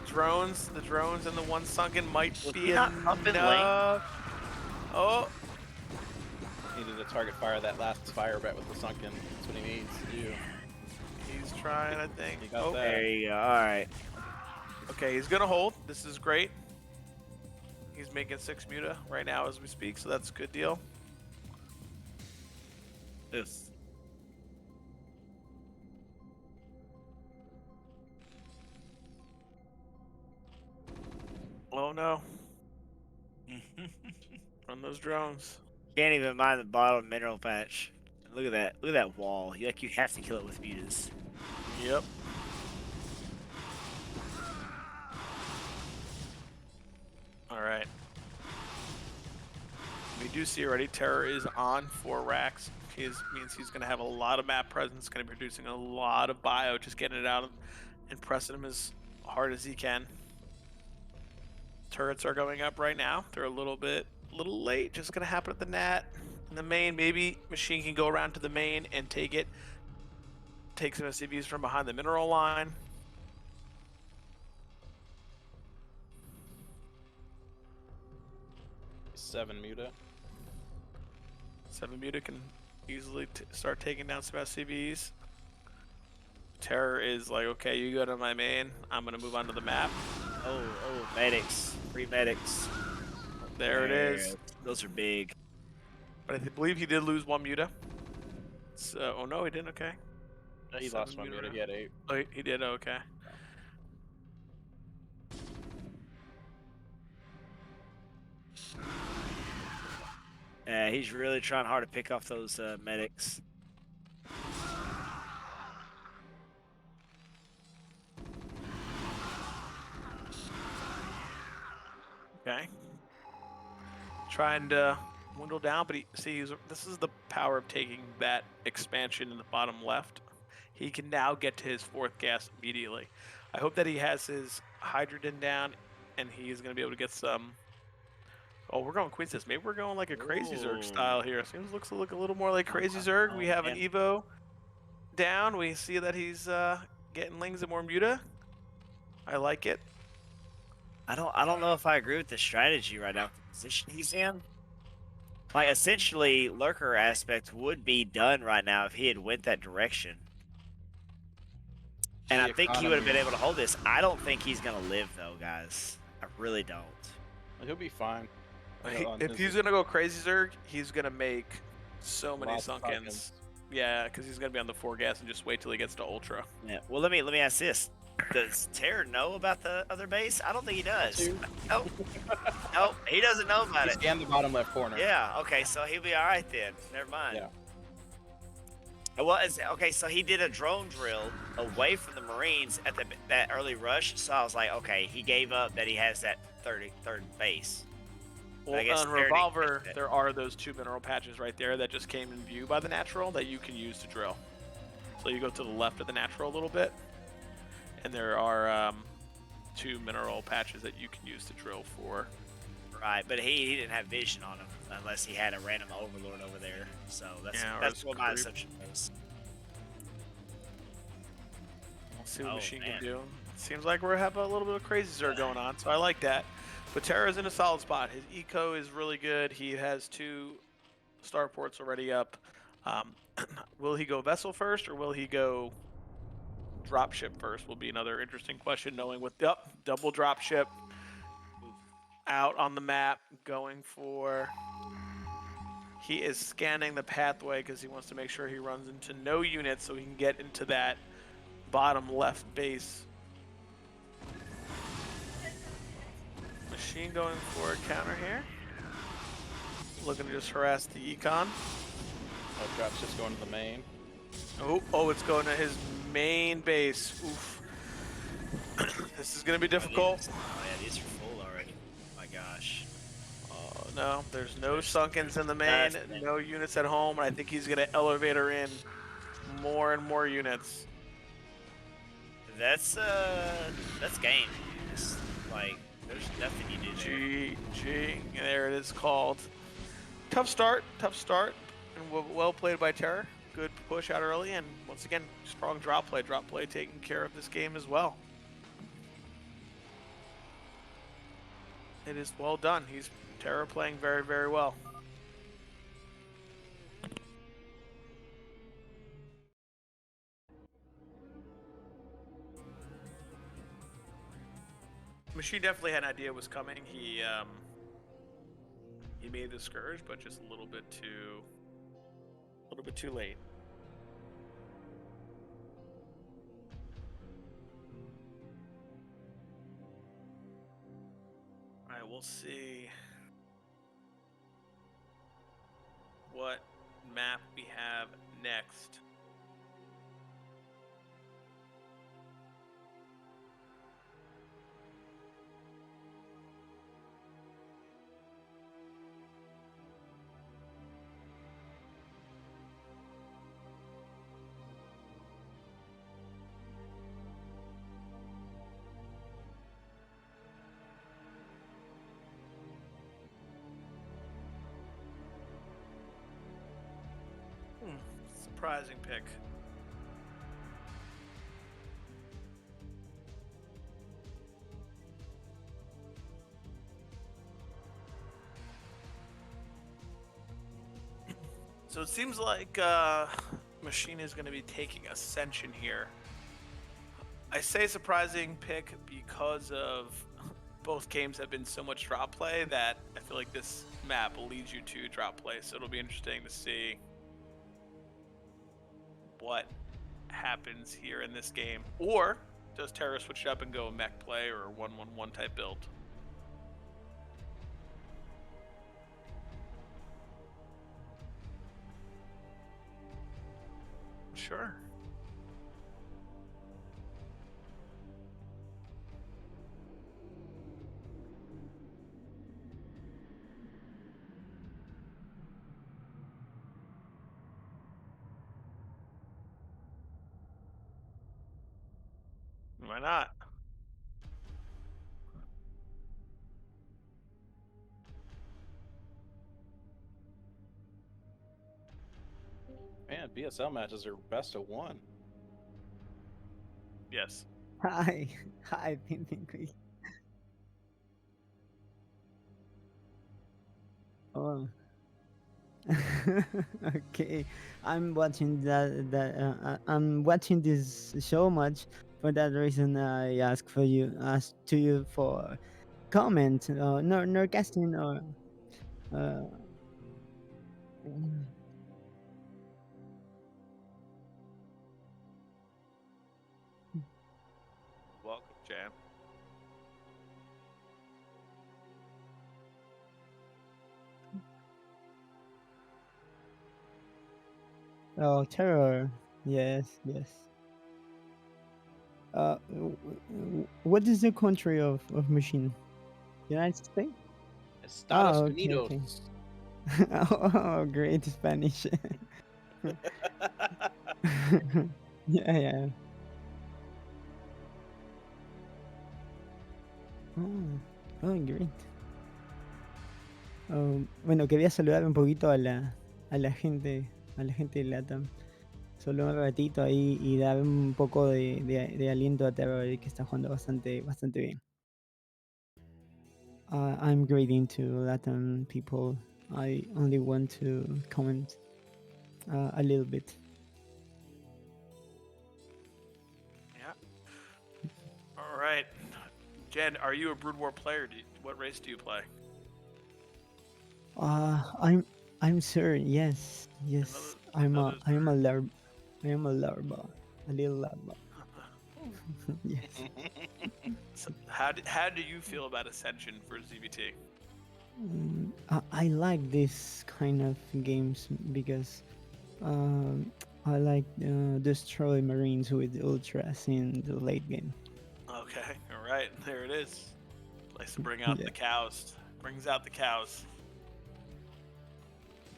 drones. The drones and the 1 sunken might Was be he not up in lane? enough. Oh, Needed to target fire that last Spire bet with the Sunken. That's what he needs to do. he's trying, I think. He got Oh, that. There you go. All right. okay, he's gonna hold. This is great. He's making 6 muta right now as we speak, so that's a good deal. Yes. Oh no. Run those drones. Can't even mind the bottom mineral patch. Look at that! Look at that wall. You have to kill it with mutas. Yep. All right. We do see already Terror is on 4 racks. Means he's going to have a lot of map presence, going to be producing a lot of bio, just getting it out and pressing him as hard as he can. Turrets are going up right now. They're a little late. Just gonna happen at the nat. In the main, maybe Machine can go around to the main and take it. Take some SCVs from behind the mineral line. Seven Muta. 7 Muta can easily start taking down some SCVs. Terror is like, okay, you go to my main. I'm gonna move onto the map. Oh, medics. Free medics. There it is. Those are big. But I believe he did lose 1 Muta. So, oh no, he didn't. Okay. He 7 lost one Muta. He had 8. Oh, he did. Okay. Yeah, he's really trying hard to pick off those medics. Okay. Trying to dwindle down, but this is the power of taking that expansion in the bottom left. He can now get to his 4th gas immediately. I hope that he has his hydrogen down, and he's going to be able to get some. Oh, we're going Queen's. Maybe we're going like a Crazy Zerg style here. Looks a little more like Crazy Zerg. We have an Evo down. We see that he's getting Lings and more Muta. I like it. I don't know if I agree with the strategy right now. The position he's in. Like, essentially, lurker aspect would be done right now if he had went that direction. And I think he would have been able to hold this. I don't think he's going to live, though, guys. I really don't. He'll be fine. If he's going to go Crazy Zerg, he's going to make so many sunk-ins. Yeah, because he's going to be on the 4 gas and just wait till he gets to Ultra. Yeah. Well, let me ask this. Does Terror know about the other base? I don't think he does. No, he doesn't know about it. Scan the bottom left corner. Yeah, okay, so he'll be all right then. Never mind. Yeah. Well, okay, so he did a drone drill away from the Marines at that early rush, so I was like, okay, he gave up that he has that third base. Well, on Revolver, there are those 2 mineral patches right there that just came in view by the natural that you can use to drill. So you go to the left of the natural a little bit, and there are 2 mineral patches that you can use to drill for. Right, but he didn't have vision on him unless he had a random overlord over there. So that's what my assumption was. We'll see what Machine can do. Seems like we have a little bit of Crazy Zerg going on, so I like that. But Terra's in a solid spot. His eco is really good. He has 2 starports already up. Will he go vessel first, or will he go dropship first? Will be another interesting question, knowing with double dropship out on the map, going for. He is scanning the pathway because he wants to make sure he runs into no units so he can get into that bottom left base. Machine going for a counter here. Looking to just harass the econ. Oh, drop's just going to the main. Oh, it's going to his main base. Oof. This is going to be difficult. Oh, yeah, these are full already. Oh, my gosh. Oh, no, there's no sunk-ins in the main, no units at home, and I think he's going to elevator in more and more units. That's game. It's like, there's nothing you do there. GG. There it is called. Tough start, and well played by Terror. Good push out early, and once again, strong drop play taking care of this game as well. It is well done. Terror playing very, very well. Machine definitely had an idea was coming. He made the Scourge, but just a little bit too late. All right, we'll see what map we have next. surprising pick. So it seems like Machine is going to be taking Ascension here. I say surprising pick because of both games have been so much drop play that I feel like this map leads you to drop play. So it'll be interesting to see what happens here in this game. Or does Terra switch up and go mech play or 1-1-1 type build? Sure. Why not? Man, BSL matches are best of one. Yes. Hi, hi, Pinky. Oh. Okay, I'm watching I'm watching this so much. For that reason, I asked to you for comment, no, casting or. Uh, Welcome, Jam. oh, terror. Yes, yes. What is the country of machine? United States? Estados Oh, okay, okay. Unidos. Oh, great Spanish. Yeah, yeah. Oh, great. Bueno, quería saludar un poquito a la gente de LATAM. Solo un ratito ahí y dar un poco de aliento a Terror que está jugando bastante bien. I'm greeting to Latin people. I only want to comment a little bit. Yeah. All right. Jen, are you a Brood War player? What race do you play? I'm sure. Yes. I'm a larva. I am a larva. A little larva. Yes. So how do you feel about Ascension for ZBT? I like this kind of games because I like destroy marines with ultras in the late game. Okay, all right, there it is. Likes to bring out Yeah. the cows. Brings out the cows.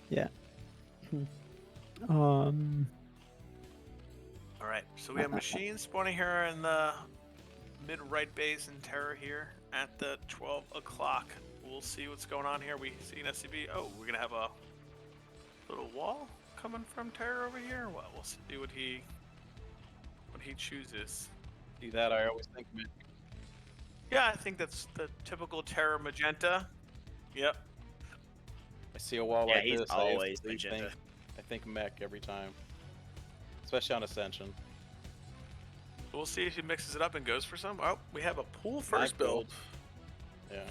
Yeah. All right, so we have machines spawning here in the mid-right base in Terra here at the 12 o'clock. We'll see what's going on here. We see an SCB. Oh, we're gonna have a little wall coming from Terra over here. Well, we'll see what he chooses. See that? I always think. Yeah, I think that's the typical Terra magenta. Yep. I see a wall Yeah, like he's this. always I magenta. think mech every time, especially on Ascension. We'll see if he mixes it up and goes for some. Oh, we have a pool first Mech build. Yeah,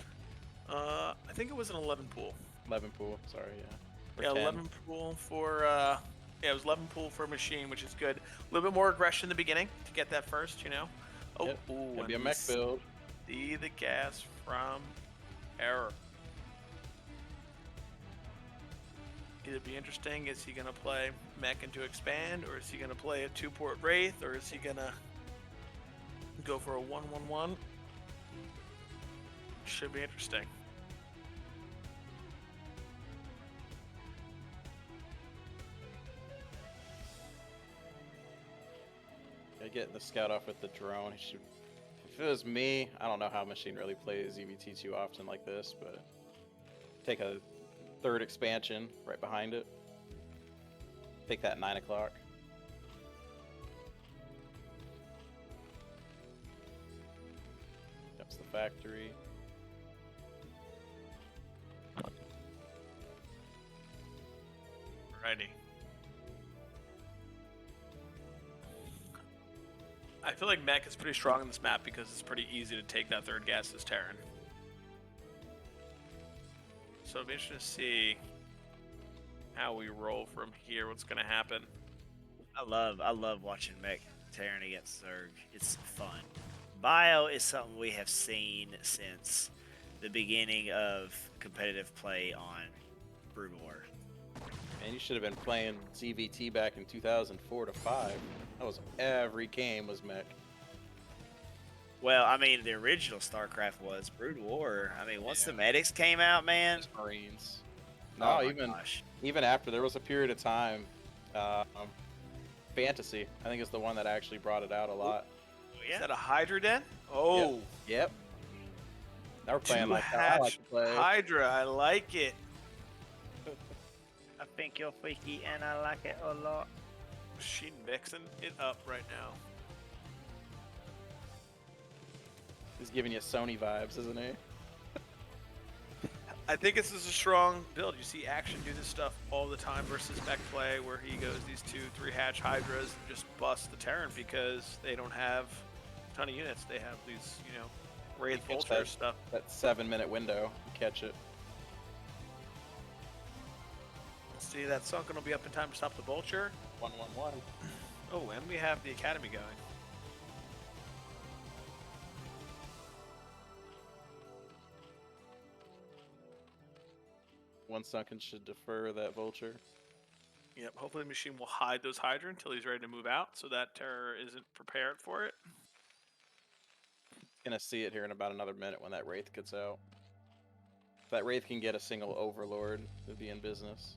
I think it was an 11 pool. 11 pool. Sorry, yeah. Or Yeah, 10. 11 pool for yeah, it was 11 pool for machine, which is good. A little bit more aggression in the beginning to get that first, you know. Oh, Yep, ooh, Gonna and be a we mech build. see the gas from Error. It'll be interesting. Is he gonna play mech into expand, or is he gonna play a 2-port wraith, or is he gonna go for a 1-1-1? Should be interesting. Yeah, getting the scout off with the drone. He should. If it was me, I don't know how Machine really plays EVT too often like this, but take a third expansion right behind it. Take that 9 o'clock. That's the factory. Alrighty. I feel like Mech is pretty strong on this map because it's pretty easy to take that third gas as Terran. So it'll be interesting to see how we roll from here, what's going to happen. I love watching Mech Terran against Zerg. It's fun. Bio is something we have seen since the beginning of competitive play on Brood War. Man, you should have been playing ZVT back in 2004 to 5. That was every game was mech. Well, I mean, the original StarCraft was Brood War. I mean, once Yeah. the medics came out, man. Just Marines. Oh No, my even gosh. even after there was a period of time, Fantasy I think is the one that actually brought it out a lot. Oh, Is yeah. that a Hydra Den? Oh, Yep. Now we're playing like how I two-hatch like to play. Hydra. I like it. I think you're freaky and I like it a lot. Machine mixing it up right now. He's giving you Sony vibes, isn't he? I think this is a strong build. You see Action do this stuff all the time versus Mech play, where he goes these 2-3 hatch Hydras and just busts the Terran because they don't have a ton of units. They have these, Wraith Catch Vulture stuff. That 7-minute window, you catch it. See, that Sunken will be up in time to stop the Vulture. 1-1-1. Oh, and we have the Academy going. One Sunken should defer that vulture. Yep, hopefully the machine will hide those Hydra until he's ready to move out so that Terror isn't prepared for it. Gonna see it here in about another minute when that Wraith gets out. If that Wraith can get a single Overlord, it'd be in business.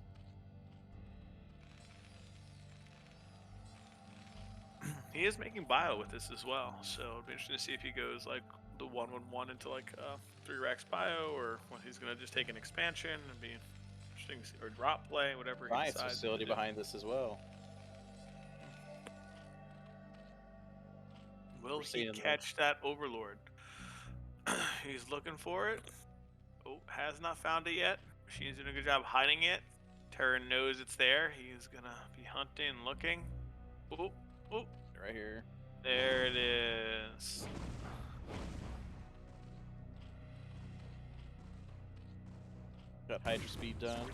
He is making bio with this as well, so it'll be interesting to see if he goes like the 1-1-1 into like 3 racks bio, or when he's gonna just take an expansion and be interesting to see, or drop play, whatever he Science decides. facility to do. behind this as well. Will We're he seeing that. catch that Overlord? He's looking for it. Oh, has not found it yet. Machine's doing a good job hiding it. Terran knows it's there. He's gonna be hunting and looking. Oh, oh, Right here. there it is. Got Hydra speed done.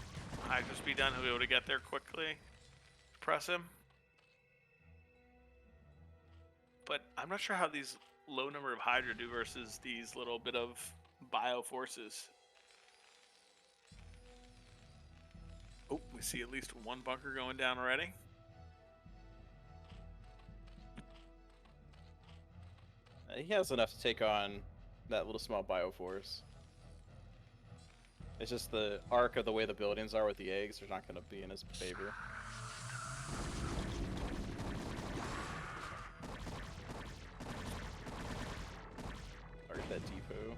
Hydra speed done. He'll be able to get there quickly. Press him. But I'm not sure how these low number of Hydra do versus these little bit of bio forces. Oh, we see at least one bunker going down already. He has enough to take on that little small bioforce. It's just the arc of the way the buildings are with the eggs are not going to be in his favor. Target that depot.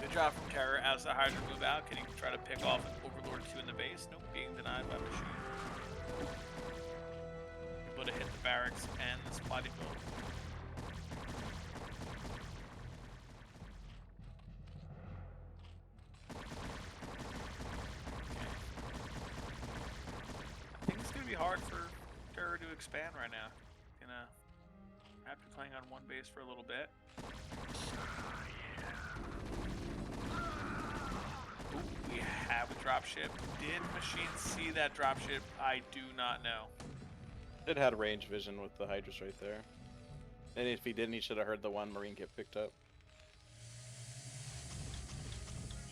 Good job from Terror as the Hydra move out. Can he try to pick off an Overlord 2 in the base? Nope, being denied by Machine. Able to hit the barracks and the supply depot. I think it's going to be hard for Terror to expand right now. Gonna have to be playing on one base for a little bit. Ooh, we have a dropship. Did Machine see that dropship? I do not know. It had range vision with the Hydras right there. And if he didn't, he should have heard the one Marine get picked up.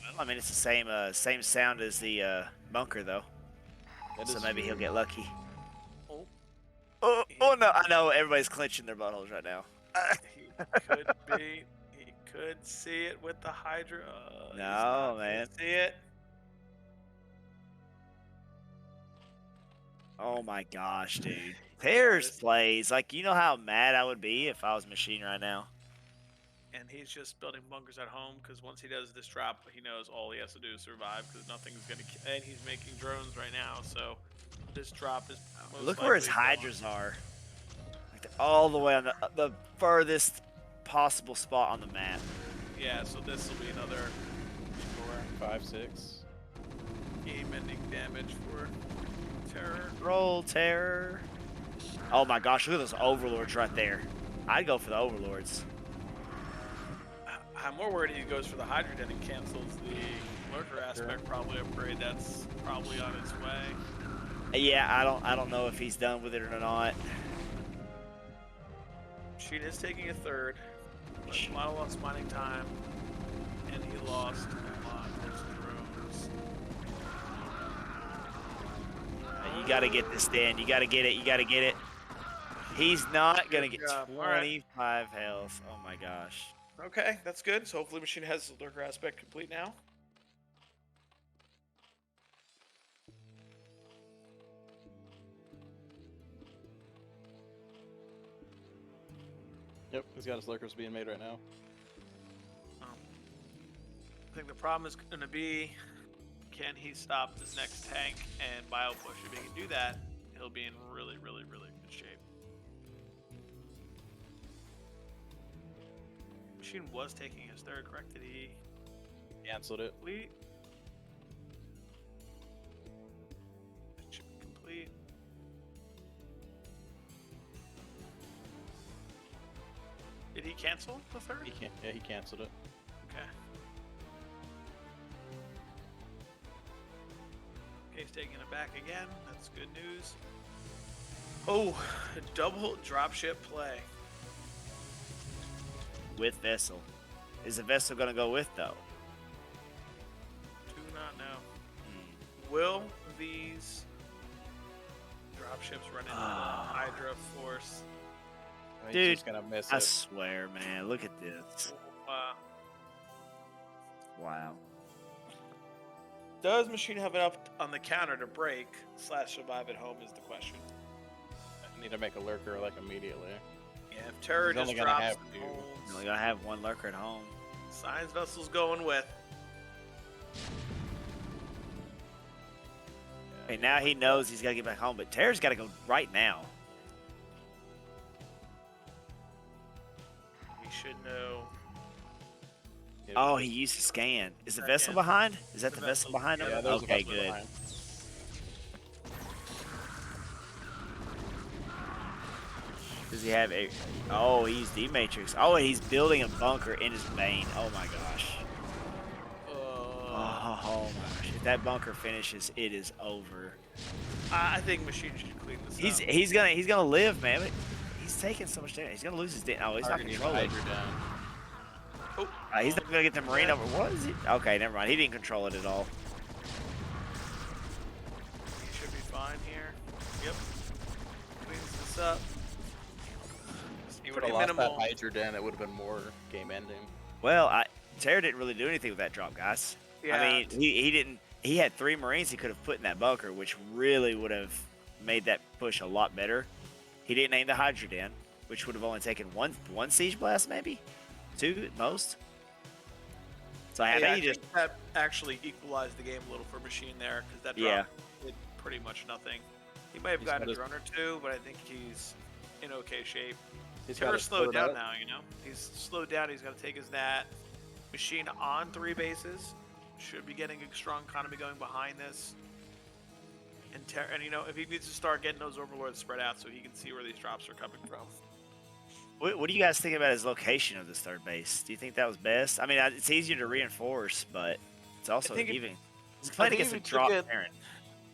Well, I mean, it's the same sound as the bunker, though. That So is maybe he'll true. get lucky. Oh, Oh no! I know everybody's clenching their buttholes right now. he could be. He could see it with the Hydra. He's No, not gonna man. See it. Oh my gosh, dude. Pairs plays. Like, you know how mad I would be if I was Machine right now? and he's just building bunkers at home because once he does this drop, he knows all he has to do is survive because nothing's gonna. And he's making drones right now, so this drop is most Look where his likely gone. hydras are. Like they're all the way on the furthest possible spot on the map. Yeah, so this will be another 4, 5, 6. game-ending damage for Terror. Roll terror. Oh my gosh, look at those overlords right there. I'd go for the overlords. I'm more worried he goes for the Hydrogen and cancels the Lurker aspect probably upgrade. That's probably on its way. Yeah, I don't know if he's done with it or not. Machine is taking a third. But Model lost mining time, and he lost a lot of his drones. You gotta get this, Dan. You gotta get it. You gotta get it. He's not gonna get Good job. All right. 25 health. Oh my gosh. Okay, that's good. So hopefully Machine has the Lurker aspect complete now. Yep, he's got his lurkers being made right now. I think the problem is going to be, can he stop this next tank and bio push? If he can do that, he'll be in really, really, really good shape. Machine was taking his third, correct? Did he Canceled it. complete? It should be complete. Did he cancel the third? He can't. Yeah, he canceled it. Okay. Okay, he's taking it back again. That's good news. Oh, double dropship play. With vessel. Is the vessel gonna go with though? Do not know. Will these dropships run into the Hydra force? He's Dude, just gonna miss I it. swear, man. Look at this. Wow. Wow. Does Machine have enough on the counter to break / survive at home is the question. I need to make a lurker like immediately. Yeah, if Terror He's only just gonna drops have and two. holds, You only gotta have one lurker at home. Science Vessel's going with. Okay, now he knows he's gotta get back home, but Terror's gotta go right now. He should know. Oh, he used to scan. Is the vessel Second. behind? Is that The the vessel vessel's- behind him? yeah, there's a Okay, vessel good. behind. Does he have a... Oh, he's D-Matrix. Oh, and he's building a bunker in his main. Oh my gosh. Oh my gosh. If that bunker finishes, it is over. I think Machine should clean this up. He's gonna live, man. But he's taking so much damage. He's gonna lose his damage. Oh, he's not Already controlling. Hydra down. Oh, He's not gonna get the marine over. What is it? Okay, never mind. He didn't control it at all. he should be fine here. Yep. Cleans this up. He If would I have lost that minimal. Hydra down, it would have been more game ending. Well, Terror didn't really do anything with that drop, guys. Yeah. I mean, he didn't. He had 3 Marines he could have put in that bunker, which really would have made that push a lot better. He didn't aim the Hydra in, which would have only taken one siege blast, maybe 2 at most. So I Yeah, think he just think that actually equalized the game a little for Machine there because that Yeah. drop did pretty much nothing. He might have He's gotten got a his- drone or two, but I think he's in okay shape. He's got Terror his slowed third down out. now, you know? He's slowed down. He's got to take his nat. Machine on 3 bases. Should be getting a strong economy going behind this. And you know, if he needs to start getting those overlords spread out so he can see where these drops are coming from. What do you guys think about his location of this third base? Do you think that was best? I mean, it's easier to reinforce, but it's also think even. He's playing think against a if he drop took it- parent.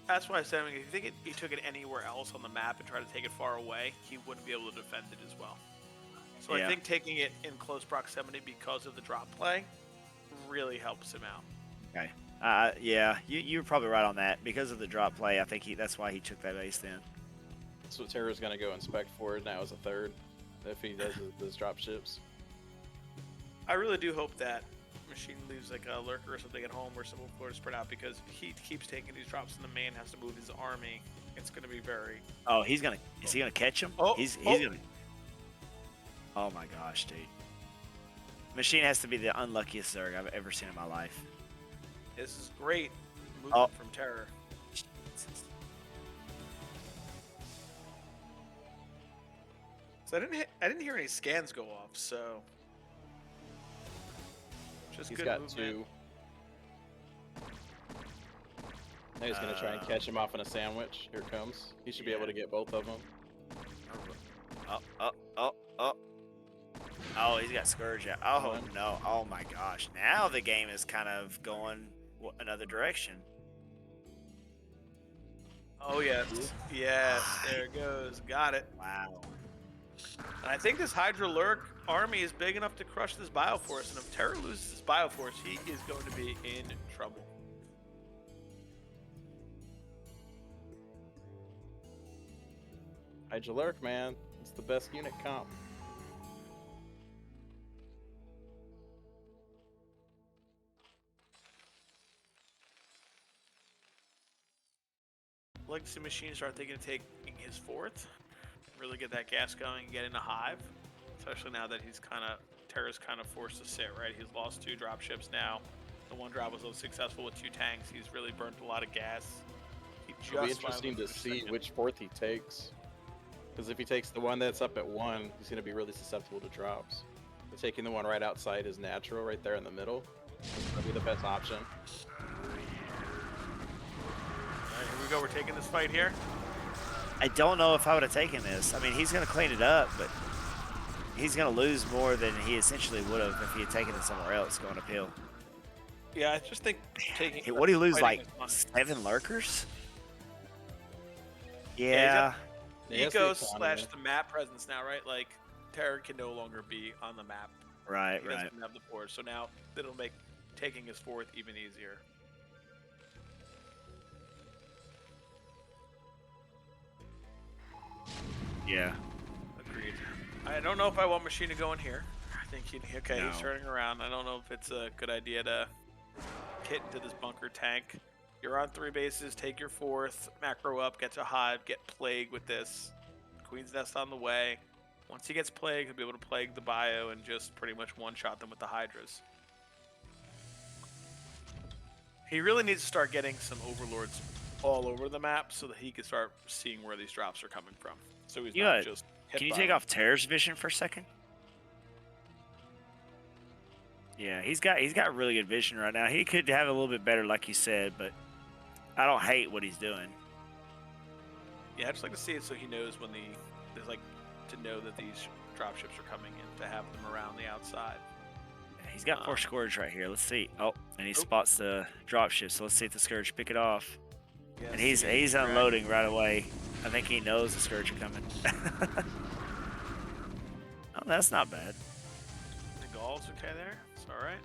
That's why I said, I mean, if you think he took it anywhere else on the map and tried to take it far away, he wouldn't be able to defend it as well. So Yeah. I think taking it in close proximity because of the drop play really helps him out. Okay. Yeah, you're probably right on that. Because of the drop play, I think that's why he took that base then. So Terror's gonna go inspect for it now as a third, if he does those drop ships. I really do hope that Machine leaves like a lurker or something at home where some overlords spread out because if he keeps taking these drops and the man has to move his army, it's going to be very... Oh, is he gonna catch him? Oh, he's oh. gonna. Oh my gosh, dude. Machine has to be the unluckiest Zerg I've ever seen in my life. This is great movement Oh. from Terror. So I didn't hear any scans go off, so just He's good got movement. 2. Now he's gonna try and catch him off in a sandwich. Here it comes. He should be able to get both of them. Oh, he's got Scourge out. Oh, One. no. Oh, my gosh. Now the game is kind of going another direction. Oh yes, yes, there it goes. Got it. Wow. And I think this Hydra Lurk army is big enough to crush this Bioforce, and if Terror loses this Bioforce, he is going to be in trouble. Hydra Lurk, man. It's the best unit comp. Legacy Machine start thinking of taking his 4th, really get that gas going and get in a hive, especially now that he's Terra's kind of forced to sit, right? He's lost 2 dropships now. The one drop was unsuccessful with 2 tanks. He's really burnt a lot of gas. It'll be interesting to see which 4th he takes. Because if he takes the one that's up at 1, he's going to be really susceptible to drops. But taking the one right outside is natural, right there in the middle. That'll be the best option. Alright, here we go. We're taking this fight here. I don't know if I would have taken this. I mean, he's going to clean it up, but he's going to lose more than he essentially would have if he had taken it somewhere else going uphill. Yeah, I just think taking. Hey, what do you lose, fighting like is 7 lurkers? Yeah, Yeah, Eco that's the / economy. the map presence now, right? Like, Terror can no longer be on the map. Right, He right. doesn't have the 4th, so now it'll make taking his 4th even easier. Yeah. Agreed. I don't know if I want Machine to go in here. I think okay, he's No. turning around. I don't know if it's a good idea to hit into this bunker tank. You're on 3 bases, take your 4th, macro up, get to Hive, get Plague with this. Queen's Nest on the way. Once he gets Plague, he'll be able to Plague the bio and just pretty much one-shot them with the Hydras. He really needs to start getting some Overlords all over the map so that he can start seeing where these drops are coming from. So he's not just hit Can you by take them. off Terror's vision for a second? Yeah, he's got really good vision right now. He could have a little bit better, like you said, but I don't hate what he's doing. Yeah, I'd just like to see it so he knows when there's like to know that these dropships are coming in to have them around the outside. He's got 4 Scourge right here. Let's see. Oh, and he spots the dropship. So let's see if the Scourge pick it off. Yes, And he's unloading right away. I think he knows the Scourge are coming. Oh, that's not bad. The Gaul's okay there. It's all right.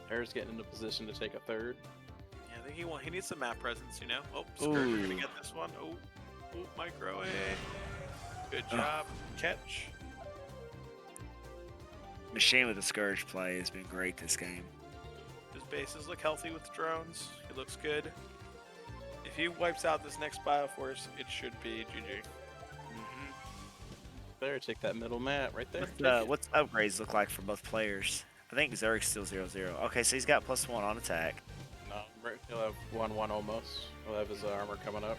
Terror's getting into position to take a 3rd. Yeah, I think he needs some map presence, you know. Oh, Scourge are gonna Ooh. get this one. Oh, micro A. Good job, catch. Machine with the Scourge play has been great this game. His bases look healthy with drones. He looks good. If he wipes out this next Bioforce, it should be GG. There, take that middle mat right there. What's upgrades look like for both players? I think Zerg's still 0-0. Okay, so he's got +1 on attack. No, he'll have 1-1 almost. He'll have his armor coming up.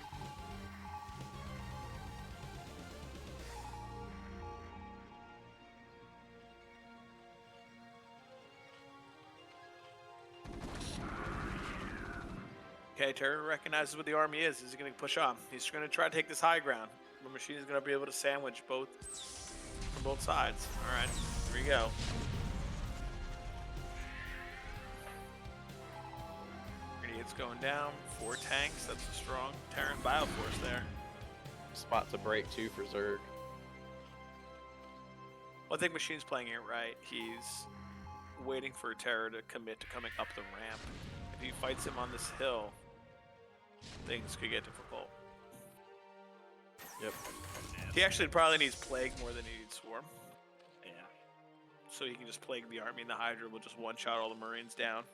Okay, Terror recognizes what the army is. He's going to push on. He's going to try to take this high ground. The machine is going to be able to sandwich both from both sides. All right, here we go. Radiate's going down. 4 tanks. That's a strong Terran Bioforce there. Spot to break too for Zerg. Well, I think Machine's playing it right. He's waiting for Terror to commit to coming up the ramp. If he fights him on this hill, things could get difficult. Yep. He actually probably needs Plague more than he needs Swarm. Yeah. So he can just Plague the army and the Hydra will just one-shot all the Marines down.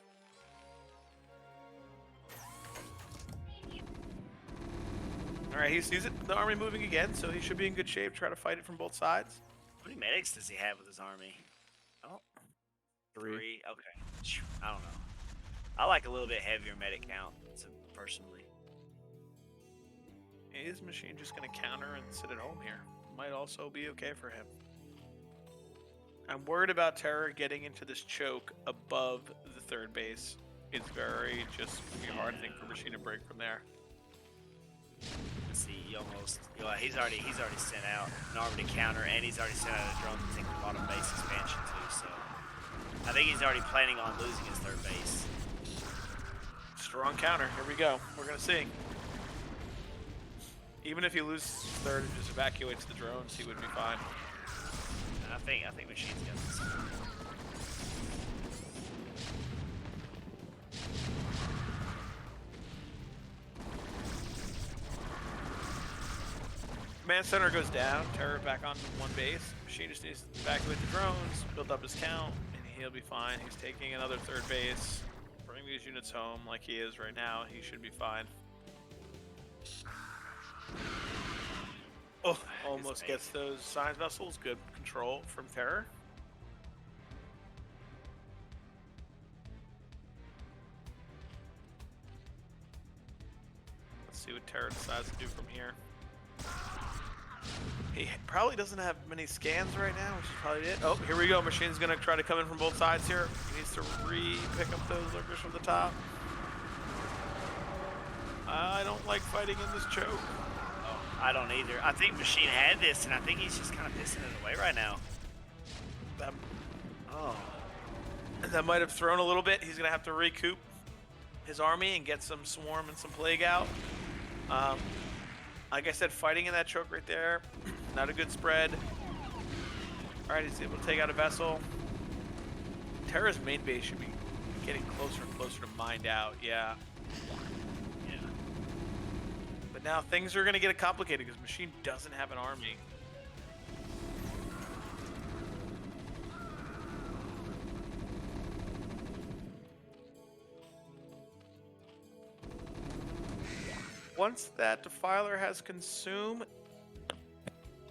All right, he sees it, the army moving again, so he should be in good shape. Try to fight it from both sides. How many medics does he have with his army? Oh, 3. Okay. Phew, I don't know. I like a little bit heavier medic count, personally. Is Machine just going to counter and sit at home here? Might also be okay for him. I'm worried about Terror getting into this choke above the third base. It's very just gonna be a hard thing for Machine to break from there. See, he's already sent out an army to counter, and he's already sent out a drone to take the bottom base expansion too. So I think he's already planning on losing his third base. Strong counter. Here we go. We're gonna see. Even if he loses third and just evacuates the drones, he would be fine. I think Machine's got this. Command center goes down. Terror back onto one base. Machine just needs to evacuate the drones, build up his count, and he'll be fine. He's taking another third base. Bring these units home like he is right now. He should be fine. Oh, almost gets those science vessels. Good control from Terror. Let's see what Terror decides to do from here. He probably doesn't have many scans right now, which is probably it. Oh, here we go. Machine's going to try to come in from both sides here. He needs to pick up those lurkers from the top. I don't like fighting in this choke. I don't either. I think Machine had this, and I think he's just kind of pissing it away right now. That might have thrown a little bit. He's going to have to recoup his army and get some swarm and some plague out. Like I said, fighting in that choke right there, not a good spread. All right, he's able to take out a vessel. Terra's main base should be getting closer and closer to mined out. Yeah. But now things are going to get complicated because Machine doesn't have an army. Once that Defiler has consumed,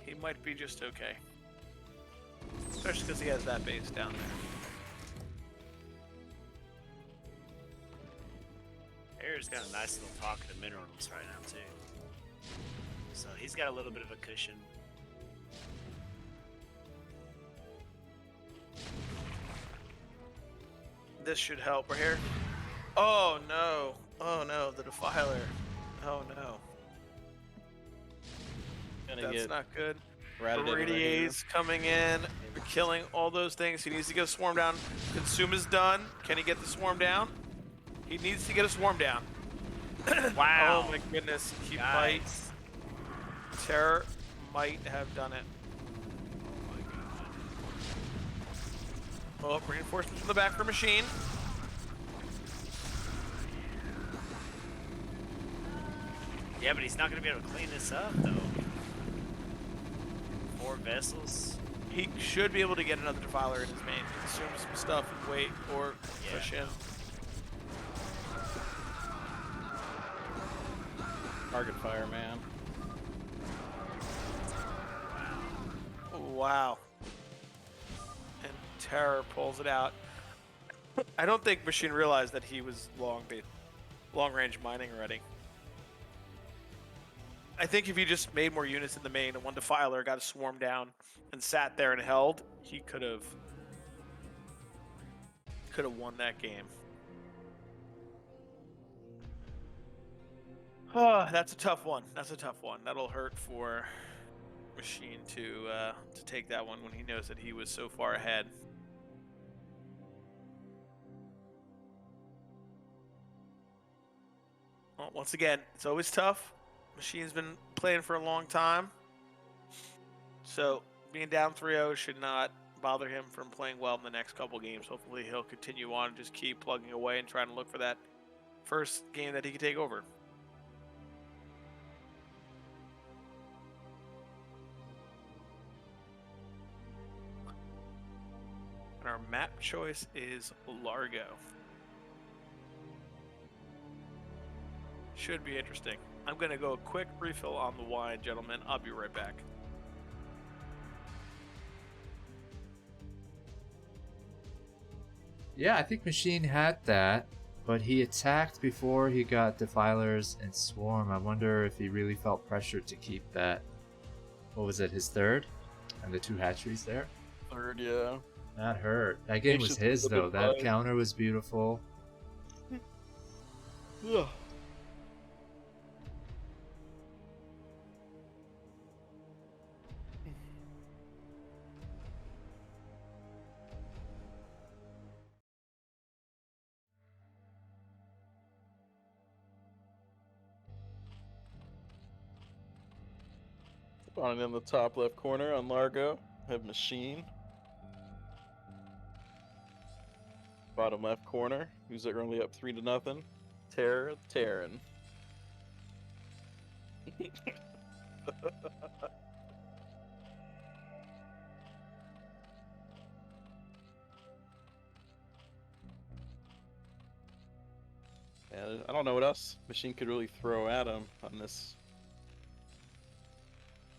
he might be just okay. Especially because he has that base down there. Air's got a nice little pocket of minerals right now too. So he's got a little bit of a cushion. This should help right here. Oh no. Oh no, the Defiler. Oh no. That's not good. Radiates coming in, killing all those things. He needs to get a swarm down. Consume is done. Can he get the swarm down? He needs to get a swarm down. Wow. Oh my goodness. He might. Terror might have done it. Oh, reinforcements from the back for Machine. Yeah, but he's not going to be able to clean this up, though. 4 vessels. He should be able to get another Defiler in his main. Consume some stuff and wait or push in. Target fire, man. Wow. And Terror pulls it out. I don't think Machine realized that he was long range mining already. I think if he just made more units in the main and one Defiler got a swarm down and sat there and held, he could have won that game. Oh, that's a tough one. That's a tough one. That'll hurt for Machine to take that one when he knows that he was so far ahead. Well, once again, it's always tough. Machine's been playing for a long time, so being down 3-0 should not bother him from playing well in the next couple games. Hopefully he'll continue on and just keep plugging away and trying to look for that first game that he can take over. And our map choice is Largo. Should be interesting. I'm gonna go a quick refill on the wine, gentlemen. I'll be right back. Yeah, I think Machine had that, but he attacked before he got Defilers and Swarm. I wonder if he really felt pressured to keep that. What was it, his third? And the 2 hatcheries there? Third, yeah. That hurt. That game was Patience his, is a though. good That fight. counter was beautiful. Ugh. Spawning in the top left corner on Largo, have Machine. Bottom left corner, who's currently up 3-0. Terror, Terran. And I don't know what else Machine could really throw at him on this.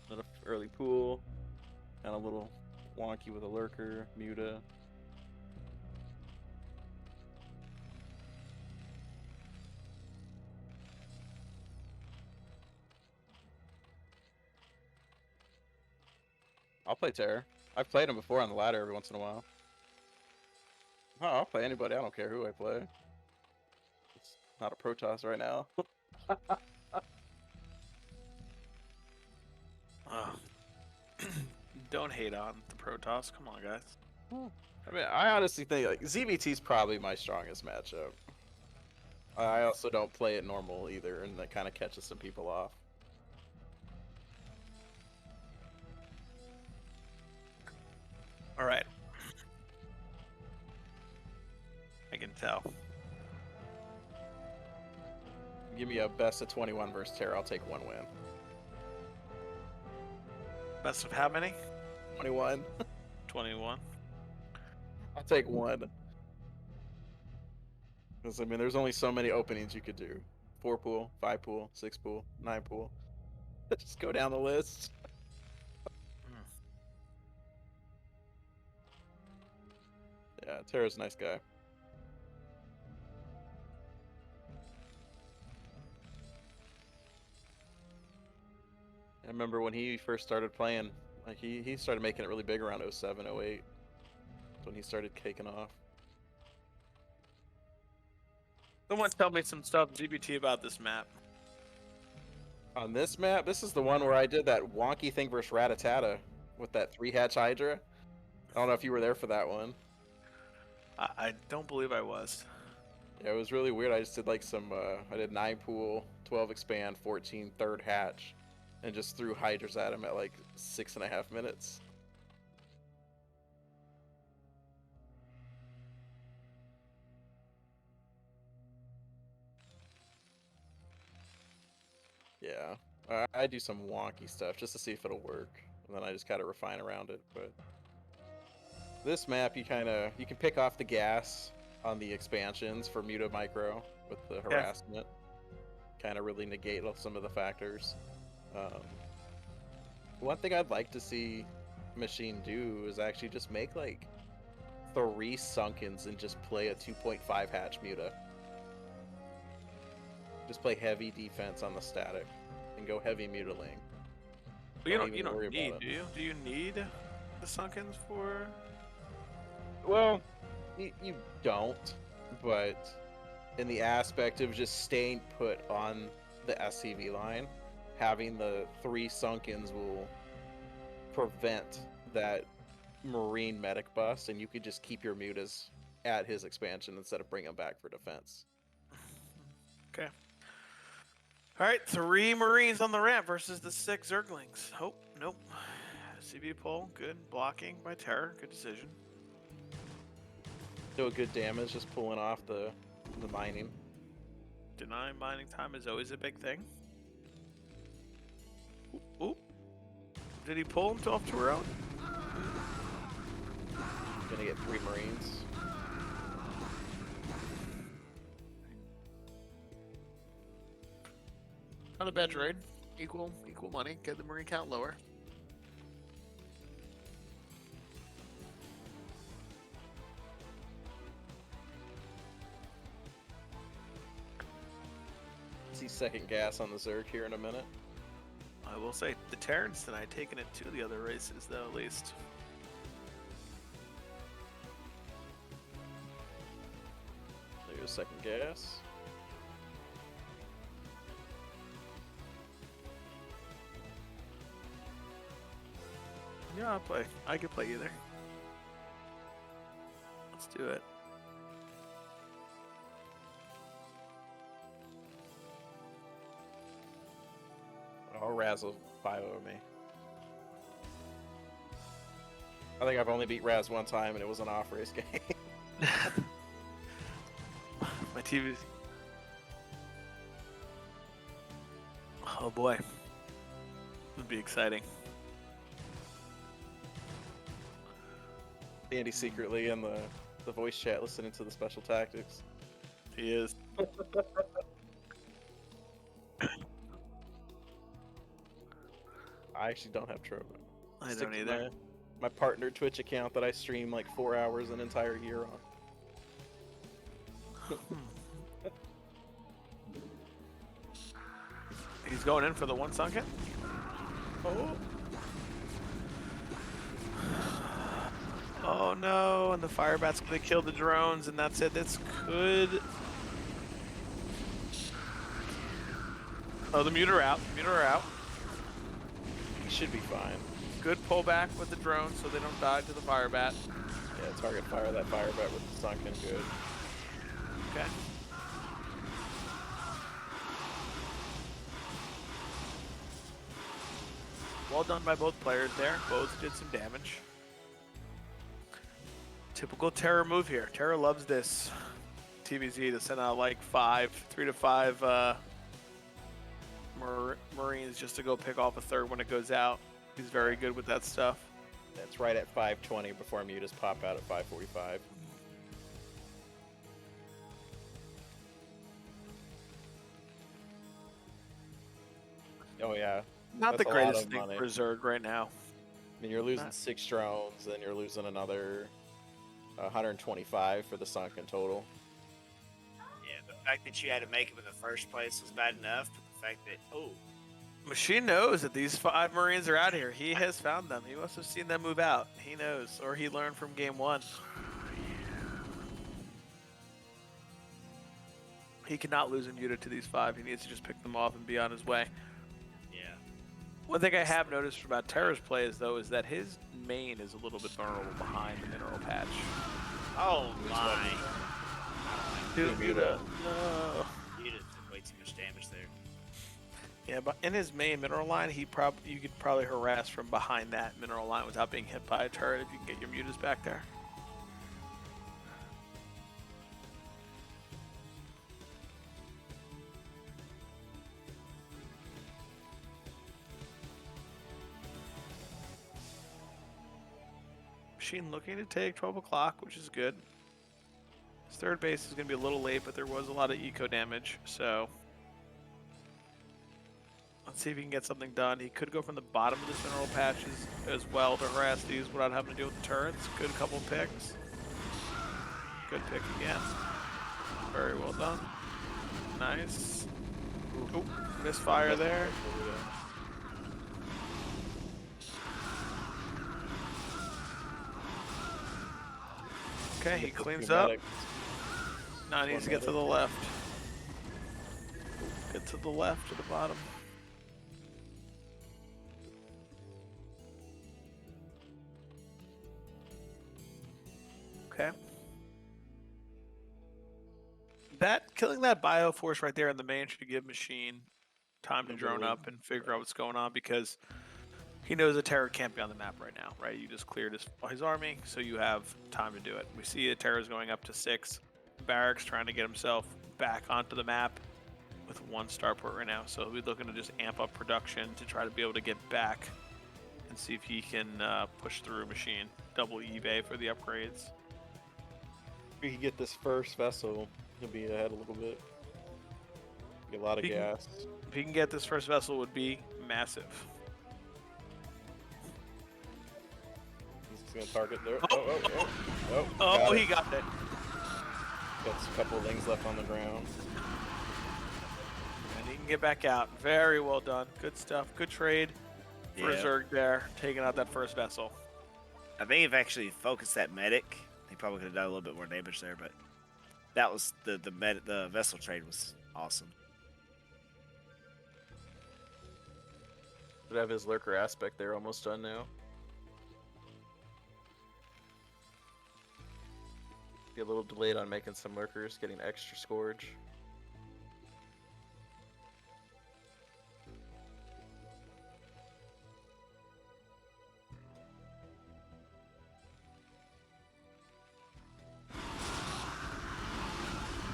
Another early pool, and a little wonky with a lurker, Muta. I'll play Terror. I've played him before on the ladder every once in a while. Oh, I'll play anybody. I don't care who I play. It's not a Protoss right now. Don't hate on the Protoss. Come on, guys. I mean, I honestly think like ZBT is probably my strongest matchup. I also don't play it normal either, and that kind of catches some people off. All right. I can tell. Give me a best of 21 versus Terror. I'll take 1 win. Best of how many? 21. 21. I'll take 1. Because, I mean, there's only so many openings you could do. 4 pool, 5 pool, 6 pool, 9 pool. Just go down the list. Yeah, Terra's a nice guy. I remember when he first started playing, like he started making it really big around 07, 08. That's when he started caking off. Someone tell me some stuff, GBT, about this map. On this map, this is the one where I did that wonky thing versus Rattata with that 3-hatch Hydra. I don't know if you were there for that one. I don't believe I was. Yeah, it was really weird. I just did like some, I did 9 pool, 12 expand, 14 third hatch, and just threw Hydras at him at like 6.5 minutes. Yeah, I do some wonky stuff just to see if it'll work, and then I just kind of refine around it. But this map, you can pick off the gas on the expansions for Muta Micro with the harassment. Kind of really negate some of the factors. One thing I'd like to see Machine do is actually just make like 3 Sunkens and just play a 2.5 hatch Muta. Just play heavy defense on the static and go heavy mutiling. But you don't need, do you? Do you need the Sunkens for? Well, you don't, but in the aspect of just staying put on the SCV line, having the 3 Sunkens will prevent that Marine medic bust, and you could just keep your mutas at his expansion instead of bringing them back for defense. Okay. All right, 3 Marines on the ramp versus the 6 Zerglings. Oh, nope. CB pull, good. Blocking by Terror, good decision. Do a good damage just pulling off the mining. Denying mining time is always a big thing. Oop. Did he pull himself to road? Gonna get 3 Marines. Not a bad trade. Equal money. Get the marine count lower. See second gas on the Zerg here in a minute. I will say the Terrans tonight taking it to the other races though, at least. There's second gas. Yeah, I'll play. I could play either. Let's do it. Oh, Razz will bio me. I think I've only beat Razz one time, and it was an off-race game. My TV's. Oh boy. Would be exciting. Andy's secretly in the voice chat listening to the special tactics. He is. I actually don't have Trovo. I Stick don't to either. My partner Twitch account that I stream like 4 hours an entire year on. He's going in for the one sunken. Oh, Oh no, and the fire bat's gonna kill the drones, and that's it. This could. Oh, the muter out. Muter out. he should be fine. Good pullback with the drone so they don't die to the fire bat. Yeah, target fire that fire bat with the sunken good. Okay. Well done by both players there. Both did some damage. Typical Terra move here. Terra loves this TBZ to send out like 3 to 5 Marines just to go pick off a third when it goes out. He's very good with that stuff. That's right at 520 before mutas pop out at 545. Oh yeah. Not That's the a lot greatest of thing money. for Zerg right now. I mean, you're losing 6 drones, then you're losing another 125 for the sunken total. Yeah, the fact that you had to make him in the first place was bad enough, but the fact that Machine knows that these 5 Marines are out here. He has found them. He must have seen them move out. He knows, or he learned from game 1. He cannot lose a muta to these 5. He needs to just pick them off and be on his way. yeah, One thing I have noticed about Terra's plays, though, is that his main is a little bit vulnerable behind the mineral patch. oh my, Dude, muta. No. you did way too much damage there. Yeah, but in his main mineral line, you could probably harass from behind that mineral line without being hit by a turret if you can get your mutas back there. Machine looking to take 12 o'clock, which is good. His third base is going to be a little late, but there was a lot of eco damage, so let's see if he can get something done. He could go from the bottom of this mineral patches as well to harass these without having to deal with the turrets. Good couple picks. Good pick again. Very well done. Nice. Ooh, misfire there. Okay, he cleans up. Now he needs to get to the left. Get to the left, to the bottom. Okay. Killing that Bioforce right there in the main should give Machine time to drone up and figure out what's going on, because he knows the Terror can't be on the map right now, right? You just cleared his army, so you have time to do it. We see the Terror's going up to 6. Barracks trying to get himself back onto the map with 1 starport right now, so he'll be looking to just amp up production to try to be able to get back and see if he can push through Machine. Double eBay for the upgrades. If we can get this first vessel, he'll be ahead a little bit. A lot of He can- gas. If he can get this first vessel, would be massive. He's just gonna target there. Oh. Oh, Oh, got he it. got it. Got a couple of things left on the ground. And he can get back out. Very well done. Good stuff. Good trade for Yeah. Zerg there, taking out that first vessel. I think if actually focused that medic, he probably could have done a little bit more damage there, but that was the vessel trade was awesome. Should have his lurker aspect there almost done now. Be a little delayed on making some lurkers, getting extra scourge.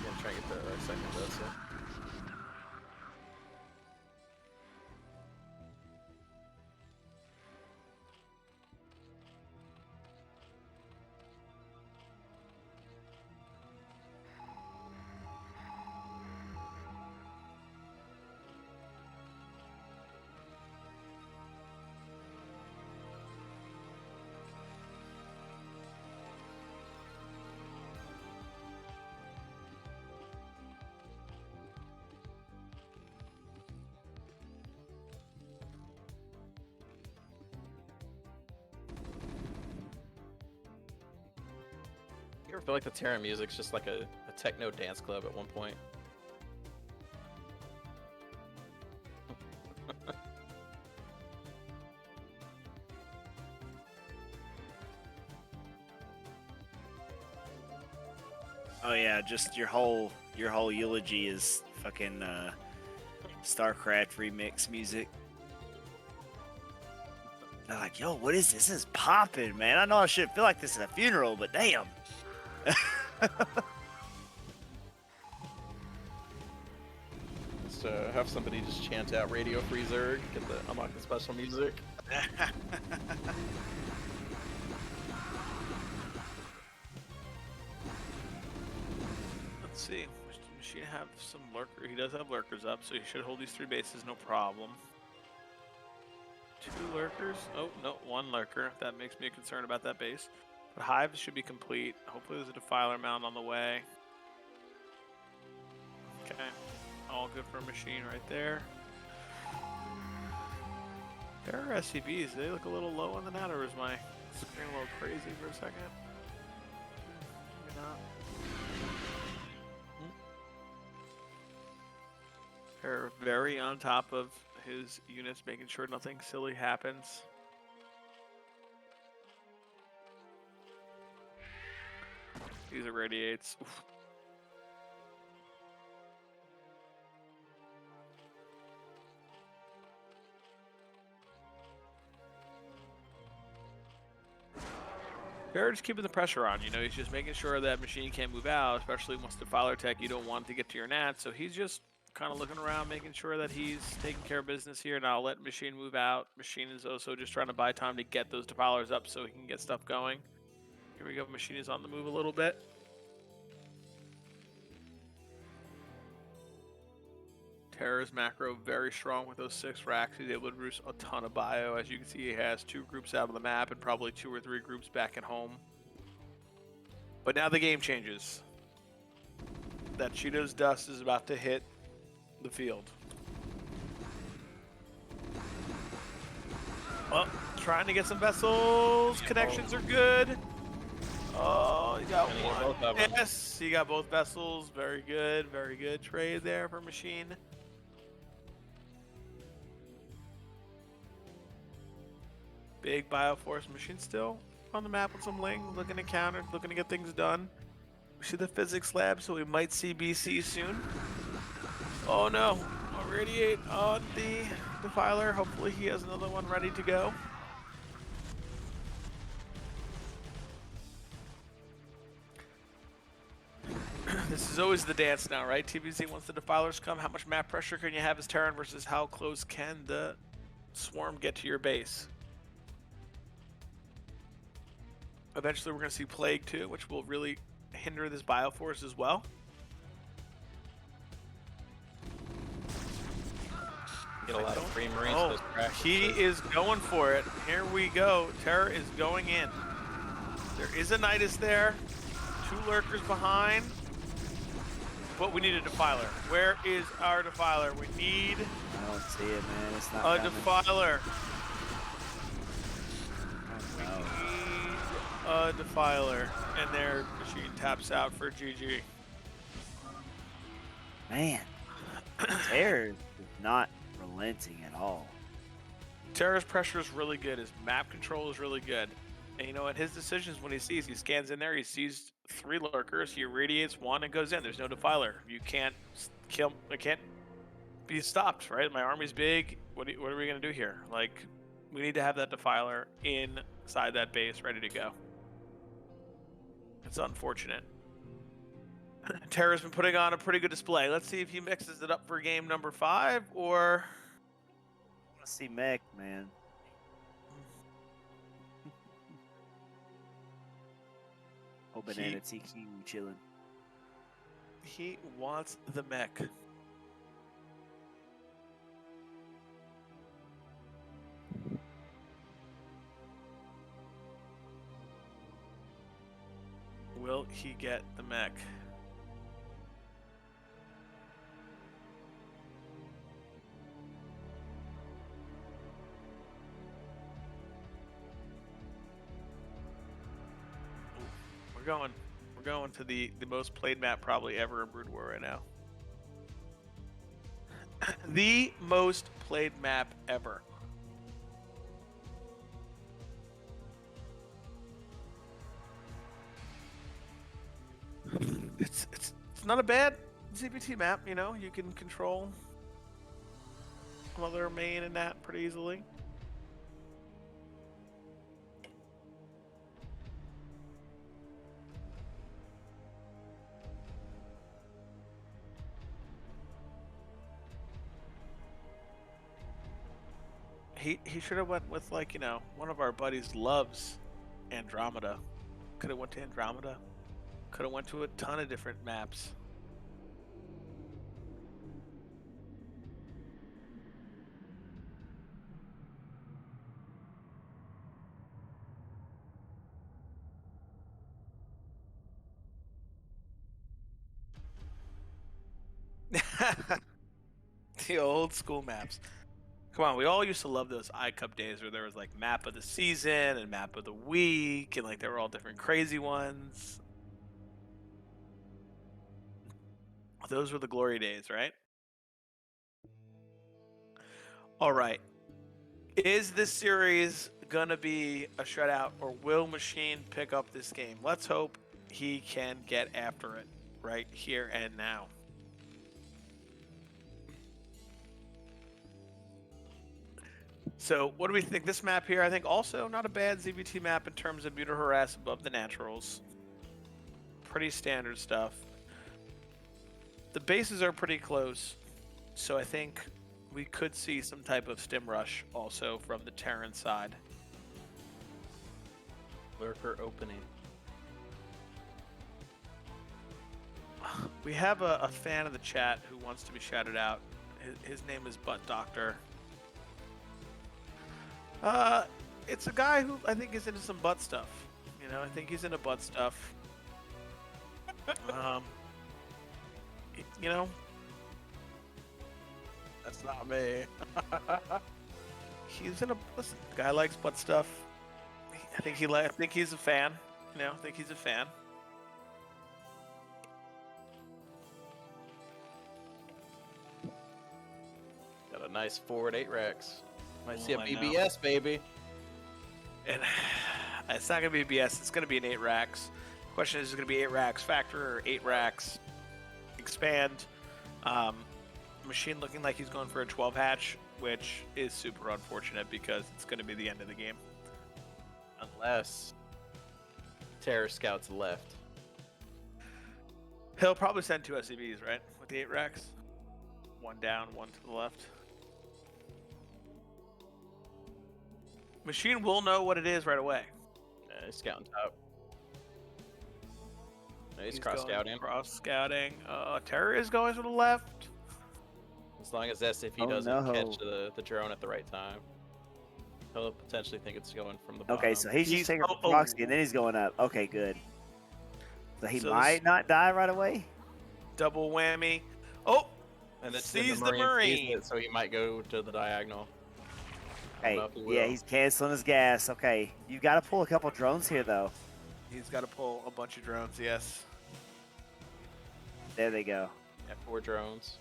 Gonna try and get the second vessel. You ever feel like the Terran music's just like a techno dance club at one point? Oh yeah, just your whole eulogy is fucking StarCraft remix music. They're like, yo, what is this? This is popping, man. I know I shouldn't feel like this at a funeral, but damn. Just have somebody just chant out Radio Free Zerg, unlock the special music. Let's see. Machine have some lurker. He does have lurkers up, so he should hold these 3 bases, no problem. 2 lurkers. Oh, no, 1 lurker. That makes me concerned about that base. But hives should be complete. Hopefully there's a defiler mound on the way. Okay. All good for a machine right there. There are SCVs. They look a little low on the net, or is my screen a little crazy for a second? Maybe not. They're very on top of his units, making sure nothing silly happens. These are radiates. Oof. They're just keeping the pressure on, you know, he's just making sure that machine can't move out, especially once the filer tech, you don't want to get to your nat, so he's just kind of looking around, making sure that he's taking care of business here. Now let machine move out. Machine is also just trying to buy time to get those defilers up so he can get stuff going. Here we go, machine is on the move a little bit. Terra's macro very strong with those 6 racks. He's able to produce a ton of bio. As you can see, he has 2 groups out of the map and probably 2 or 3 groups back at home. But now the game changes. That Cheeto's dust is about to hit the field. Well, trying to get some vessels. Connections are good. Oh, he got Gonna get one. both of 'em. Yes, he got both vessels. Very good. Very good trade there for machine. Big Bioforce machine still on the map with some Ling, looking to counter, looking to get things done. We see the physics lab, so we might see BC soon. Oh no, a radiate on the defiler. Hopefully he has another one ready to go. This is always the dance now, right? TBZ, once the defilers come, how much map pressure can you have as Terran versus how close can the swarm get to your base? Eventually we're going to see Plague too, which will really hinder this Bioforce as well. Get a lot of free Marines. Oh, for those practices. he is going for it. Here we go. Terror is going in. There is a Nidus there. 2 lurkers behind. But we need a defiler. Where is our defiler? We need I don't see it, man. It's not a coming. defiler. Oh, no. A defiler. And their machine taps out for GG. Man, Terror is not relenting at all. Terra's pressure is really good. His map control is really good. And you know what? His decisions when he scans in there, he sees 3 lurkers, he irradiates 1 and goes in. There's no defiler. You can't kill, it can't be stopped, right? My army's big. What are we going to do here? Like, we need to have that defiler inside that base ready to go. It's unfortunate. Terra's been putting on a pretty good display. Let's see if he mixes it up for game number 5 or... I want to see Mech, man. Oh, Banana TQ chilling. He wants the mech. Will he get the mech? We're going to the most played map probably ever in Brood War right now. The most played map ever. It's not a bad ZBT map, you know. You can control Mother main and that pretty easily. He should have went with, like, you know, one of our buddies loves Andromeda. Could have went to Andromeda. Could have went to a ton of different maps. The old school maps. Come on, we all used to love those iCup days where there was like map of the season and map of the week, and like they were all different crazy ones. Those were the glory days, right? All right. Is this series gonna be a shutout, or will Machine pick up this game? Let's hope he can get after it right here and now. So what do we think? This map here, I think also not a bad ZBT map in terms of Muta Harass above the naturals. Pretty standard stuff. The bases are pretty close, so I think we could see some type of stim rush also from the Terran side. Lurker opening. We have a fan of the chat who wants to be shouted out. His name is Butt Doctor. It's a guy who I think is into some butt stuff. You know, I think he's into butt stuff. You know, That's not me. he's in a listen. The guy likes butt stuff. I think he's a fan. You know, I think he's a fan. Got a nice forward 8 Rex. Might see a Oh, I know. BBS, baby. And it's not going to be BS. It's going to be an 8 racks. Question is it going to be 8 racks factor or 8 racks expand? Machine looking like he's going for a 12 hatch, which is super unfortunate because it's going to be the end of the game. Unless Terror Scouts left. He'll probably send 2 SCVs, right? With the 8 racks. 1 down, 1 to the left. Machine will know what it is right away. He's scouting top. He's He's cross going scouting. Cross scouting. Terror is going to the left. As long as SCP Oh, doesn't no. catch the drone at the right time, he'll potentially think it's going from the bottom. Okay, so he's just taking the proxy and then he's going up. Okay, good. So he So might not die right away. Double whammy. Oh, And then sees the sees Marine. it, so he might go to the diagonal. I don't Hey, know if he yeah, will. he's canceling his gas. Okay, you got to pull a couple drones here, though. He's got to pull a bunch of drones. Yes. There they go. Yeah, 4 drones.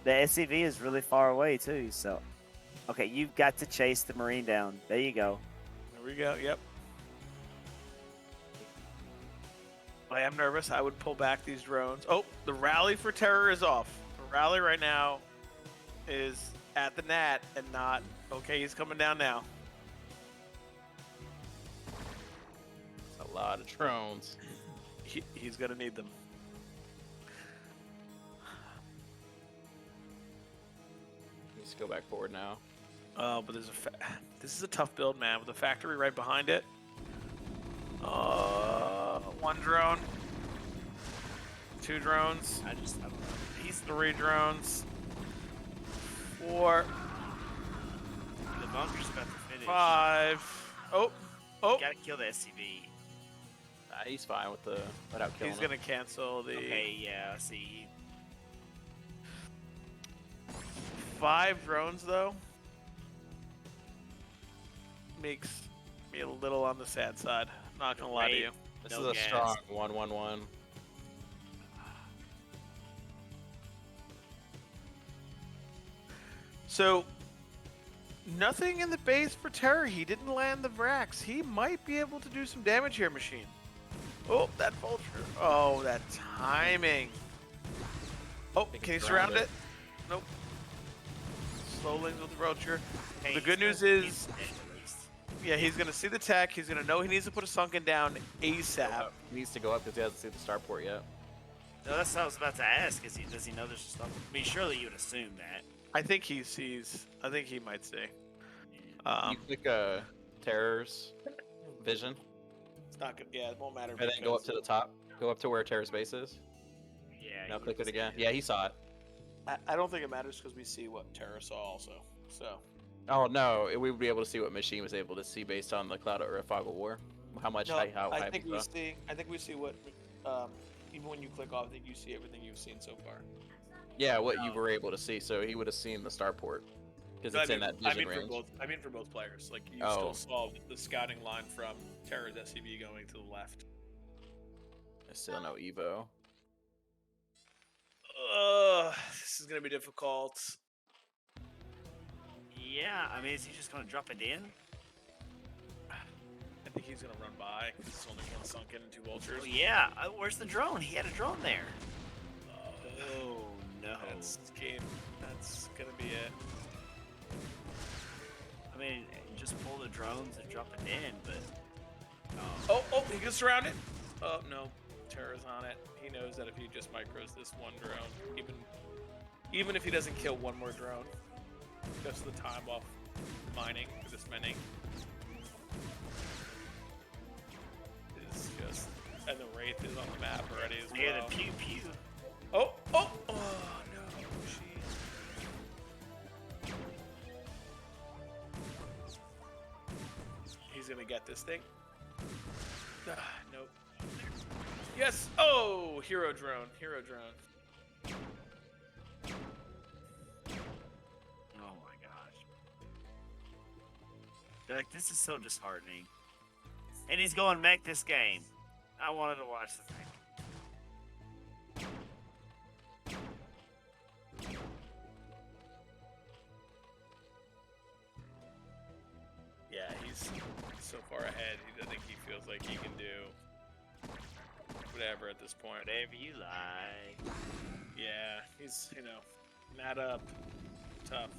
The SCV is really far away too. So, okay, you've got to chase the Marine down. There you go. There we go. Yep. I am nervous. I would pull back these drones. Oh, the rally for terror is off. The rally right now is at the Nat and not. Okay, he's coming down now. It's a lot of drones. He's gonna need them. Let's go back forward now. Oh, but there's this is a tough build, man. With the factory right behind it. One drone. 2 drones. I don't know. He's 3 drones. 4, The bunker's about to finish. 5. Oh, You gotta kill the SCV. He's fine with the without killing he's him. gonna cancel the Okay, yeah, I see. 5 drones though. Makes me a little on the sad side. Not gonna lie to you. This No is a gas. strong 1-1-1. So, nothing in the base for terror. He didn't land the Vrax. He might be able to do some damage here, machine. Oh, that vulture. Oh, that timing. Oh, can you surround it? Nope. Slowlings with the vulture. Hey, The good news he's is, dead at least. yeah, he's gonna see the tech. He's gonna know he needs to put a sunken down ASAP. He needs to go up because he hasn't seen the starport yet. No, that's what I was about to ask. Does he know there's stuff? I mean, surely you would assume that. I think he sees. I think he might see. You click Terror's vision, It's not good. Yeah, it won't matter. and then go up to the top. Go up to where Terror's base is. Yeah. Now you click would it again. see Yeah, he saw it. I don't think it matters because we see what Terror saw also. So Oh no, we would be able to see what Machine was able to see based on the Cloud or Fog of War. How much? no, how I high think we we saw. see. I think we see what. Even when you click off, I think you see everything you've seen so far. Yeah, what you were able to see. So he would have seen the starport because No, it's in that vision for range. both. I mean for both players. Like you Oh. still saw the scouting line from Terror's SCV going to the left. I still no Evo. This is gonna be difficult. Yeah, I mean, is he just gonna drop it in? I think he's gonna run by. It's only one sunken and 2 vultures. Oh, yeah. Where's the drone? He had a drone there. Oh no. That's game. That's gonna be it. I mean, just pull the drones and drop it in, but. Oh, he gets surrounded. Oh no, Terror's on it. He knows that if he just micros this one drone, even if he doesn't kill one more drone, just the time off mining for this many is just, and the Wraith is on the map already as Near well. the pew pew. Oh no, he's gonna get this thing. Nope. Yes! Oh! Hero drone. Oh my gosh. Like, this is so disheartening. And he's going mech this game. I wanted to watch the thing. Yeah, he's so far ahead. I think he feels like he can do whatever at this point. Whatever you like. Yeah, he's, not up. Tough.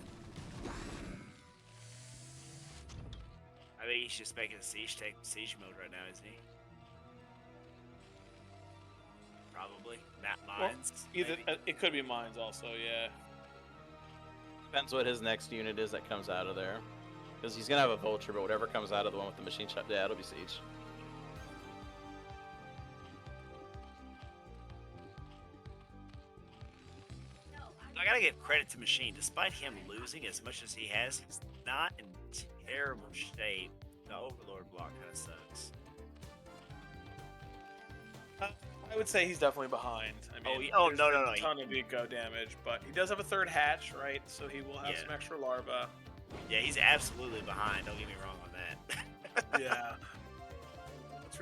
I think he's just making siege mode right now, isn't he? Probably. Not mines. Either maybe? it could be mines also, yeah. Depends what his next unit is that comes out of there. Because he's gonna have a vulture, but whatever comes out of the one with the machine shot, yeah, it'll be siege. I gotta give credit to Machine. Despite him losing as much as he has, he's not in terrible shape. The Overlord block kind of sucks. I would say he's definitely behind. I mean, no. A ton of eco damage, but he does have a third hatch, right? So he will have some extra larva. Yeah, he's absolutely behind. Don't get me wrong on that. Yeah.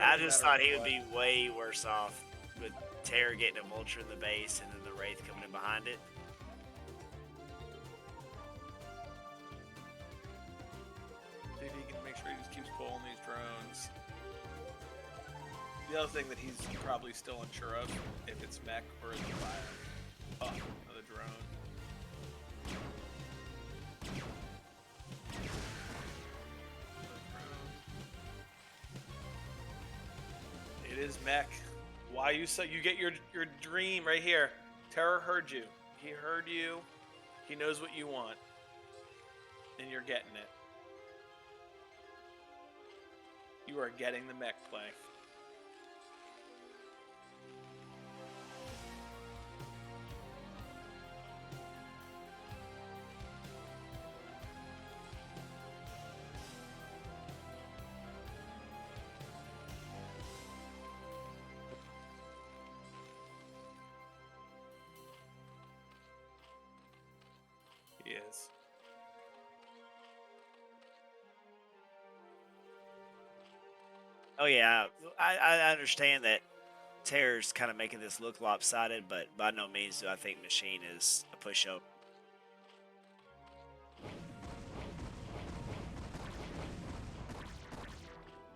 I just thought he would be way worse off with Terror getting a Vulture in the base and then the Wraith coming in behind it. See if he can make sure he just keeps pulling these drones. The other thing that he's probably still unsure of, if it's mech or it's bio. Oh, another drone. It is mech. WhyuSuk, you get your dream right here. Terror heard you. He heard you. He knows what you want. And you're getting it. You are getting the mech play. He is. Oh yeah, I understand that Terror's kind of making this look lopsided, but by no means do I think Machine is a pushover.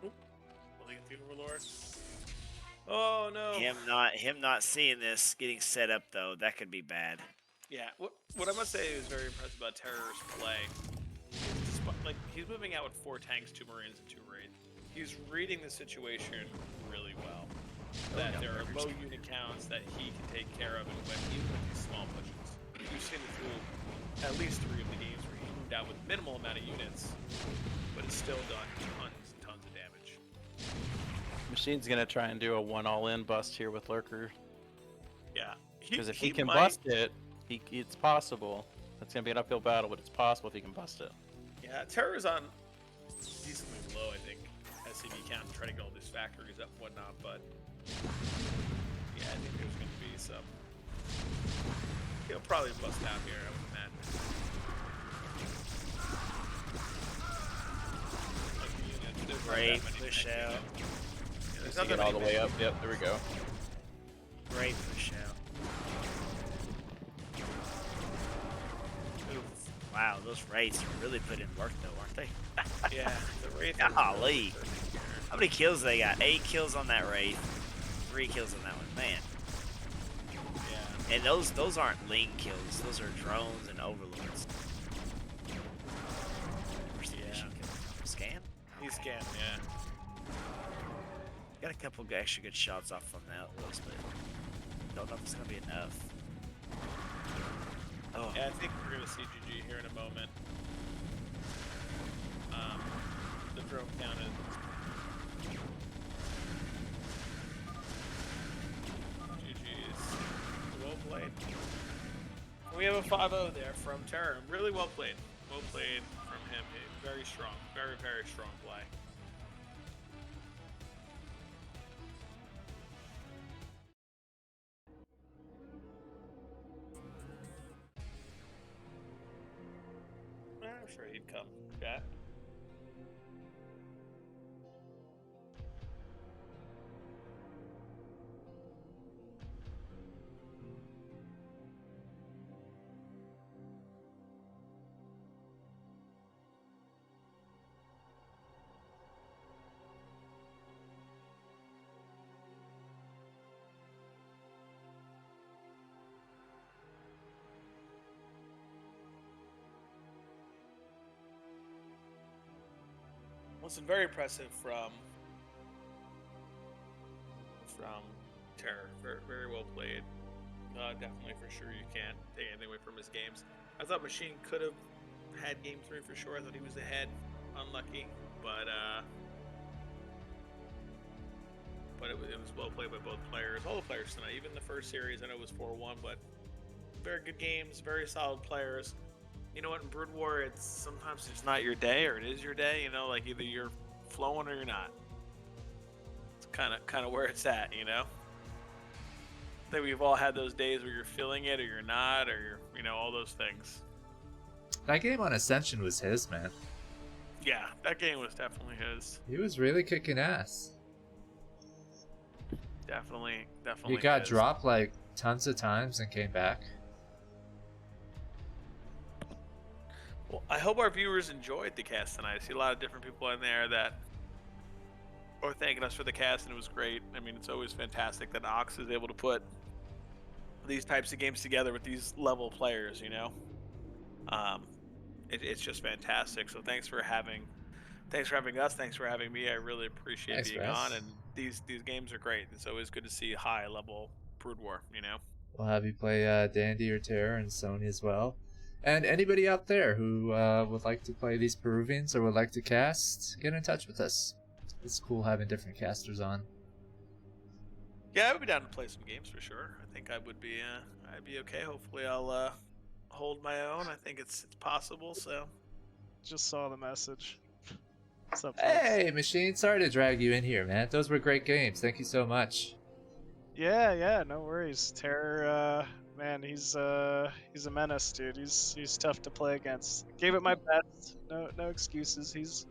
Will he get the Overlord? Oh no. Him not seeing this getting set up though, that could be bad. Yeah, what I must say is very impressive about Terror's play. Like, he's moving out with 4 tanks, 2 Marines, and 2 Wraith. He's reading the situation really well. That there are low unit counts that he can take care of and win, even with these small pushes. You've seen it through at least 3 of the games where he moved out with minimal amount of units, but it's still done tons and tons of damage. Machine's gonna try and do a 1 all-in bust here with Lurker. Yeah. Because if he can bust it, it's possible. It's gonna be an uphill battle, but it's possible if he can bust it. Yeah, Terror's on decently low, I think, SCV count, trying to get all these factories up and whatnot, but yeah, I think there's going to be some. He'll probably bust out here, I would imagine. Great push out. Yeah, there's Get all the way up. Yep, there we go. Great push out. Wow, those Wraiths really put in work though, aren't they? Yeah, the Wraith. Golly. How many kills they got? 8 kills on that Wraith. 3 kills on that one. Man. Yeah. And those aren't lean kills. Those are drones and overlords. Where's the mission kill? Scan? He's scanned, yeah. Got a couple extra good shots off from that outpost, but don't know if it's gonna be enough. Oh. Yeah, I think we're gonna see GG here in a moment. The drone count is. GG's. Well played. We have a 5-0 there from Terror. Really well played. Well played from him. Very strong. Very, very strong play. I'm sure he'd come, chat. Listen, very impressive from Terror. Very, very well played. Definitely, for sure, you can't take anything away from his games. I thought Machine could have had game 3 for sure. I thought he was ahead. Unlucky, but it was well played by both players. All the players tonight. Even the first series, I know it was 4-1, but very good games, very solid players. You know what? In Brood War, it's sometimes it's not your day, or it is your day. You know, like either you're flowing or you're not. It's kind of where it's at. You know. I think we've all had those days where you're feeling it, or you're not, or you're, all those things. That game on Ascension was his, man. Yeah, that game was definitely his. He was really kicking ass. Definitely. He got dropped like tons of times and came back. Well, I hope our viewers enjoyed the cast tonight. I see a lot of different people in there that are thanking us for the cast, and it was great. I mean, it's always fantastic that Ox is able to put these types of games together with these level players, It's just fantastic. So thanks for having us. Thanks for having me. I really appreciate Thanks, being Razz. on. And these games are great. It's always good to see high level Brood War. We'll have you play Dandy or Terror and Sony as well. And anybody out there who would like to play these Peruvians or would like to cast, get in touch with us. It's cool having different casters on. Yeah, I would be down to play some games for sure. I think I would be. I'd be okay. Hopefully, I'll hold my own. I think it's possible. So. Just saw the message. What's up, folks? Hey, Machine, sorry to drag you in here, man. Those were great games. Thank you so much. Yeah, no worries. Terror, man, he's a menace, dude. He's tough to play against. Gave it my best. No excuses.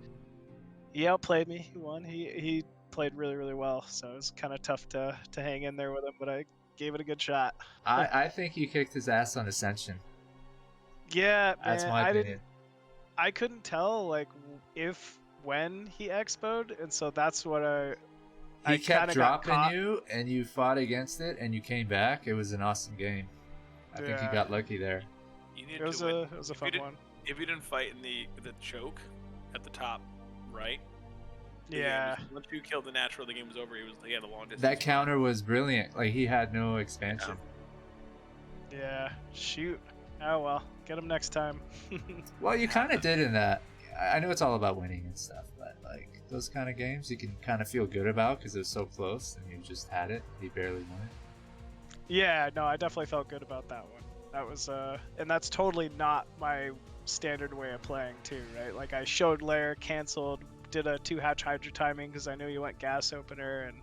He outplayed me. He won. He played really, really well. So it was kind of tough to hang in there with him, but I gave it a good shot. I think you kicked his ass on Ascension. Yeah, That's man, my opinion. I couldn't tell like when he expoed, and so that's what He I kept kinda got dropping caught. you, and you fought against it, and you came back. It was an awesome game. I think you Yeah. got lucky there. You need It was to win. a If you fun didn't- one. If you didn't fight in the choke at the top, right? the game Yeah. was- once you killed the natural, the game was over. He had a long distance. That counter was brilliant. Like, he had no expansion. Yeah. Shoot. Oh well. Get him next time. Well, you kind of did in that. I know it's all about winning and stuff, but like those kind of games, you can kind of feel good about because it was so close and you just had it. He barely won it. Yeah, no, I definitely felt good about that one. That was and that's totally not my standard way of playing too, right? Like I showed lair, canceled, did a 2-hatch Hydra timing because I knew you went gas opener, and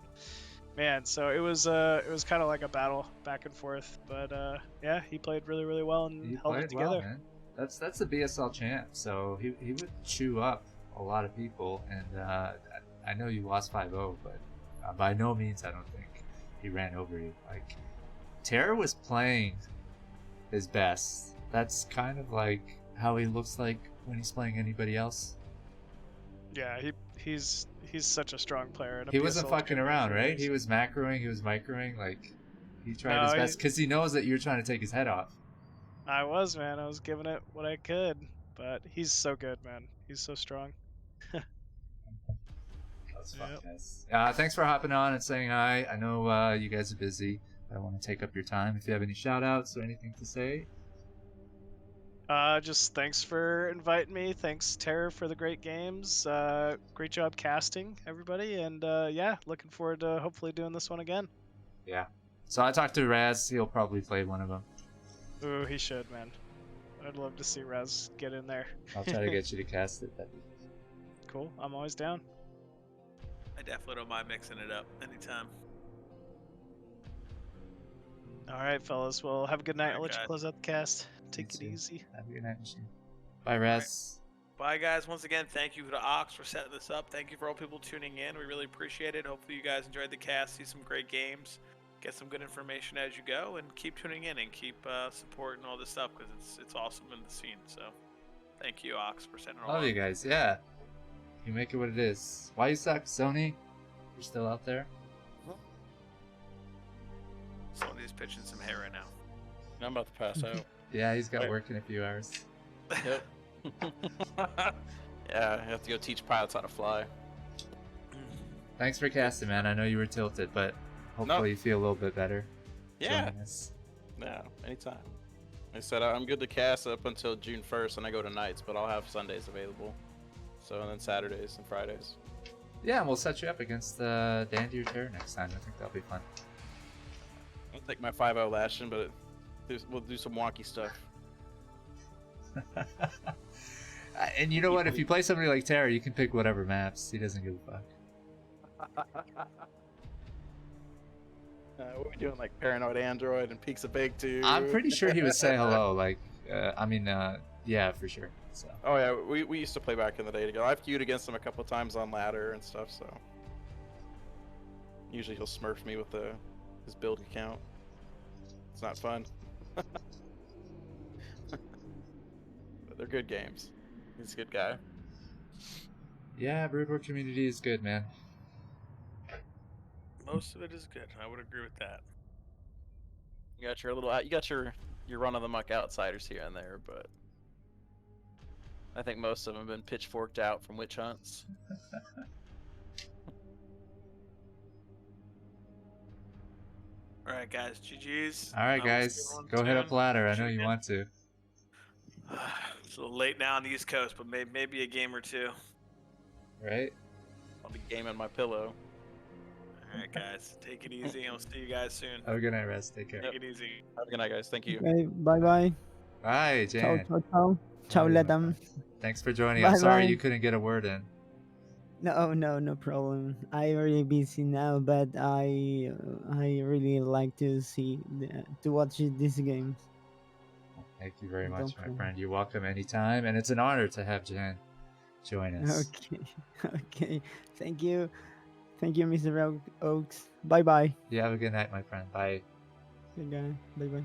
man, so it was kind of like a battle back and forth. But yeah, he played really, really well and He held played it together. well, man. That's the BSL champ, so he would chew up a lot of people, and I know you lost 5-0, but by no means I don't think he ran over you. Like, Terror was playing his best. That's kind of like how he looks like when he's playing anybody else. Yeah, he's such a strong player. And a He wasn't BSL fucking champion around, for right? years. He was macroing, he was microing, like he tried No, his best because he knows that you're trying to take his head off. I was, man. I was giving it what I could, but he's so good, man. He's so strong. That was fun, Yep. guys. Thanks for hopping on and saying hi. I know you guys are busy. I don't want to take up your time. If you have any shout outs or anything to say. Just thanks for inviting me. Thanks, Terror, for the great games. Great job casting, everybody. And yeah, looking forward to hopefully doing this one again. Yeah. So I talked to Razz. He'll probably play one of them. Ooh, he should, man. I'd love to see Razz get in there. I'll try to get you to cast it. Cool. I'm always down. I definitely don't mind mixing it up anytime. All right, fellas. Well, have a good night. Alright, I'll let you guys. close out the cast. Take it too. easy. Have a good night, Machine. Bye, Razz. Bye, guys. Once again, thank you to Ox for setting this up. Thank you for all people tuning in. We really appreciate it. Hopefully, you guys enjoyed the cast. See some great games. Get some good information as you go, and keep tuning in and keep supporting all this stuff because it's awesome in the scene. So, thank you, Ox, for setting it all Love up. you guys. Yeah. You make it what it is. WhyuSuk, Sony. You're still out there. Sony's pitching some hair right now. I'm about to pass out. Yeah, he's got Right. work in a few hours. Yep. Yeah, I have to go teach pilots how to fly. Thanks for casting, man. I know you were tilted, but hopefully you feel a little bit better. Yeah. joining us. Yeah, anytime. I said I'm good to cast up until June 1st, and I go to nights, but I'll have Sundays available. So, and then Saturdays and Fridays. Yeah, and we'll set you up against Dandy or Terror next time. I think that'll be fun. I'll take my 5-0 lashing, but We'll do some wonky stuff. And you know what? If you play somebody like Terra, you can pick whatever maps. He doesn't give a fuck. What are we doing, like Paranoid Android and Peaks of Big 2? I'm pretty sure he would say hello. Like, yeah, for sure. So. Oh yeah, we used to play back in the day together. I've queued against him a couple times on ladder and stuff. So usually he'll smurf me with his build account. It's not fun. But they're good games. He's a good guy. Yeah, Broodboard community is good, man. Most of it is good. I would agree with that. You got your run of the muck outsiders here and there, but I think most of them have been pitchforked out from witch hunts. All right, guys. GG's. All right, guys, go hit up ladder. I know you want to. It's a little late now on the East Coast, but maybe a game or two. Right? I'll be gaming my pillow. All right, guys. Take it easy. I'll see you guys soon. Have a good night, Razz. Take care. Take it easy. Have a good night, guys. Thank you. Okay, bye. Bye, Ciao, Jan. ciao, ciao. Ciao, Bye, Ledam. Thanks for joining. I'm sorry you couldn't get a word in. No problem. I'm really busy now, but I really like to watch these games. Thank you very No much, my problem. friend. You're welcome anytime, and it's an honor to have Jan join us. Okay. Thank you, Mr. Oaks. Bye. You have a good night, my friend. Bye. Good guy. Bye.